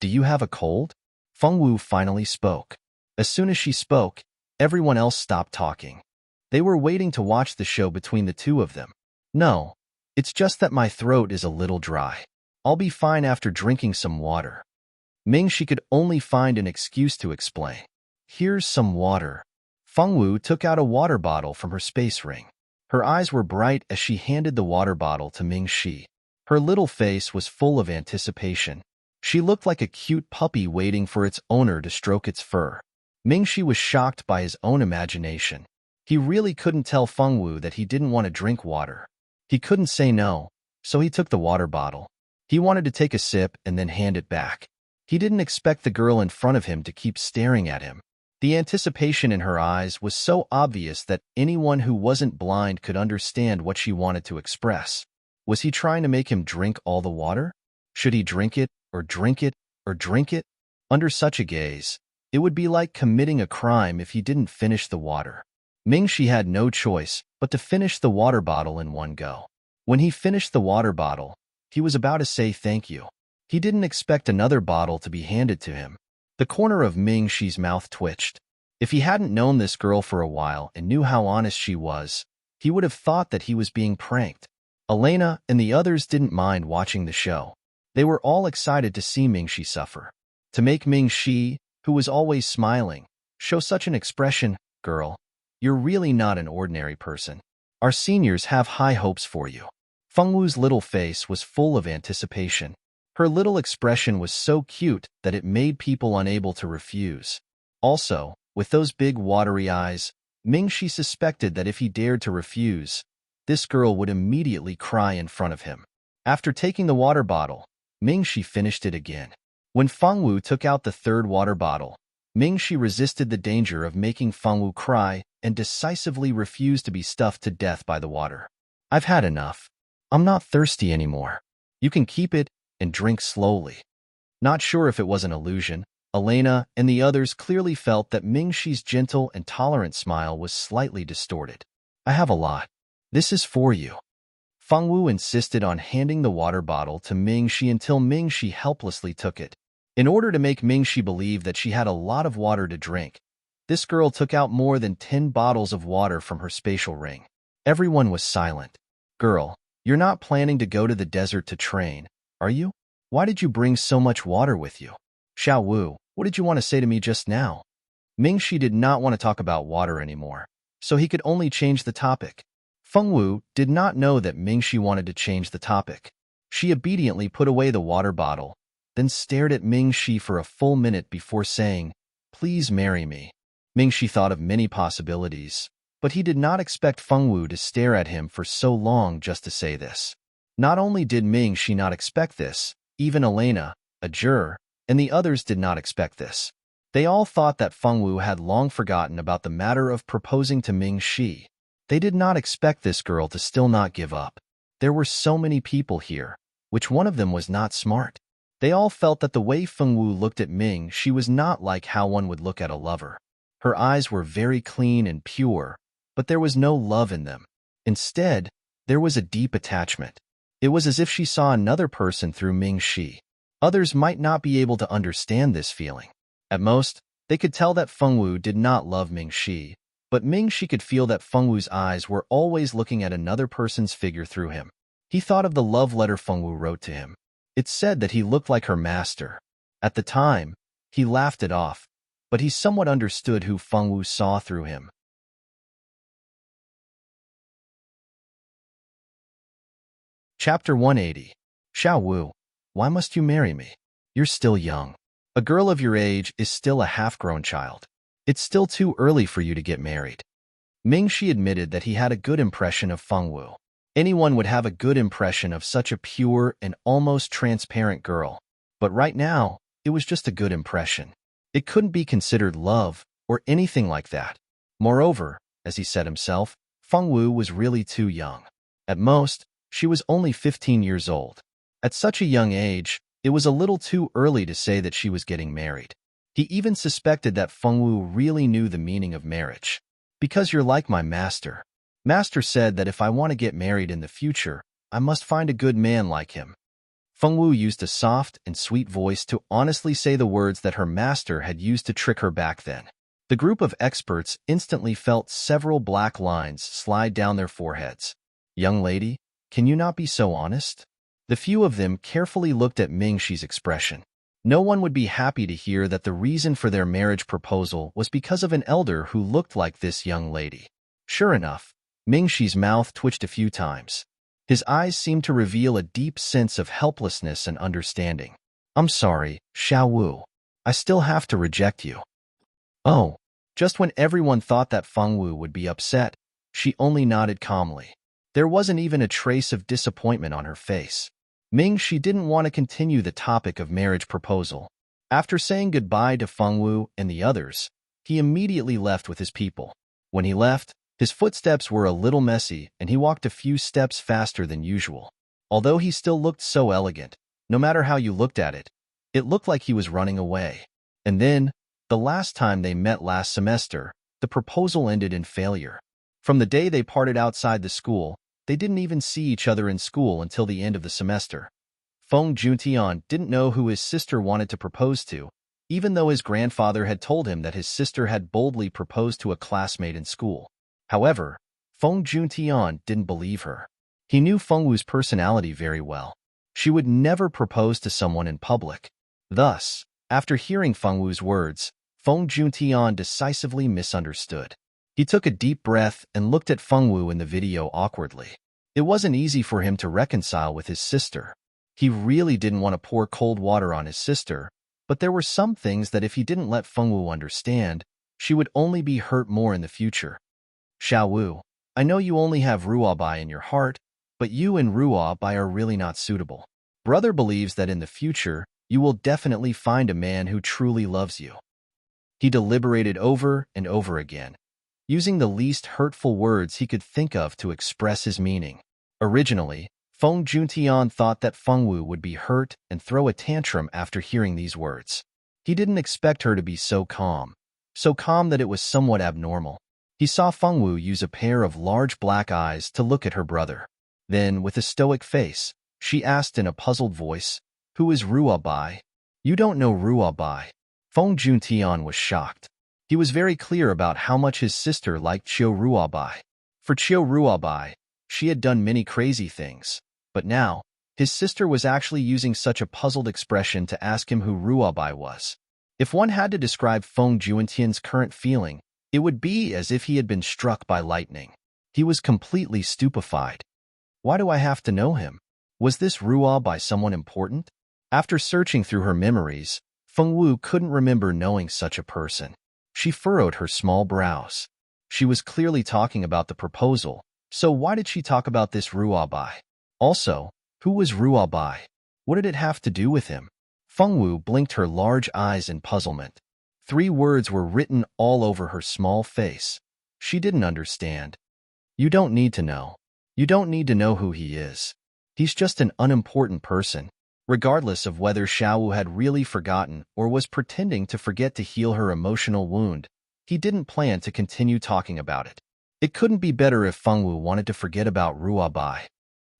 Do you have a cold?" Fengwu finally spoke. As soon as she spoke, everyone else stopped talking. They were waiting to watch the show between the two of them. "No, it's just that my throat is a little dry. I'll be fine after drinking some water." Mingxi could only find an excuse to explain. "Here's some water." Fengwu took out a water bottle from her space ring. Her eyes were bright as she handed the water bottle to Mingxi. Her little face was full of anticipation. She looked like a cute puppy waiting for its owner to stroke its fur. Mingxi was shocked by his own imagination. He really couldn't tell Fengwu that he didn't want to drink water. He couldn't say no, so he took the water bottle. He wanted to take a sip and then hand it back. He didn't expect the girl in front of him to keep staring at him. The anticipation in her eyes was so obvious that anyone who wasn't blind could understand what she wanted to express. Was he trying to make him drink all the water? Should he drink it, or drink it, or drink it? Under such a gaze, it would be like committing a crime if he didn't finish the water. Mingxi had no choice but to finish the water bottle in one go. When he finished the water bottle, he was about to say thank you. He didn't expect another bottle to be handed to him. The corner of Mingxi's mouth twitched. If he hadn't known this girl for a while and knew how honest she was, he would have thought that he was being pranked. Elena and the others didn't mind watching the show. They were all excited to see Mingxi suffer. To make Mingxi, who was always smiling, show such an expression, "Girl, you're really not an ordinary person. Our seniors have high hopes for you." Fengwu's little face was full of anticipation. Her little expression was so cute that it made people unable to refuse. Also, with those big watery eyes, Mingxi suspected that if he dared to refuse, this girl would immediately cry in front of him. After taking the water bottle, Mingxi finished it again. When Fengwu took out the third water bottle, Mingxi resisted the danger of making Fengwu cry and decisively refused to be stuffed to death by the water. "I've had enough. I'm not thirsty anymore. You can keep it and drink slowly." Not sure if it was an illusion, Elena and the others clearly felt that Mingxi's gentle and tolerant smile was slightly distorted. "I have a lot. This is for you." Fengwu insisted on handing the water bottle to Mingxi until Mingxi helplessly took it. In order to make Mingxi believe that she had a lot of water to drink, this girl took out more than 10 bottles of water from her spatial ring. Everyone was silent. "Girl, you're not planning to go to the desert to train, are you? Why did you bring so much water with you?" "Xiao Wu, what did you want to say to me just now?" Mingxi did not want to talk about water anymore, so he could only change the topic. Fengwu did not know that Mingxi wanted to change the topic. She obediently put away the water bottle, then stared at Ming Shi for a full minute before saying, "Please marry me." Ming Shi thought of many possibilities, but he did not expect Feng Wu to stare at him for so long just to say this. Not only did Ming Shi not expect this, even Elena, a juror, and the others did not expect this. They all thought that Feng Wu had long forgotten about the matter of proposing to Ming Shi. They did not expect this girl to still not give up. There were so many people here. Which one of them was not smart? They all felt that the way Feng Wu looked at Ming Shi was not like how one would look at a lover. Her eyes were very clean and pure, but there was no love in them. Instead, there was a deep attachment. It was as if she saw another person through Ming Shi. Others might not be able to understand this feeling. At most, they could tell that Feng Wu did not love Ming Shi, but Ming Shi could feel that Feng Wu's eyes were always looking at another person's figure through him. He thought of the love letter Feng Wu wrote to him. It said that he looked like her master. At the time, he laughed it off, but he somewhat understood who Feng Wu saw through him. Chapter 180. Xiao Wu, why must you marry me? You're still young. A girl of your age is still a half-grown child. It's still too early for you to get married. Ming Shi admitted that he had a good impression of Feng Wu. Anyone would have a good impression of such a pure and almost transparent girl. But right now, it was just a good impression. It couldn't be considered love or anything like that. Moreover, as he said himself, Feng Wu was really too young. At most, she was only 15 years old. At such a young age, it was a little too early to say that she was getting married. He even suspected that Feng Wu really knew the meaning of marriage. Because you're like my master. Master said that if I want to get married in the future, I must find a good man like him. Feng Wu used a soft and sweet voice to honestly say the words that her master had used to trick her back then. The group of experts instantly felt several black lines slide down their foreheads. Young lady, can you not be so honest? The few of them carefully looked at Ming Shi's expression. No one would be happy to hear that the reason for their marriage proposal was because of an elder who looked like this young lady. Sure enough, Ming Shi's mouth twitched a few times. His eyes seemed to reveal a deep sense of helplessness and understanding. I'm sorry, Xiao Wu. I still have to reject you. Oh, just when everyone thought that Feng Wu would be upset, she only nodded calmly. There wasn't even a trace of disappointment on her face. Ming Shi didn't want to continue the topic of marriage proposal. After saying goodbye to Feng Wu and the others, he immediately left with his people. When he left, his footsteps were a little messy and he walked a few steps faster than usual. Although he still looked so elegant, no matter how you looked at it, it looked like he was running away. And then, the last time they met last semester, the proposal ended in failure. From the day they parted outside the school, they didn't even see each other in school until the end of the semester. Feng Juntian didn't know who his sister wanted to propose to, even though his grandfather had told him that his sister had boldly proposed to a classmate in school. However, Feng Juntian didn't believe her. He knew Feng Wu's personality very well. She would never propose to someone in public. Thus, after hearing Feng Wu's words, Feng Juntian decisively misunderstood. He took a deep breath and looked at Feng Wu in the video awkwardly. It wasn't easy for him to reconcile with his sister. He really didn't want to pour cold water on his sister, but there were some things that if he didn't let Feng Wu understand, she would only be hurt more in the future. Xiao Wu, I know you only have Ruobai in your heart, but you and Ruobai are really not suitable. Brother believes that in the future, you will definitely find a man who truly loves you. He deliberated over and over again, using the least hurtful words he could think of to express his meaning. Originally, Feng Juntian thought that Feng Wu would be hurt and throw a tantrum after hearing these words. He didn't expect her to be so calm that it was somewhat abnormal. He saw Feng Wu use a pair of large black eyes to look at her brother. Then, with a stoic face, she asked in a puzzled voice, "Who is Ruobai?" "You don't know Ruobai." Feng Juntian was shocked. He was very clear about how much his sister liked Qiu Ruobai. For Qiu Ruobai, she had done many crazy things, but now, his sister was actually using such a puzzled expression to ask him who Ruobai was. If one had to describe Feng Juntian's current feeling, it would be as if he had been struck by lightning. He was completely stupefied. Why do I have to know him? Was this Ruobai someone important? After searching through her memories, Feng Wu couldn't remember knowing such a person. She furrowed her small brows. She was clearly talking about the proposal, so why did she talk about this Ruabai? Also, who was Ruabai? What did it have to do with him? Feng Wu blinked her large eyes in puzzlement. 3 words were written all over her small face. She didn't understand. You don't need to know. You don't need to know who he is. He's just an unimportant person. Regardless of whether Xiaowu had really forgotten or was pretending to forget to heal her emotional wound, he didn't plan to continue talking about it. It couldn't be better if Feng Wu wanted to forget about Ruabai.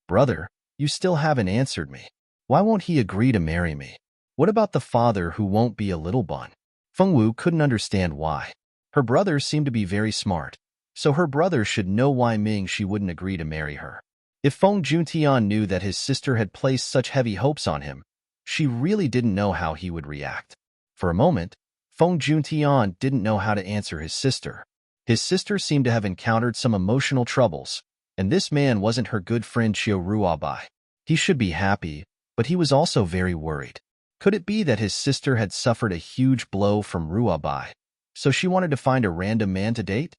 Brother, you still haven't answered me. Why won't he agree to marry me? What about the father who won't be a little bun? Feng Wu couldn't understand why. Her brother seemed to be very smart, so her brother should know why she wouldn't agree to marry her. If Feng Juntian knew that his sister had placed such heavy hopes on him, she really didn't know how he would react. For a moment, Feng Juntian didn't know how to answer his sister. His sister seemed to have encountered some emotional troubles, and this man wasn't her good friend Xiao Ruabai. He should be happy, but he was also very worried. Could it be that his sister had suffered a huge blow from Ruabai, so she wanted to find a random man to date?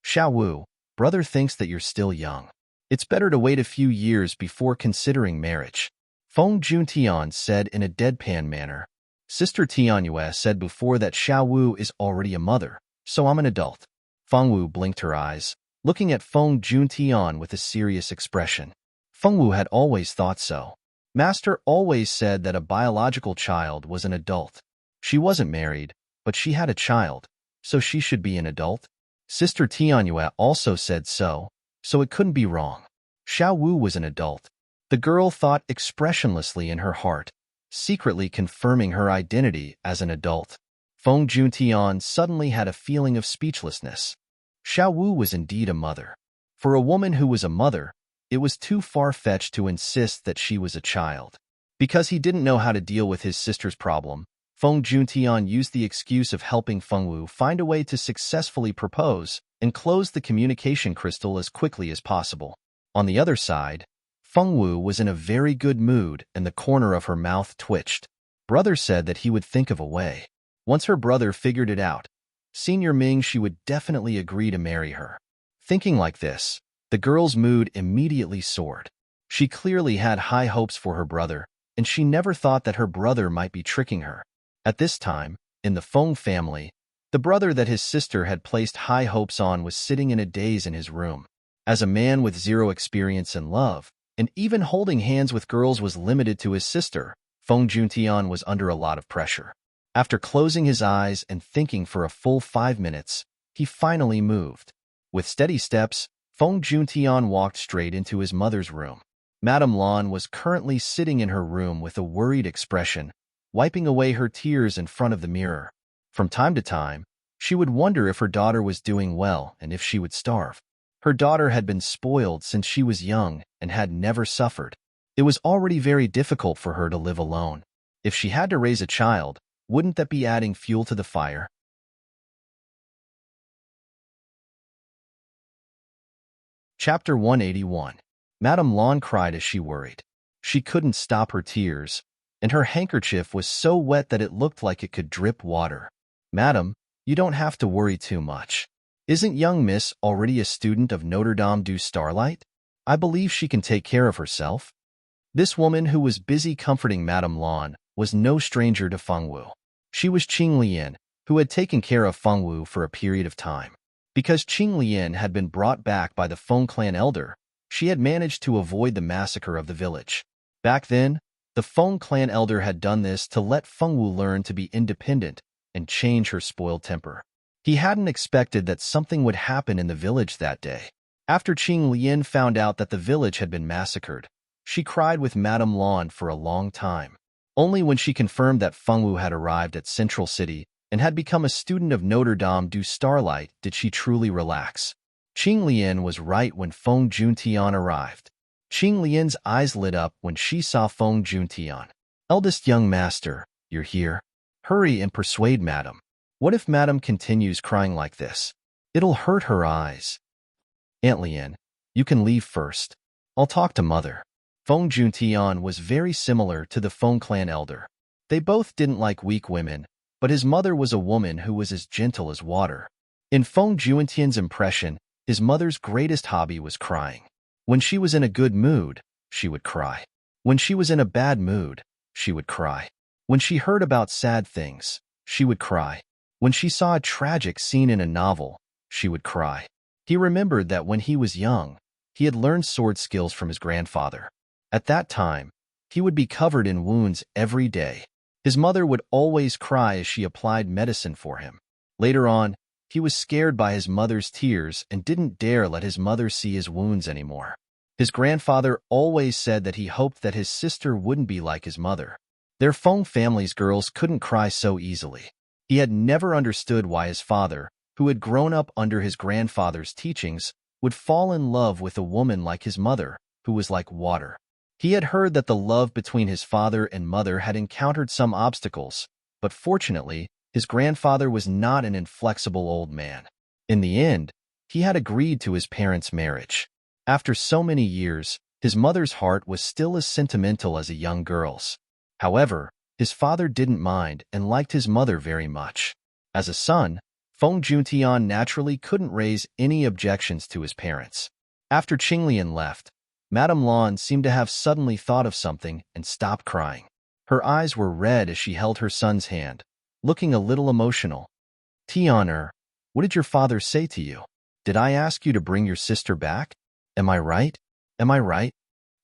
Xiaowu, brother thinks that you're still young. It's better to wait a few years before considering marriage. Feng Juntian said in a deadpan manner. Sister Tianyue said before that Xiaowu is already a mother, so I'm an adult. Feng Wu blinked her eyes, looking at Feng Juntian with a serious expression. Feng Wu had always thought so. Master always said that a biological child was an adult. She wasn't married, but she had a child, so she should be an adult. Sister Tianyue also said so it couldn't be wrong. Xiaowu was an adult. The girl thought expressionlessly in her heart, secretly confirming her identity as an adult. Feng Juntian suddenly had a feeling of speechlessness. Xiaowu was indeed a mother. For a woman who was a mother, it was too far-fetched to insist that she was a child. Because he didn't know how to deal with his sister's problem, Feng Juntian used the excuse of helping Feng Wu find a way to successfully propose and close the communication crystal as quickly as possible. On the other side, Feng Wu was in a very good mood and the corner of her mouth twitched. Brother said that he would think of a way. Once her brother figured it out, Senior Ming she would definitely agree to marry her. Thinking like this, the girl's mood immediately soared. She clearly had high hopes for her brother, and she never thought that her brother might be tricking her. At this time, in the Feng family, the brother that his sister had placed high hopes on was sitting in a daze in his room. As a man with zero experience in love, and even holding hands with girls was limited to his sister, Feng Juntian was under a lot of pressure. After closing his eyes and thinking for a full 5 minutes, he finally moved. With steady steps, Feng Juntian walked straight into his mother's room. Madame Lan was currently sitting in her room with a worried expression, wiping away her tears in front of the mirror. From time to time, she would wonder if her daughter was doing well and if she would starve. Her daughter had been spoiled since she was young and had never suffered. It was already very difficult for her to live alone. If she had to raise a child, wouldn't that be adding fuel to the fire? Chapter 181. Madame Lan cried as she worried. She couldn't stop her tears, and her handkerchief was so wet that it looked like it could drip water. Madam, you don't have to worry too much. Isn't young Miss already a student of Notre Dame du Starlight? I believe she can take care of herself. This woman who was busy comforting Madame Lan was no stranger to Feng Wu. She was Qing Lian, who had taken care of Feng Wu for a period of time. Because Qing Lian had been brought back by the Feng clan elder, she had managed to avoid the massacre of the village. Back then, the Feng clan elder had done this to let Feng Wu learn to be independent and change her spoiled temper. He hadn't expected that something would happen in the village that day. After Qing Lian found out that the village had been massacred, she cried with Madame Lan for a long time. Only when she confirmed that Feng Wu had arrived at Central City and had become a student of Notre Dame du Starlight did she truly relax. Qing Lian was right when Feng Juntian arrived. Qing Lian's eyes lit up when she saw Feng Juntian. Eldest young master, you're here. Hurry and persuade Madam. What if Madam continues crying like this? It'll hurt her eyes. Aunt Lian, you can leave first. I'll talk to Mother. Feng Juntian was very similar to the Feng clan elder. They both didn't like weak women, but his mother was a woman who was as gentle as water. In Feng Juntian's impression, his mother's greatest hobby was crying. When she was in a good mood, she would cry. When she was in a bad mood, she would cry. When she heard about sad things, she would cry. When she saw a tragic scene in a novel, she would cry. He remembered that when he was young, he had learned sword skills from his grandfather. At that time, he would be covered in wounds every day. His mother would always cry as she applied medicine for him. Later on, he was scared by his mother's tears and didn't dare let his mother see his wounds anymore. His grandfather always said that he hoped that his sister wouldn't be like his mother. Their Feng family's girls couldn't cry so easily. He had never understood why his father, who had grown up under his grandfather's teachings, would fall in love with a woman like his mother, who was like water. He had heard that the love between his father and mother had encountered some obstacles, but fortunately, his grandfather was not an inflexible old man. In the end, he had agreed to his parents' marriage. After so many years, his mother's heart was still as sentimental as a young girl's. However, his father didn't mind and liked his mother very much. As a son, Feng Juntian naturally couldn't raise any objections to his parents. After Qinglian left, Madame Lan seemed to have suddenly thought of something and stopped crying. Her eyes were red as she held her son's hand, looking a little emotional. Tianer, what did your father say to you? Did I ask you to bring your sister back? Am I right? Am I right?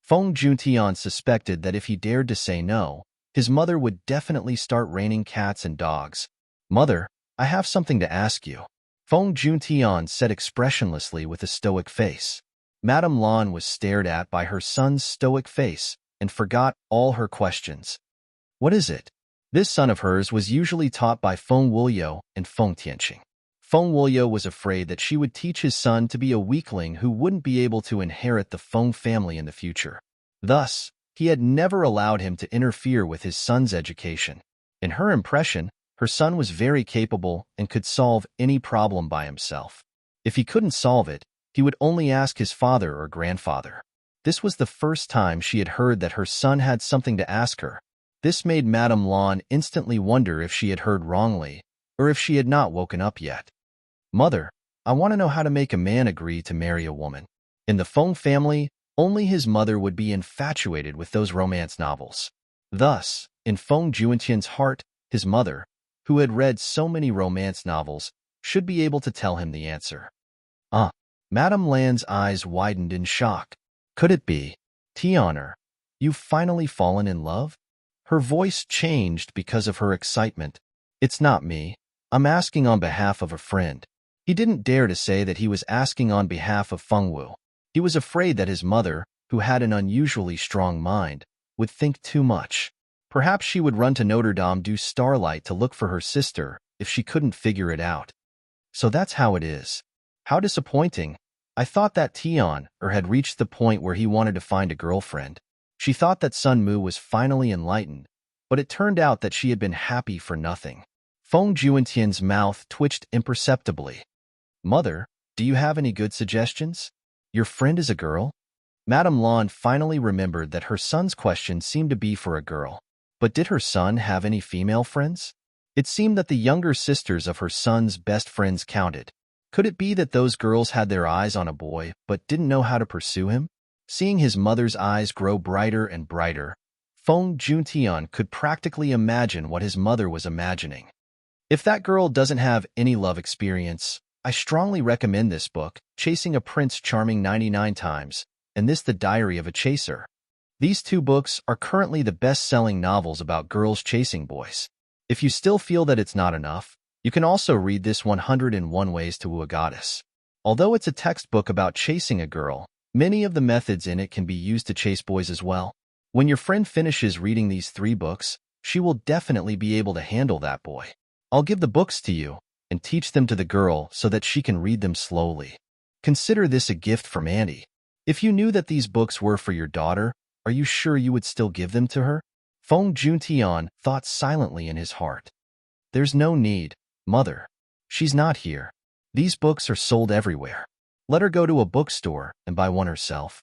Feng Juntian suspected that if he dared to say no, his mother would definitely start raining cats and dogs. Mother, I have something to ask you. Feng Juntian said expressionlessly with a stoic face. Madame Lan was stared at by her son's stoic face and forgot all her questions. What is it? This son of hers was usually taught by Feng Wuliu and Feng Tianqing. Feng Wuliu was afraid that she would teach his son to be a weakling who wouldn't be able to inherit the Feng family in the future. Thus, he had never allowed him to interfere with his son's education. In her impression, her son was very capable and could solve any problem by himself. If he couldn't solve it, he would only ask his father or grandfather. This was the first time she had heard that her son had something to ask her. This made Madame Lan instantly wonder if she had heard wrongly, or if she had not woken up yet. Mother, I want to know how to make a man agree to marry a woman. In the Feng family, only his mother would be infatuated with those romance novels. Thus, in Feng Juntian's heart, his mother, who had read so many romance novels, should be able to tell him the answer. Madame Lan's eyes widened in shock. Could it be? Tianer, you've finally fallen in love? Her voice changed because of her excitement. It's not me. I'm asking on behalf of a friend. He didn't dare to say that he was asking on behalf of Feng Wu. He was afraid that his mother, who had an unusually strong mind, would think too much. Perhaps she would run to Notre Dame du Starlight to look for her sister if she couldn't figure it out. So that's how it is. How disappointing. I thought that Tian had reached the point where he wanted to find a girlfriend. She thought that Sun Mu was finally enlightened, but it turned out that she had been happy for nothing. Feng Juntian's mouth twitched imperceptibly. Mother, do you have any good suggestions? Your friend is a girl? Madame Lan finally remembered that her son's question seemed to be for a girl. But did her son have any female friends? It seemed that the younger sisters of her son's best friends counted. Could it be that those girls had their eyes on a boy but didn't know how to pursue him? Seeing his mother's eyes grow brighter and brighter, Feng Juntian could practically imagine what his mother was imagining. If that girl doesn't have any love experience, I strongly recommend this book, Chasing a Prince Charming 99 Times, and this The Diary of a Chaser. These two books are currently the best-selling novels about girls chasing boys. If you still feel that it's not enough, you can also read this 101 Ways to Woo a Goddess. Although it's a textbook about chasing a girl, many of the methods in it can be used to chase boys as well. When your friend finishes reading these 3 books, she will definitely be able to handle that boy. I'll give the books to you and teach them to the girl so that she can read them slowly. Consider this a gift from Auntie. If you knew that these books were for your daughter, are you sure you would still give them to her? Feng Juntian thought silently in his heart. There's no need, Mother. She's not here. These books are sold everywhere. Let her go to a bookstore and buy one herself.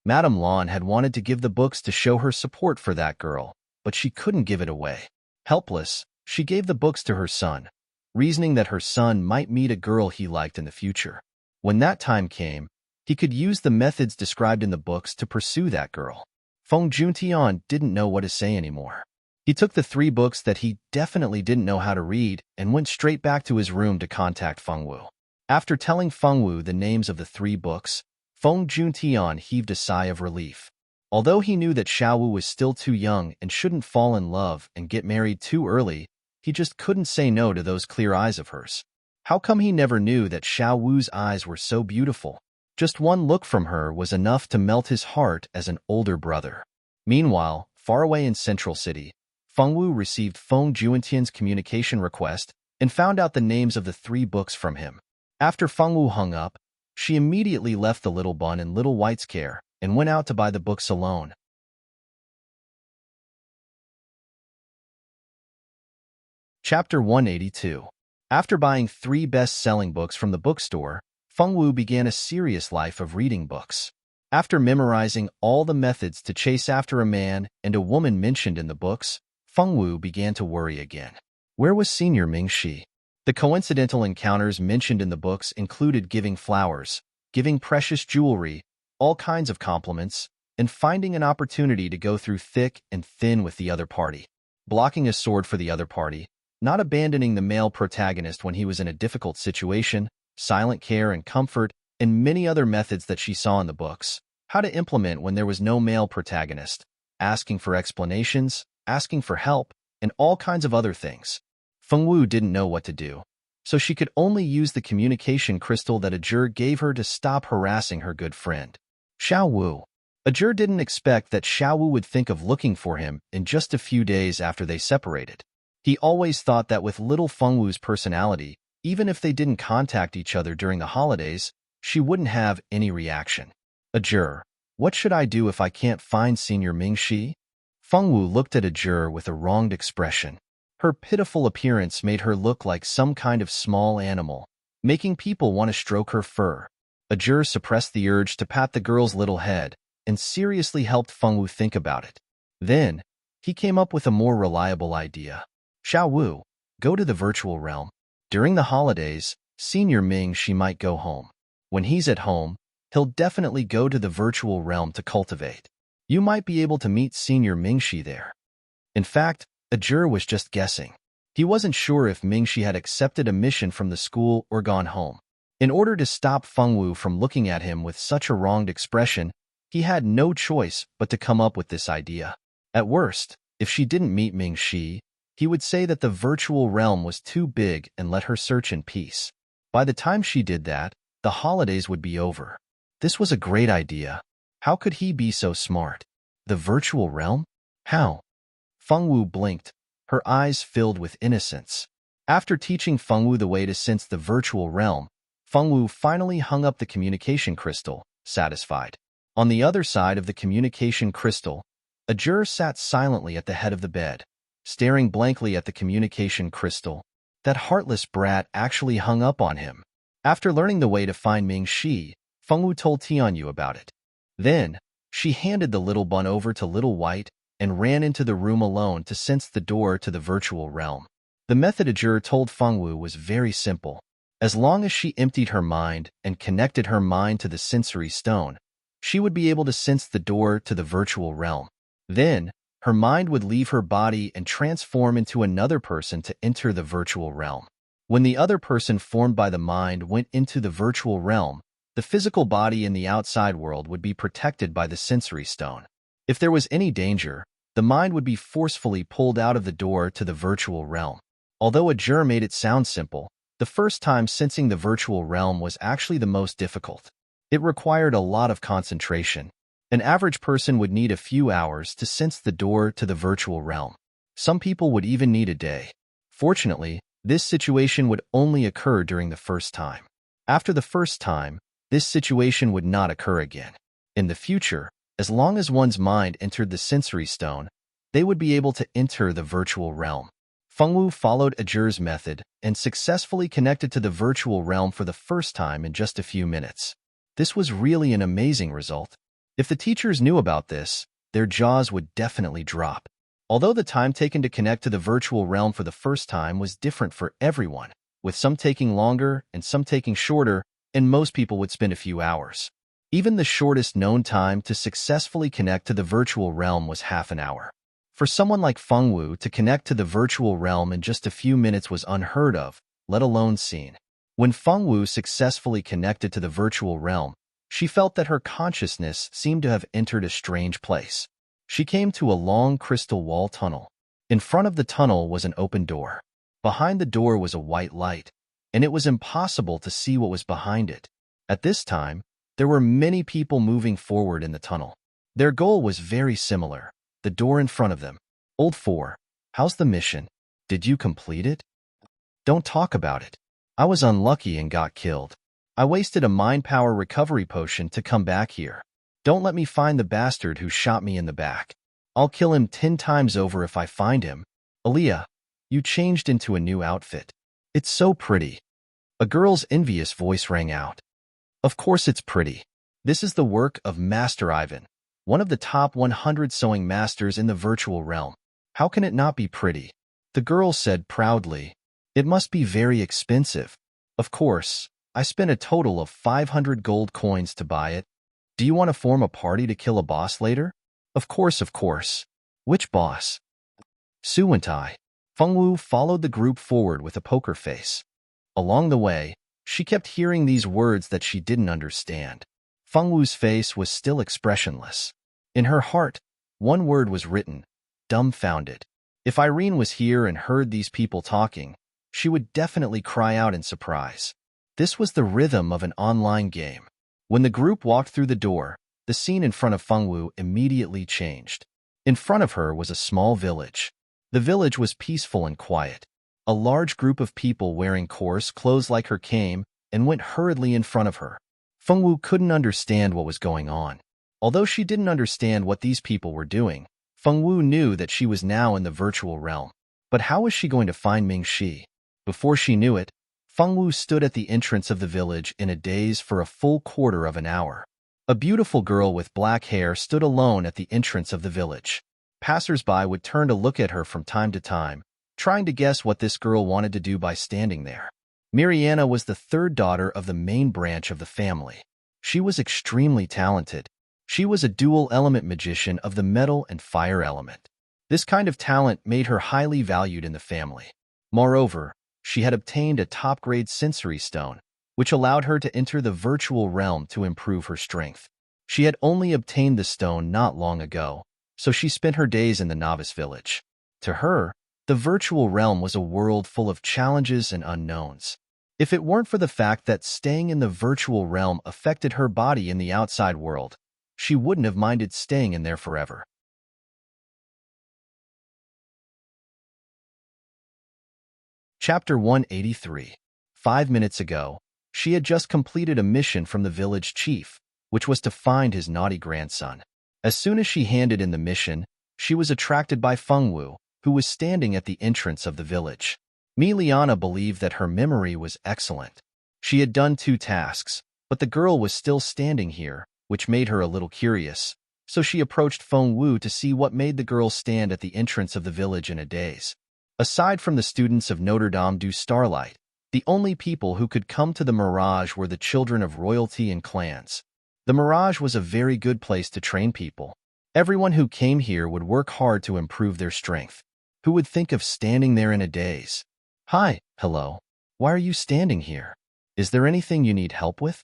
Madame Lan had wanted to give the books to show her support for that girl, but she couldn't give it away. Helpless, she gave the books to her son, reasoning that her son might meet a girl he liked in the future. When that time came, he could use the methods described in the books to pursue that girl. Feng Juntian didn't know what to say anymore. He took the 3 books that he definitely didn't know how to read and went straight back to his room to contact Feng Wu. After telling Feng Wu the names of the 3 books, Feng Juntian heaved a sigh of relief. Although he knew that Xiao Wu was still too young and shouldn't fall in love and get married too early, he just couldn't say no to those clear eyes of hers. How come he never knew that Xiao Wu's eyes were so beautiful? Just one look from her was enough to melt his heart as an older brother. Meanwhile, far away in Central City, Feng Wu received Feng Juntian's communication request and found out the names of the 3 books from him. After Feng Wu hung up, she immediately left the little bun in Little White's care and went out to buy the books alone. Chapter 182. After buying 3 best-selling books from the bookstore, Feng Wu began a serious life of reading books. After memorizing all the methods to chase after a man and a woman mentioned in the books, Feng Wu began to worry again. Where was Senior Mingxi? The coincidental encounters mentioned in the books included giving flowers, giving precious jewelry, all kinds of compliments, and finding an opportunity to go through thick and thin with the other party. Blocking a sword for the other party, not abandoning the male protagonist when he was in a difficult situation, silent care and comfort, and many other methods that she saw in the books. How to implement when there was no male protagonist, asking for explanations, asking for help, and all kinds of other things. Feng Wu didn't know what to do, so she could only use the communication crystal that Ajur gave her to stop harassing her good friend. Xiao Wu. Ajur didn't expect that Xiao Wu would think of looking for him in just a few days after they separated. He always thought that with little Feng Wu's personality, even if they didn't contact each other during the holidays, she wouldn't have any reaction. Ajur, what should I do if I can't find Senior Mingxi? Feng Wu looked at Ajur with a wronged expression. Her pitiful appearance made her look like some kind of small animal, making people want to stroke her fur. Ajur suppressed the urge to pat the girl's little head and seriously helped Feng Wu think about it. Then, he came up with a more reliable idea. Xiao Wu, go to the virtual realm. During the holidays, Senior Mingxi might go home. When he's at home, he'll definitely go to the virtual realm to cultivate. You might be able to meet Senior Mingxi there. In fact, Ajur was just guessing. He wasn't sure if Mingxi had accepted a mission from the school or gone home. In order to stop Feng Wu from looking at him with such a wronged expression, he had no choice but to come up with this idea. At worst, if she didn't meet Mingxi, he would say that the virtual realm was too big and let her search in peace. By the time she did that, the holidays would be over. This was a great idea. How could he be so smart? The virtual realm? How? Feng Wu blinked, her eyes filled with innocence. After teaching Feng Wu the way to sense the virtual realm, Feng Wu finally hung up the communication crystal, satisfied. On the other side of the communication crystal, Ajur sat silently at the head of the bed, staring blankly at the communication crystal. That heartless brat actually hung up on him. After learning the way to find Mingxi, Feng Wu told Tianyu about it. Then, she handed the little bun over to Little White and ran into the room alone to sense the door to the virtual realm. The method Ajur told Feng Wu was very simple. As long as she emptied her mind and connected her mind to the sensory stone, she would be able to sense the door to the virtual realm. Then, her mind would leave her body and transform into another person to enter the virtual realm. When the other person formed by the mind went into the virtual realm, the physical body in the outside world would be protected by the sensory stone. If there was any danger, the mind would be forcefully pulled out of the door to the virtual realm. Although Ajur made it sound simple, the first time sensing the virtual realm was actually the most difficult. It required a lot of concentration. An average person would need a few hours to sense the door to the virtual realm. Some people would even need a day. Fortunately, this situation would only occur during the first time. After the first time, this situation would not occur again. In the future, as long as one's mind entered the sensory stone, they would be able to enter the virtual realm. Feng Wu followed Ajur's method and successfully connected to the virtual realm for the first time in just a few minutes. This was really an amazing result. If the teachers knew about this, their jaws would definitely drop. Although the time taken to connect to the virtual realm for the first time was different for everyone, with some taking longer and some taking shorter, and most people would spend a few hours. Even the shortest known time to successfully connect to the virtual realm was half an hour. For someone like Feng Wu to connect to the virtual realm in just a few minutes was unheard of, let alone seen. When Feng Wu successfully connected to the virtual realm, she felt that her consciousness seemed to have entered a strange place. She came to a long crystal wall tunnel. In front of the tunnel was an open door. Behind the door was a white light, and it was impossible to see what was behind it. At this time, there were many people moving forward in the tunnel. Their goal was very similar, the door in front of them. Old 4, how's the mission? Did you complete it? Don't talk about it. I was unlucky and got killed. I wasted a mind power recovery potion to come back here. Don't let me find the bastard who shot me in the back. I'll kill him 10 times over if I find him. Aaliyah, you changed into a new outfit. It's so pretty. A girl's envious voice rang out. Of course it's pretty. This is the work of Master Ivan, one of the top 100 sewing masters in the virtual realm. How can it not be pretty? The girl said proudly. It must be very expensive. Of course, I spent a total of 500 gold coins to buy it. Do you want to form a party to kill a boss later? Of course. Which boss? Su and I. Feng Wu followed the group forward with a poker face. Along the way, she kept hearing these words that she didn't understand. Feng Wu's face was still expressionless. In her heart, one word was written, dumbfounded. If Irene was here and heard these people talking, she would definitely cry out in surprise. This was the rhythm of an online game. When the group walked through the door, the scene in front of Feng Wu immediately changed. In front of her was a small village. The village was peaceful and quiet. A large group of people wearing coarse clothes like her came and went hurriedly in front of her. Feng Wu couldn't understand what was going on. Although she didn't understand what these people were doing, Feng Wu knew that she was now in the virtual realm. But how was she going to find Ming Shi? Before she knew it, Feng Wu stood at the entrance of the village in a daze for a full quarter of an hour. A beautiful girl with black hair stood alone at the entrance of the village. Passers-by would turn to look at her from time to time, trying to guess what this girl wanted to do by standing there. Mariana was the third daughter of the main branch of the family. She was extremely talented. She was a dual-element magician of the metal and fire element. This kind of talent made her highly valued in the family. Moreover, she had obtained a top-grade sensory stone, which allowed her to enter the virtual realm to improve her strength. She had only obtained the stone not long ago, so she spent her days in the novice village. To her, the virtual realm was a world full of challenges and unknowns. If it weren't for the fact that staying in the virtual realm affected her body in the outside world, she wouldn't have minded staying in there forever. Chapter 183. 5 minutes ago, she had just completed a mission from the village chief, which was to find his naughty grandson. As soon as she handed in the mission, she was attracted by Feng Wu, who was standing at the entrance of the village. Miliana believed that her memory was excellent. She had done 2 tasks, but the girl was still standing here, which made her a little curious, so she approached Feng Wu to see what made the girl stand at the entrance of the village in a daze. Aside from the students of Notre Dame du Starlight, the only people who could come to the Mirage were the children of royalty and clans. The Mirage was a very good place to train people. Everyone who came here would work hard to improve their strength. Who would think of standing there in a daze? Hi, hello. Why are you standing here? Is there anything you need help with?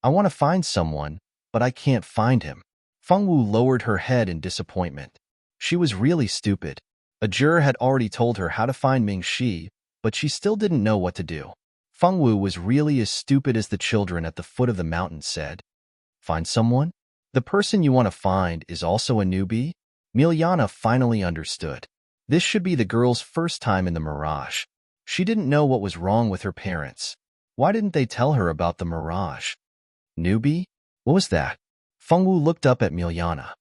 I want to find someone, but I can't find him. Feng Wu lowered her head in disappointment. She was really stupid. A juror had already told her how to find Ming Shi, but she still didn't know what to do. Feng Wu was really as stupid as the children at the foot of the mountain said. Find someone? The person you want to find is also a newbie? Miliana finally understood. This should be the girl's first time in the Mirage. She didn't know what was wrong with her parents. Why didn't they tell her about the Mirage? Newbie? What was that? Feng Wu looked up at Miliana.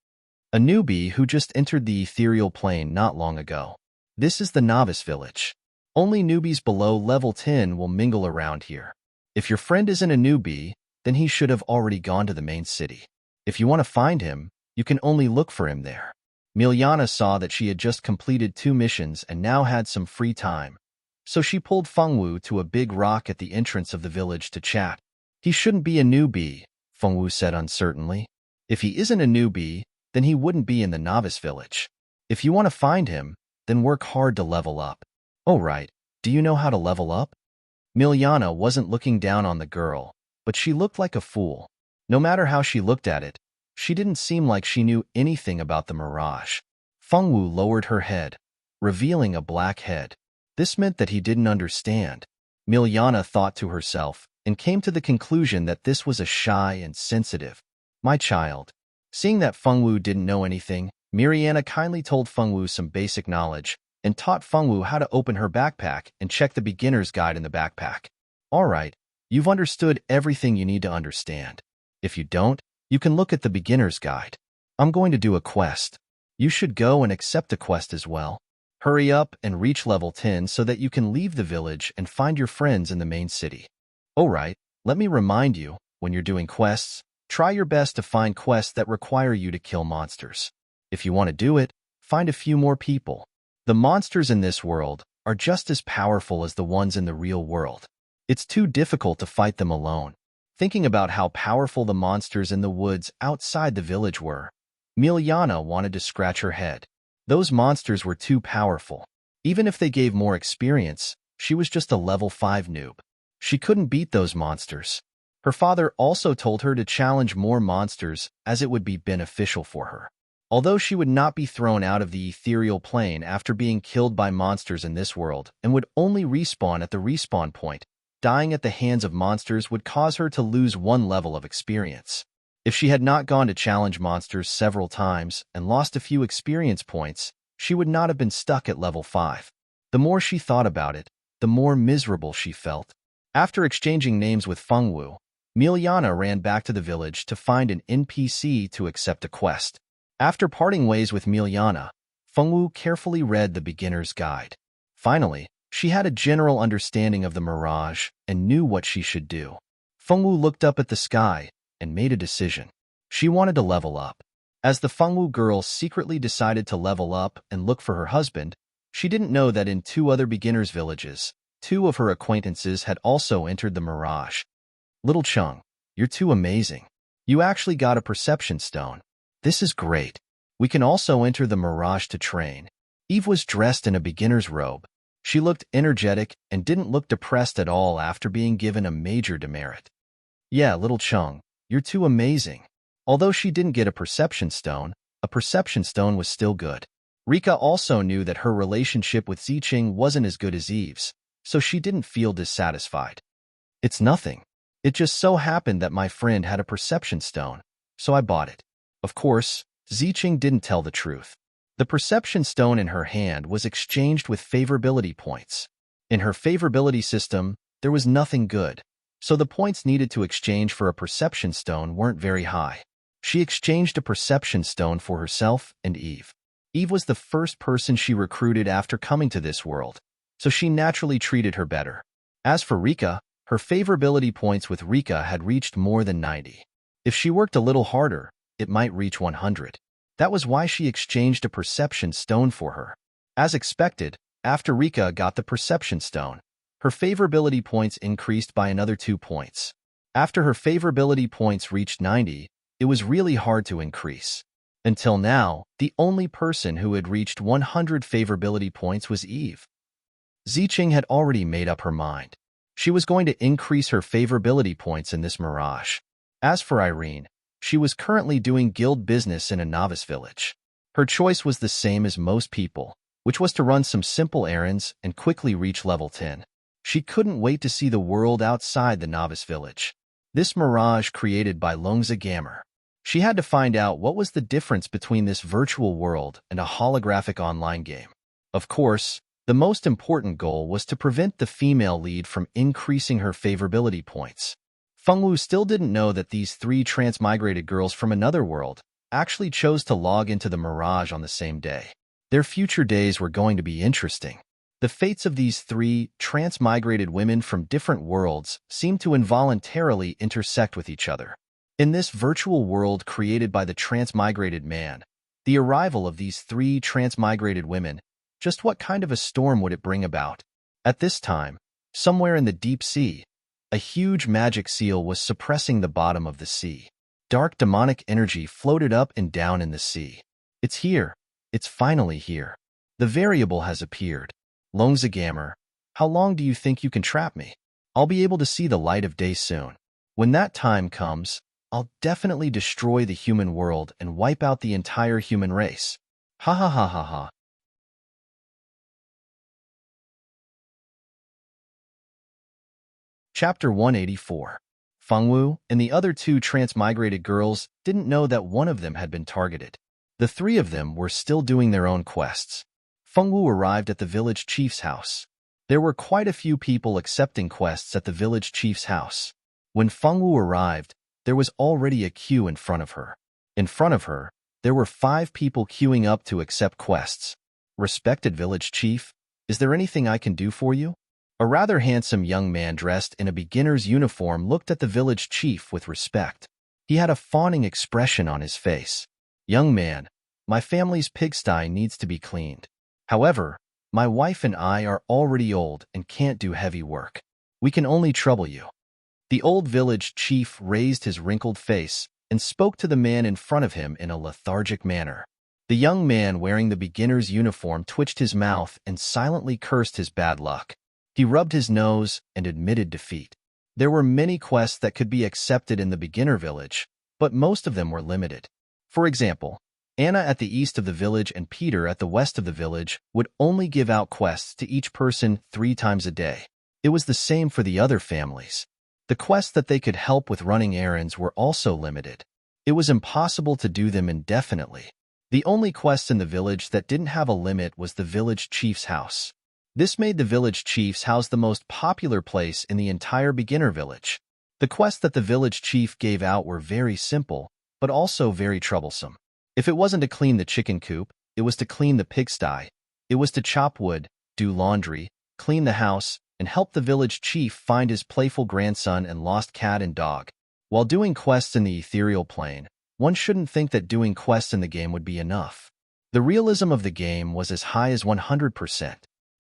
A newbie who just entered the ethereal plane not long ago. This is the novice village. Only newbies below level 10 will mingle around here. If your friend isn't a newbie, then he should have already gone to the main city. If you want to find him, you can only look for him there. Miliana saw that she had just completed 2 missions and now had some free time, so she pulled Fengwu to a big rock at the entrance of the village to chat. He shouldn't be a newbie, Fengwu said uncertainly. If he isn't a newbie, then he wouldn't be in the novice village. If you want to find him, then work hard to level up. Oh right, do you know how to level up? Miliana wasn't looking down on the girl, but she looked like a fool. No matter how she looked at it, she didn't seem like she knew anything about the mirage. Fengwu lowered her head, revealing a black head. This meant that he didn't understand. Miliana thought to herself and came to the conclusion that this was a shy and sensitive. My child. Seeing that Fengwu didn't know anything, Miliana kindly told Fengwu some basic knowledge and taught Fengwu how to open her backpack and check the beginner's guide in the backpack. All right, you've understood everything you need to understand. If you don't, you can look at the beginner's guide. I'm going to do a quest. You should go and accept a quest as well. Hurry up and reach level 10 so that you can leave the village and find your friends in the main city. Alright, let me remind you, when you're doing quests, try your best to find quests that require you to kill monsters. If you want to do it, find a few more people. The monsters in this world are just as powerful as the ones in the real world. It's too difficult to fight them alone. Thinking about how powerful the monsters in the woods outside the village were, Miliana wanted to scratch her head. Those monsters were too powerful. Even if they gave more experience, she was just a level 5 noob. She couldn't beat those monsters. Her father also told her to challenge more monsters as it would be beneficial for her. Although she would not be thrown out of the ethereal plane after being killed by monsters in this world and would only respawn at the respawn point, dying at the hands of monsters would cause her to lose 1 level of experience. If she had not gone to challenge monsters several times and lost a few experience points, she would not have been stuck at level 5. The more she thought about it, the more miserable she felt. After exchanging names with Fengwu, Miliana ran back to the village to find an NPC to accept a quest. After parting ways with Miliana, Fengwu carefully read the beginner's guide. Finally, she had a general understanding of the mirage and knew what she should do. Fengwu looked up at the sky and made a decision. She wanted to level up. As the Fengwu girl secretly decided to level up and look for her husband, she didn't know that in 2 other beginners' villages, 2 of her acquaintances had also entered the mirage. Little Chung, you're too amazing. You actually got a perception stone. This is great. We can also enter the mirage to train. Eve was dressed in a beginner's robe. She looked energetic and didn't look depressed at all after being given a major demerit. Yeah, Little Chung, you're too amazing. Although she didn't get a perception stone was still good. Rika also knew that her relationship with Ziqing wasn't as good as Eve's, so she didn't feel dissatisfied. It's nothing. It just so happened that my friend had a perception stone, so I bought it. Of course, Ziqing didn't tell the truth. The perception stone in her hand was exchanged with favorability points. In her favorability system, there was nothing good, so the points needed to exchange for a perception stone weren't very high. She exchanged a perception stone for herself and Eve. Eve was the first person she recruited after coming to this world, so she naturally treated her better. As for Rika, her favorability points with Rika had reached more than 90. If she worked a little harder, it might reach 100. That was why she exchanged a perception stone for her. As expected, after Rika got the perception stone, her favorability points increased by another 2 points. After her favorability points reached 90, it was really hard to increase. Until now, the only person who had reached 100 favorability points was Eve. Ziqing had already made up her mind. She was going to increase her favorability points in this mirage. As for Irene, she was currently doing guild business in a novice village. Her choice was the same as most people, which was to run some simple errands and quickly reach level 10. She couldn't wait to see the world outside the novice village. This mirage created by Longza Gamer. She had to find out what was the difference between this virtual world and a holographic online game. Of course, the most important goal was to prevent the female lead from increasing her favorability points. Fengwu still didn't know that these 3 transmigrated girls from another world actually chose to log into the mirage on the same day. Their future days were going to be interesting. The fates of these 3 transmigrated women from different worlds seemed to involuntarily intersect with each other. In this virtual world created by the transmigrated man, the arrival of these three transmigrated women, just what kind of a storm would it bring about? At this time, somewhere in the deep sea, a huge magic seal was suppressing the bottom of the sea. Dark demonic energy floated up and down in the sea. It's here. It's finally here. The variable has appeared. Longzagammer, how long do you think you can trap me? I'll be able to see the light of day soon. When that time comes, I'll definitely destroy the human world and wipe out the entire human race. Ha ha ha ha ha. Chapter 184. Fengwu and the other two transmigrated girls didn't know that one of them had been targeted. The three of them were still doing their own quests. Fengwu arrived at the village chief's house. There were quite a few people accepting quests at the village chief's house. When Fengwu arrived, there was already a queue in front of her. In front of her, there were 5 people queuing up to accept quests. Respected village chief, is there anything I can do for you? A rather handsome young man dressed in a beginner's uniform looked at the village chief with respect. He had a fawning expression on his face. Young man, my family's pigsty needs to be cleaned. However, my wife and I are already old and can't do heavy work. We can only trouble you. The old village chief raised his wrinkled face and spoke to the man in front of him in a lethargic manner. The young man wearing the beginner's uniform twitched his mouth and silently cursed his bad luck. He rubbed his nose and admitted defeat. There were many quests that could be accepted in the beginner village, but most of them were limited. For example, Anna at the east of the village and Peter at the west of the village would only give out quests to each person 3 times a day. It was the same for the other families. The quests that they could help with running errands were also limited. It was impossible to do them indefinitely. The only quest in the village that didn't have a limit was the village chief's house. This made the village chief's house the most popular place in the entire beginner village. The quests that the village chief gave out were very simple, but also very troublesome. If it wasn't to clean the chicken coop, it was to clean the pigsty. It was to chop wood, do laundry, clean the house, and help the village chief find his playful grandson and lost cat and dog. While doing quests in the ethereal plane, one shouldn't think that doing quests in the game would be enough. The realism of the game was as high as 100%.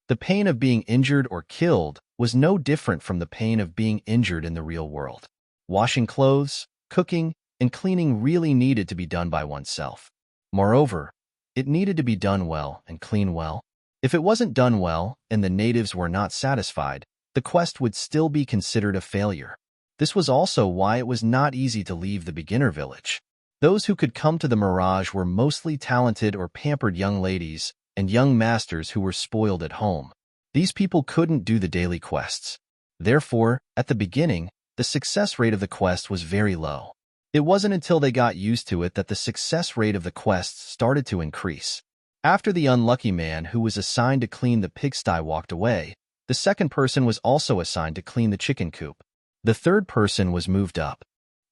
The pain of being injured or killed was no different from the pain of being injured in the real world. Washing clothes, cooking, and cleaning really needed to be done by oneself. Moreover, it needed to be done well and clean well. If it wasn't done well and the natives were not satisfied, the quest would still be considered a failure. This was also why it was not easy to leave the beginner village. Those who could come to the Mirage were mostly talented or pampered young ladies and young masters who were spoiled at home. These people couldn't do the daily quests. Therefore, at the beginning, the success rate of the quest was very low. It wasn't until they got used to it that the success rate of the quests started to increase. After the unlucky man who was assigned to clean the pigsty walked away, the second person was also assigned to clean the chicken coop. The third person was moved up.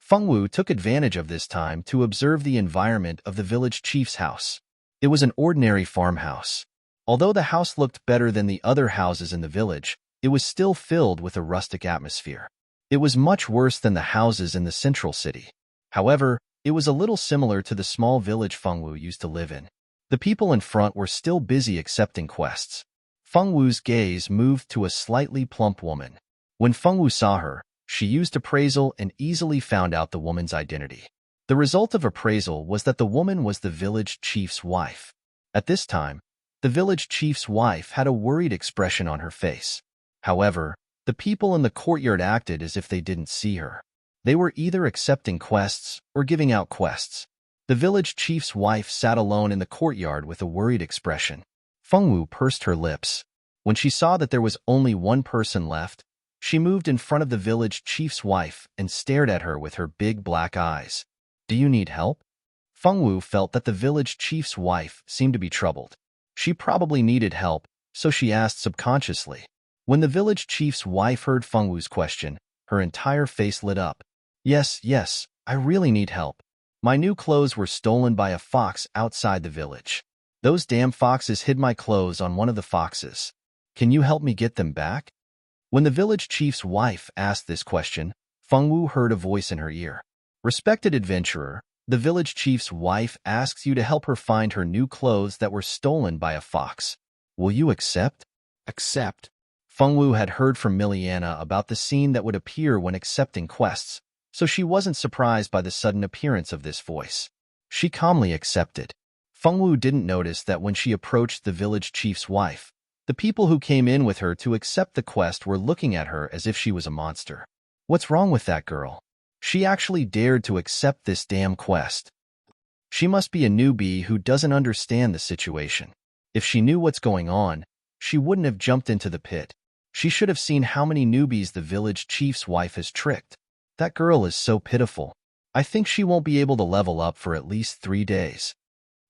Fengwu took advantage of this time to observe the environment of the village chief's house. It was an ordinary farmhouse. Although the house looked better than the other houses in the village, it was still filled with a rustic atmosphere. It was much worse than the houses in the central city. However, it was a little similar to the small village Fengwu used to live in. The people in front were still busy accepting quests. Fengwu's gaze moved to a slightly plump woman. When Fengwu saw her, she used appraisal and easily found out the woman's identity. The result of appraisal was that the woman was the village chief's wife. At this time, the village chief's wife had a worried expression on her face. However, the people in the courtyard acted as if they didn't see her. They were either accepting quests or giving out quests. The village chief's wife sat alone in the courtyard with a worried expression. Fengwu pursed her lips. When she saw that there was only one person left, she moved in front of the village chief's wife and stared at her with her big black eyes. "Do you need help?" Fengwu felt that the village chief's wife seemed to be troubled. She probably needed help, so she asked subconsciously. When the village chief's wife heard Fengwu's question, her entire face lit up. Yes, I really need help. My new clothes were stolen by a fox outside the village. Those damn foxes hid my clothes on one of the foxes. Can you help me get them back?" When the village chief's wife asked this question, Fengwu heard a voice in her ear. Respected adventurer, the village chief's wife asks you to help her find her new clothes that were stolen by a fox. Will you accept? Accept. Fengwu had heard from Miliana about the scene that would appear when accepting quests, so she wasn't surprised by the sudden appearance of this voice. She calmly accepted. Fengwu didn't notice that when she approached the village chief's wife, the people who came in with her to accept the quest were looking at her as if she was a monster. What's wrong with that girl? She actually dared to accept this damn quest. She must be a newbie who doesn't understand the situation. If she knew what's going on, she wouldn't have jumped into the pit. She should have seen how many newbies the village chief's wife has tricked. That girl is so pitiful. I think she won't be able to level up for at least 3 days.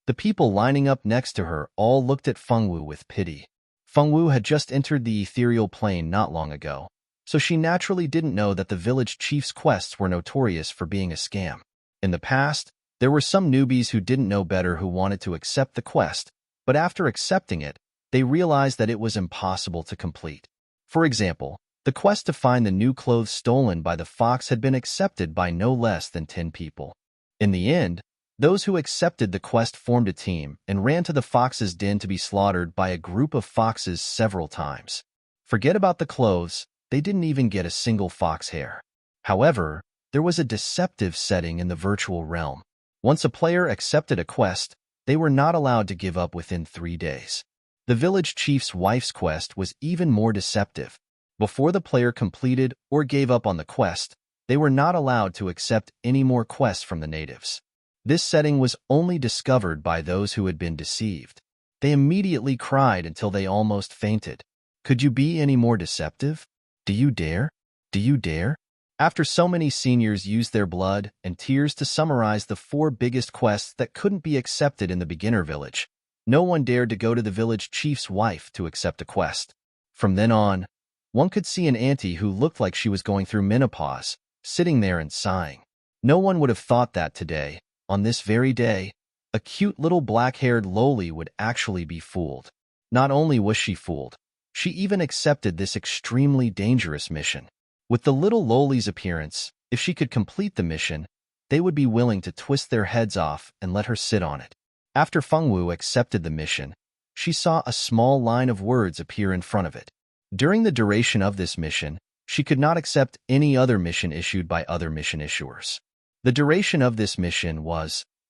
The people lining up next to her all looked at Fengwu with pity. Fengwu had just entered the ethereal plane not long ago, so she naturally didn't know that the village chief's quests were notorious for being a scam. In the past, there were some newbies who didn't know better who wanted to accept the quest, but after accepting it, they realized that it was impossible to complete. For example, the quest to find the new clothes stolen by the fox had been accepted by no less than 10 people. In the end, those who accepted the quest formed a team and ran to the fox's den to be slaughtered by a group of foxes several times. Forget about the clothes, they didn't even get a single fox hair. However, there was a deceptive setting in the virtual realm. Once a player accepted a quest, they were not allowed to give up within 3 days. The village chief's wife's quest was even more deceptive. Before the player completed or gave up on the quest, they were not allowed to accept any more quests from the natives. This setting was only discovered by those who had been deceived. They immediately cried until they almost fainted. Could you be any more deceptive? Do you dare? Do you dare? After so many seniors used their blood and tears to summarize the 4 biggest quests that couldn't be accepted in the beginner village, no one dared to go to the village chief's wife to accept a quest. From then on, one could see an auntie who looked like she was going through menopause, sitting there and sighing. No one would have thought that today, on this very day, a cute little black-haired loli would actually be fooled. Not only was she fooled, she even accepted this extremely dangerous mission. With the little loli's appearance, if she could complete the mission, they would be willing to twist their heads off and let her sit on it. After Fengwu accepted the mission, she saw a small line of words appear in front of it. During the duration of this mission, she could not accept any other mission issued by other mission issuers. The duration of this mission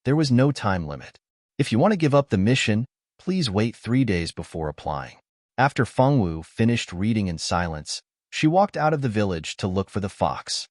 there was no time limit. If you want to give up the mission, please wait 3 days before applying. After Fengwu finished reading in silence, she walked out of the village to look for the fox.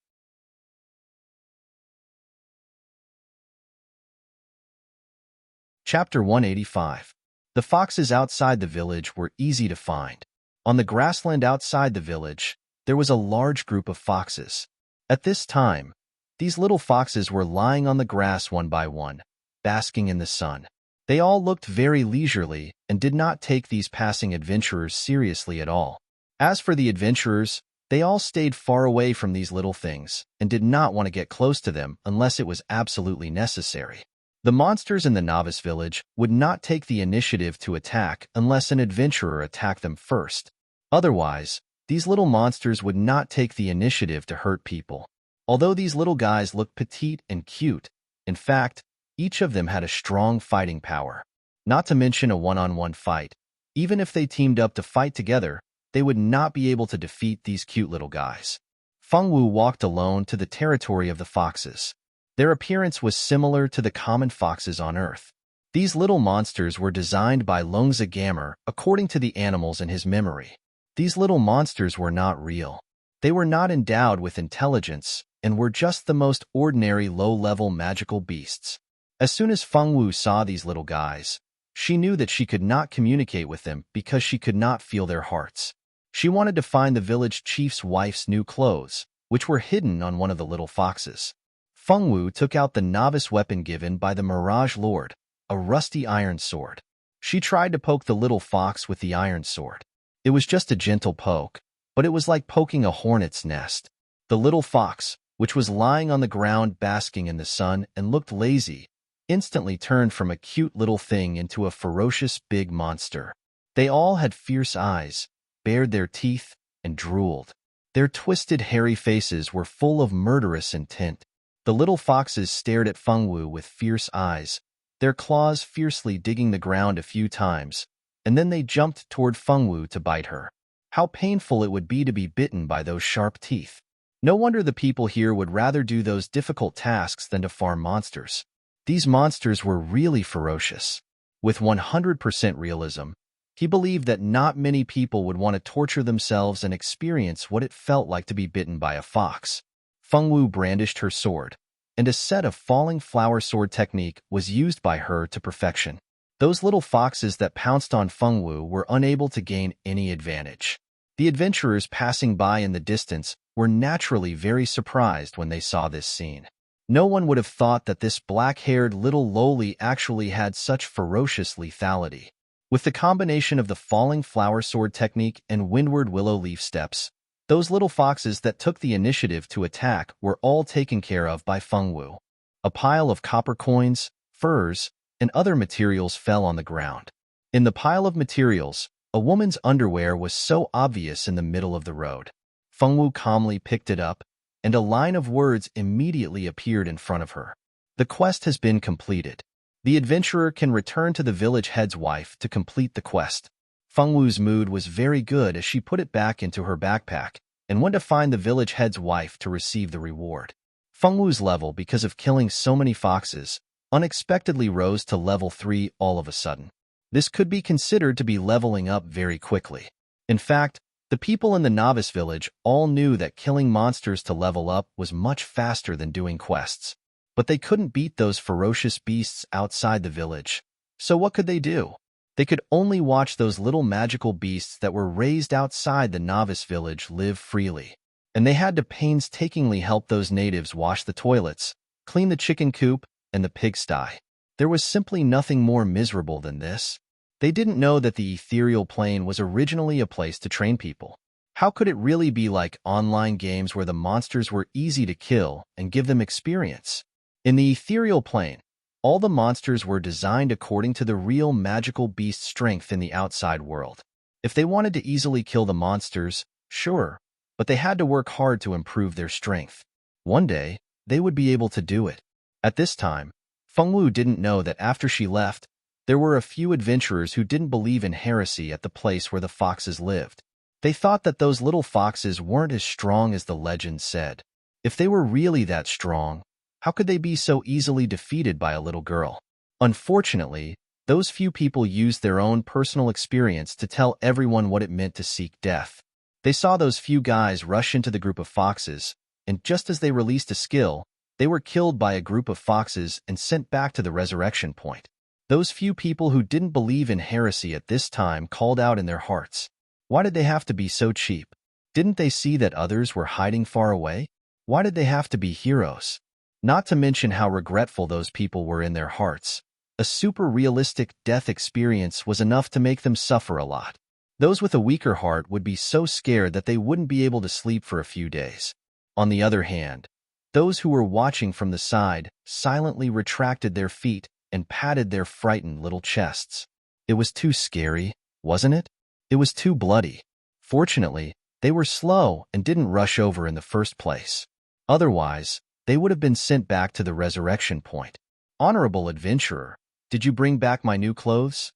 Chapter 185. The foxes outside the village were easy to find. On the grassland outside the village, there was a large group of foxes. At this time, these little foxes were lying on the grass one by one, basking in the sun. They all looked very leisurely and did not take these passing adventurers seriously at all. As for the adventurers, they all stayed far away from these little things and did not want to get close to them unless it was absolutely necessary. The monsters in the novice village would not take the initiative to attack unless an adventurer attacked them first. Otherwise, these little monsters would not take the initiative to hurt people. Although these little guys looked petite and cute, in fact, each of them had a strong fighting power. Not to mention a one-on-one fight. Even if they teamed up to fight together, they would not be able to defeat these cute little guys. Fengwu walked alone to the territory of the foxes. Their appearance was similar to the common foxes on Earth. These little monsters were designed by Longza Gamer according to the animals in his memory. These little monsters were not real. They were not endowed with intelligence and were just the most ordinary low-level magical beasts. As soon as Fengwu saw these little guys, she knew that she could not communicate with them because she could not feel their hearts. She wanted to find the village chief's wife's new clothes, which were hidden on one of the little foxes. Fengwu took out the novice weapon given by the Mirage Lord, a rusty iron sword. She tried to poke the little fox with the iron sword. It was just a gentle poke, but it was like poking a hornet's nest. The little fox, which was lying on the ground basking in the sun and looked lazy, instantly turned from a cute little thing into a ferocious big monster. They all had fierce eyes, bared their teeth, and drooled. Their twisted, hairy faces were full of murderous intent. The little foxes stared at Feng Wu with fierce eyes, their claws fiercely digging the ground a few times, and then they jumped toward Feng Wu to bite her. How painful it would be to be bitten by those sharp teeth. No wonder the people here would rather do those difficult tasks than to farm monsters. These monsters were really ferocious. With 100% realism, he believed that not many people would want to torture themselves and experience what it felt like to be bitten by a fox. Feng Wu brandished her sword, and a set of falling flower sword technique was used by her to perfection. Those little foxes that pounced on Feng Wu were unable to gain any advantage. The adventurers passing by in the distance were naturally very surprised when they saw this scene. No one would have thought that this black-haired little loli actually had such ferocious lethality. With the combination of the falling flower sword technique and windward willow leaf steps, those little foxes that took the initiative to attack were all taken care of by Feng Wu. A pile of copper coins, furs, and other materials fell on the ground. In the pile of materials, a woman's underwear was so obvious in the middle of the road. Feng Wu calmly picked it up, and a line of words immediately appeared in front of her. The quest has been completed. The adventurer can return to the village head's wife to complete the quest. Feng Wu's mood was very good as she put it back into her backpack and went to find the village head's wife to receive the reward. Feng Wu's level, because of killing so many foxes, unexpectedly rose to level 3 all of a sudden. This could be considered to be leveling up very quickly. In fact, the people in the novice village all knew that killing monsters to level up was much faster than doing quests. But they couldn't beat those ferocious beasts outside the village. So what could they do? They could only watch those little magical beasts that were raised outside the novice village live freely. And they had to painstakingly help those natives wash the toilets, clean the chicken coop, and the pigsty. There was simply nothing more miserable than this. They didn't know that the ethereal plane was originally a place to train people. How could it really be like online games where the monsters were easy to kill and give them experience? In the ethereal plane, all the monsters were designed according to the real magical beast strength in the outside world. If they wanted to easily kill the monsters, sure, but they had to work hard to improve their strength. One day, they would be able to do it. At this time, Feng Wu didn't know that after she left, there were a few adventurers who didn't believe in heresy at the place where the foxes lived. They thought that those little foxes weren't as strong as the legend said. If they were really that strong, how could they be so easily defeated by a little girl? Unfortunately, those few people used their own personal experience to tell everyone what it meant to seek death. They saw those few guys rush into the group of foxes, and just as they released a skill, they were killed by a group of foxes and sent back to the resurrection point. Those few people who didn't believe in heresy at this time called out in their hearts. Why did they have to be so cheap? Didn't they see that others were hiding far away? Why did they have to be heroes? Not to mention how regretful those people were in their hearts. A super realistic death experience was enough to make them suffer a lot. Those with a weaker heart would be so scared that they wouldn't be able to sleep for a few days. On the other hand, those who were watching from the side silently retracted their feet and patted their frightened little chests. It was too scary, wasn't it? It was too bloody. Fortunately, they were slow and didn't rush over in the first place. Otherwise, they would have been sent back to the resurrection point. Honorable adventurer, did you bring back my new clothes?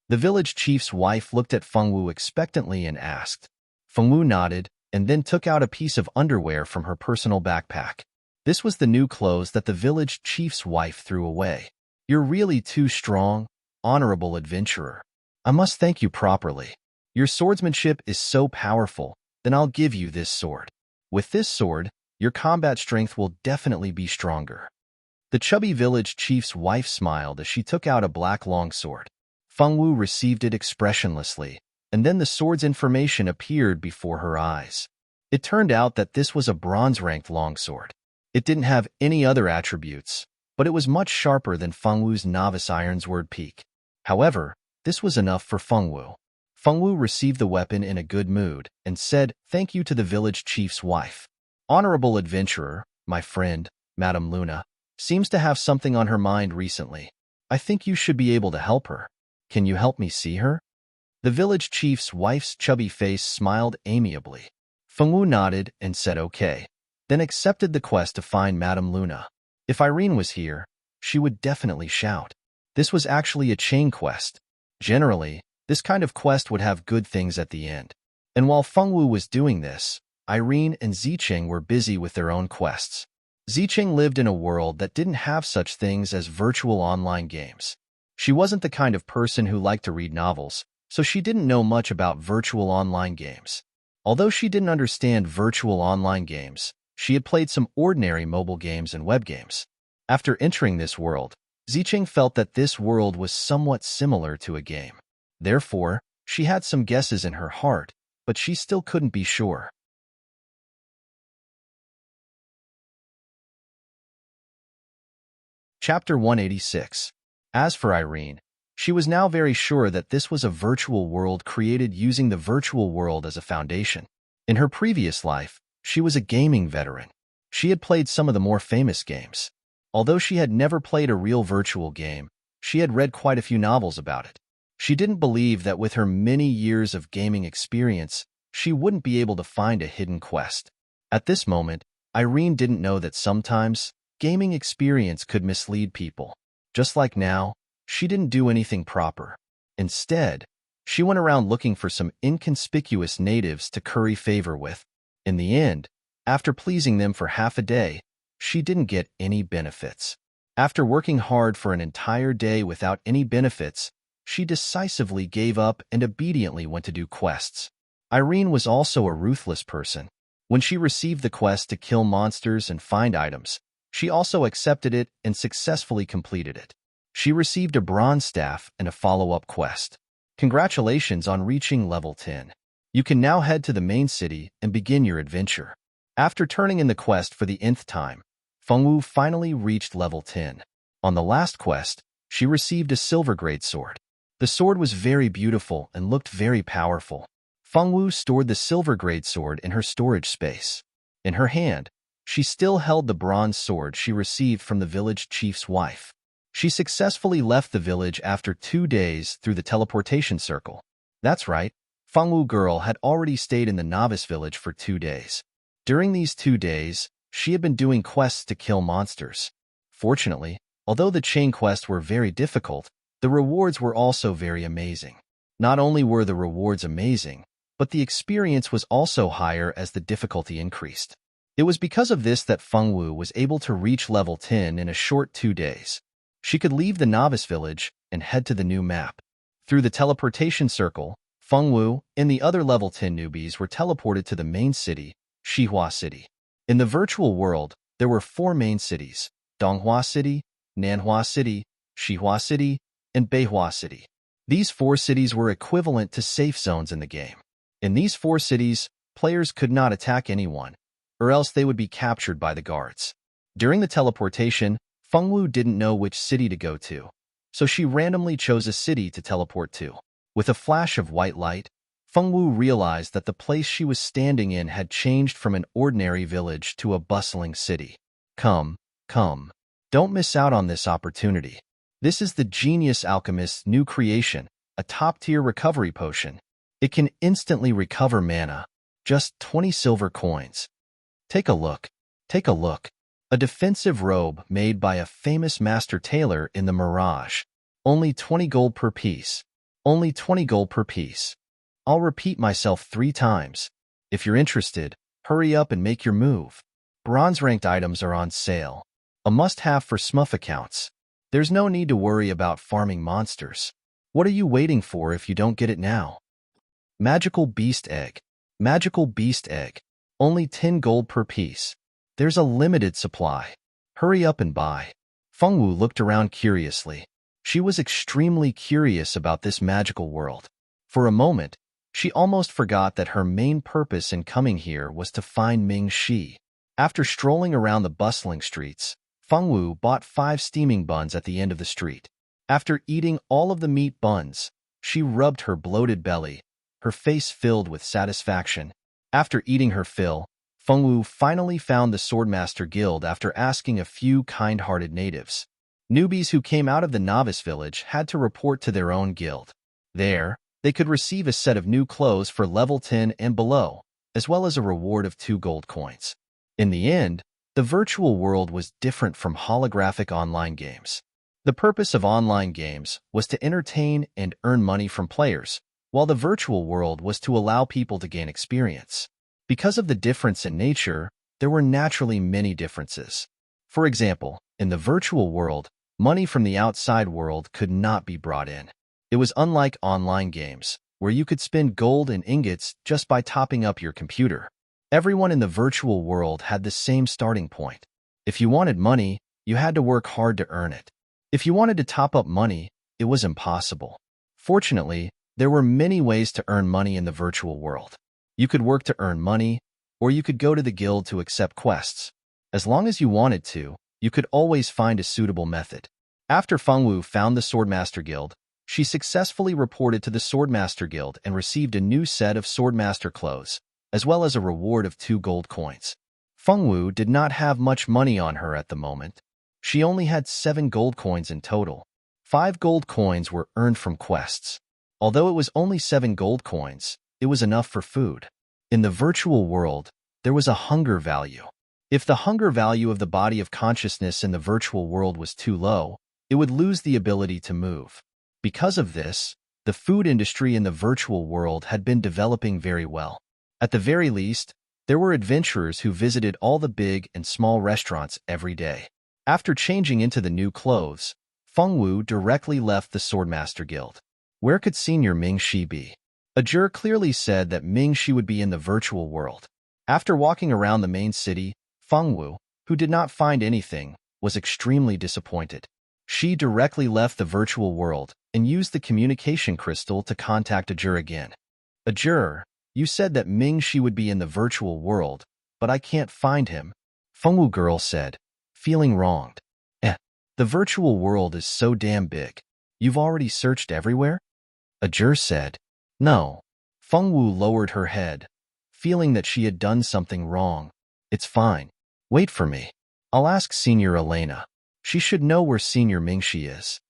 The village chief's wife looked at Feng Wu expectantly and asked. Feng Wu nodded and then took out a piece of underwear from her personal backpack. This was the new clothes that the village chief's wife threw away. You're really too strong, honorable adventurer. I must thank you properly. Your swordsmanship is so powerful, then I'll give you this sword. With this sword, your combat strength will definitely be stronger. The chubby village chief's wife smiled as she took out a black longsword. Feng Wu received it expressionlessly, and then the sword's information appeared before her eyes. It turned out that this was a bronze-ranked longsword. It didn't have any other attributes, but it was much sharper than Feng Wu's novice ironsword peak. However, this was enough for Feng Wu. Feng Wu received the weapon in a good mood and said thank you to the village chief's wife. Honorable adventurer, my friend, Madame Luna, seems to have something on her mind recently. I think you should be able to help her. Can you help me see her? The village chief's wife's chubby face smiled amiably. Feng Wu nodded and said okay. then accepted the quest to find Madame Luna. If Irene was here, she would definitely shout. This was actually a chain quest. Generally, this kind of quest would have good things at the end. And while Fengwu was doing this, Irene and Ziqing were busy with their own quests. Ziqing lived in a world that didn't have such things as virtual online games. She wasn't the kind of person who liked to read novels, so she didn't know much about virtual online games. Although she didn't understand virtual online games, she had played some ordinary mobile games and web games. After entering this world, Ziqing felt that this world was somewhat similar to a game. Therefore, she had some guesses in her heart, but she still couldn't be sure. Chapter 186. As for Irene, she was now very sure that this was a virtual world created using the virtual world as a foundation. In her previous life, she was a gaming veteran. She had played some of the more famous games. Although she had never played a real virtual game, she had read quite a few novels about it. She didn't believe that with her many years of gaming experience, she wouldn't be able to find a hidden quest. At this moment, Irene didn't know that sometimes gaming experience could mislead people. Just like now, she didn't do anything proper. Instead, she went around looking for some inconspicuous natives to curry favor with. In the end, after pleasing them for half a day, she didn't get any benefits. After working hard for an entire day without any benefits, she decisively gave up and obediently went to do quests. Irene was also a ruthless person. When she received the quest to kill monsters and find items, she also accepted it and successfully completed it. She received a bronze staff and a follow-up quest. Congratulations on reaching level 10. You can now head to the main city and begin your adventure. After turning in the quest for the nth time, Fengwu finally reached level 10. On the last quest, she received a silver greatsword. The sword was very beautiful and looked very powerful. Fengwu stored the silver greatsword in her storage space. In her hand, she still held the bronze sword she received from the village chief's wife. She successfully left the village after 2 days through the teleportation circle. That's right, Fengwu girl had already stayed in the novice village for 2 days. During these 2 days, she had been doing quests to kill monsters. Fortunately, although the chain quests were very difficult, the rewards were also very amazing. Not only were the rewards amazing, but the experience was also higher as the difficulty increased. It was because of this that Fengwu was able to reach level 10 in a short 2 days. She could leave the novice village and head to the new map. Through the teleportation circle, Fengwu and the other level 10 newbies were teleported to the main city, Xihua City. In the virtual world, there were 4 main cities: Donghua City, Nanhua City, Xihua City, and Beihua City. These 4 cities were equivalent to safe zones in the game. In these 4 cities, players could not attack anyone, or else they would be captured by the guards. During the teleportation, Fengwu didn't know which city to go to, so she randomly chose a city to teleport to. With a flash of white light, Fengwu realized that the place she was standing in had changed from an ordinary village to a bustling city. Come. Don't miss out on this opportunity. This is the Genius Alchemist's new creation, a top-tier recovery potion. It can instantly recover mana. Just 20 silver coins. Take a look. A defensive robe made by a famous master tailor in the Mirage. Only 20 gold per piece. I'll repeat myself 3 times. If you're interested, hurry up and make your move. Bronze-ranked items are on sale. A must-have for Smuff accounts. There's no need to worry about farming monsters. What are you waiting for if you don't get it now? Magical Beast Egg. Only 10 gold per piece. There's a limited supply. Hurry up and buy. Fengwu looked around curiously. She was extremely curious about this magical world. For a moment, she almost forgot that her main purpose in coming here was to find Ming Shi. After strolling around the bustling streets, Fengwu bought 5 steaming buns at the end of the street. After eating all of the meat buns, she rubbed her bloated belly, her face filled with satisfaction. After eating her fill, Fengwu finally found the Swordmaster Guild after asking a few kind-hearted natives. Newbies who came out of the novice village had to report to their own guild. There, they could receive a set of new clothes for level 10 and below, as well as a reward of 2 gold coins. In the end, the virtual world was different from holographic online games. The purpose of online games was to entertain and earn money from players, while the virtual world was to allow people to gain experience. Because of the difference in nature, there were naturally many differences. For example, in the virtual world, money from the outside world could not be brought in. It was unlike online games, where you could spend gold and ingots just by topping up your computer. Everyone in the virtual world had the same starting point. If you wanted money, you had to work hard to earn it. If you wanted to top up money, it was impossible. Fortunately, there were many ways to earn money in the virtual world. You could work to earn money, or you could go to the guild to accept quests. As long as you wanted to, you could always find a suitable method. After Fengwu found the Swordmaster Guild, she successfully reported to the Swordmaster Guild and received a new set of Swordmaster clothes, as well as a reward of 2 gold coins. Fengwu did not have much money on her at the moment. She only had 7 gold coins in total. 5 gold coins were earned from quests. Although it was only 7 gold coins, it was enough for food. In the virtual world, there was a hunger value. If the hunger value of the body of consciousness in the virtual world was too low, it would lose the ability to move. Because of this, the food industry in the virtual world had been developing very well. At the very least, there were adventurers who visited all the big and small restaurants every day. After changing into the new clothes, Fengwu directly left the Swordmaster Guild. Where could Senior Mingxi be? Ajur clearly said that Mingxi would be in the virtual world. After walking around the main city, Fengwu, who did not find anything, was extremely disappointed. She directly left the virtual world and used the communication crystal to contact Ajur again. Ajur, you said that Mingxi would be in the virtual world, but I can't find him, Fengwu girl said, feeling wronged. The virtual world is so damn big. You've already searched everywhere? Ajur said. No. Fengwu lowered her head, feeling that she had done something wrong. It's fine. Wait for me. I'll ask Senior Elena. She should know where Senior Mingxi is.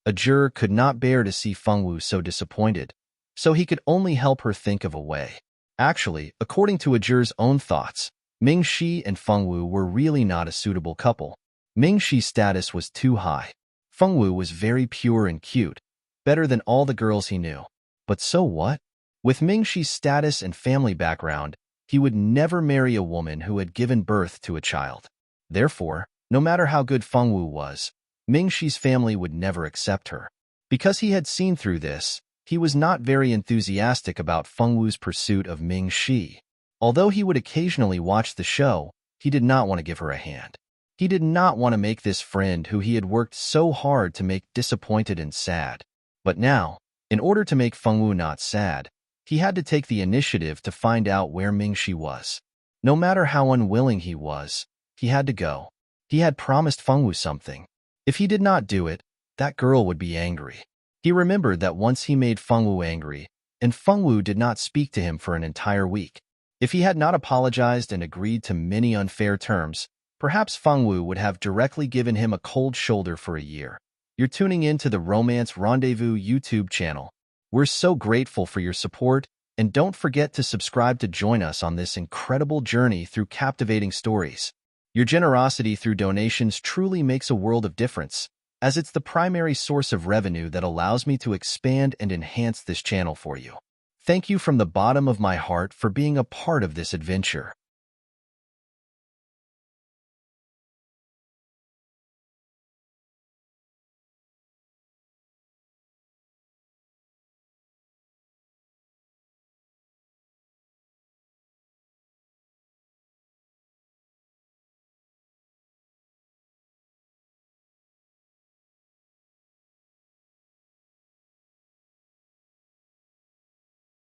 Ajur could not bear to see Fengwu so disappointed, so he could only help her think of a way. Actually, according to Ajur's own thoughts, Mingxi and Fengwu were really not a suitable couple. Mingxi's status was too high. Fengwu was very pure and cute, better than all the girls he knew. But so what? With Mingxi's status and family background, he would never marry a woman who had given birth to a child. Therefore, no matter how good Fengwu was, Mingxi's family would never accept her. Because he had seen through this, he was not very enthusiastic about Fengwu's pursuit of Mingxi. Although he would occasionally watch the show, he did not want to give her a hand. He did not want to make this friend who he had worked so hard to make disappointed and sad. But now, in order to make Fengwu not sad, he had to take the initiative to find out where Mingxi was. No matter how unwilling he was, he had to go. He had promised Fengwu something. If he did not do it, that girl would be angry. He remembered that once he made Fengwu angry, and Fengwu did not speak to him for an entire week. If he had not apologized and agreed to many unfair terms, perhaps Fengwu would have directly given him a cold shoulder for a year. You're tuning in to the Romance Rendezvous YouTube channel. We're so grateful for your support, and don't forget to subscribe to join us on this incredible journey through captivating stories. Your generosity through donations truly makes a world of difference, as it's the primary source of revenue that allows me to expand and enhance this channel for you. Thank you from the bottom of my heart for being a part of this adventure.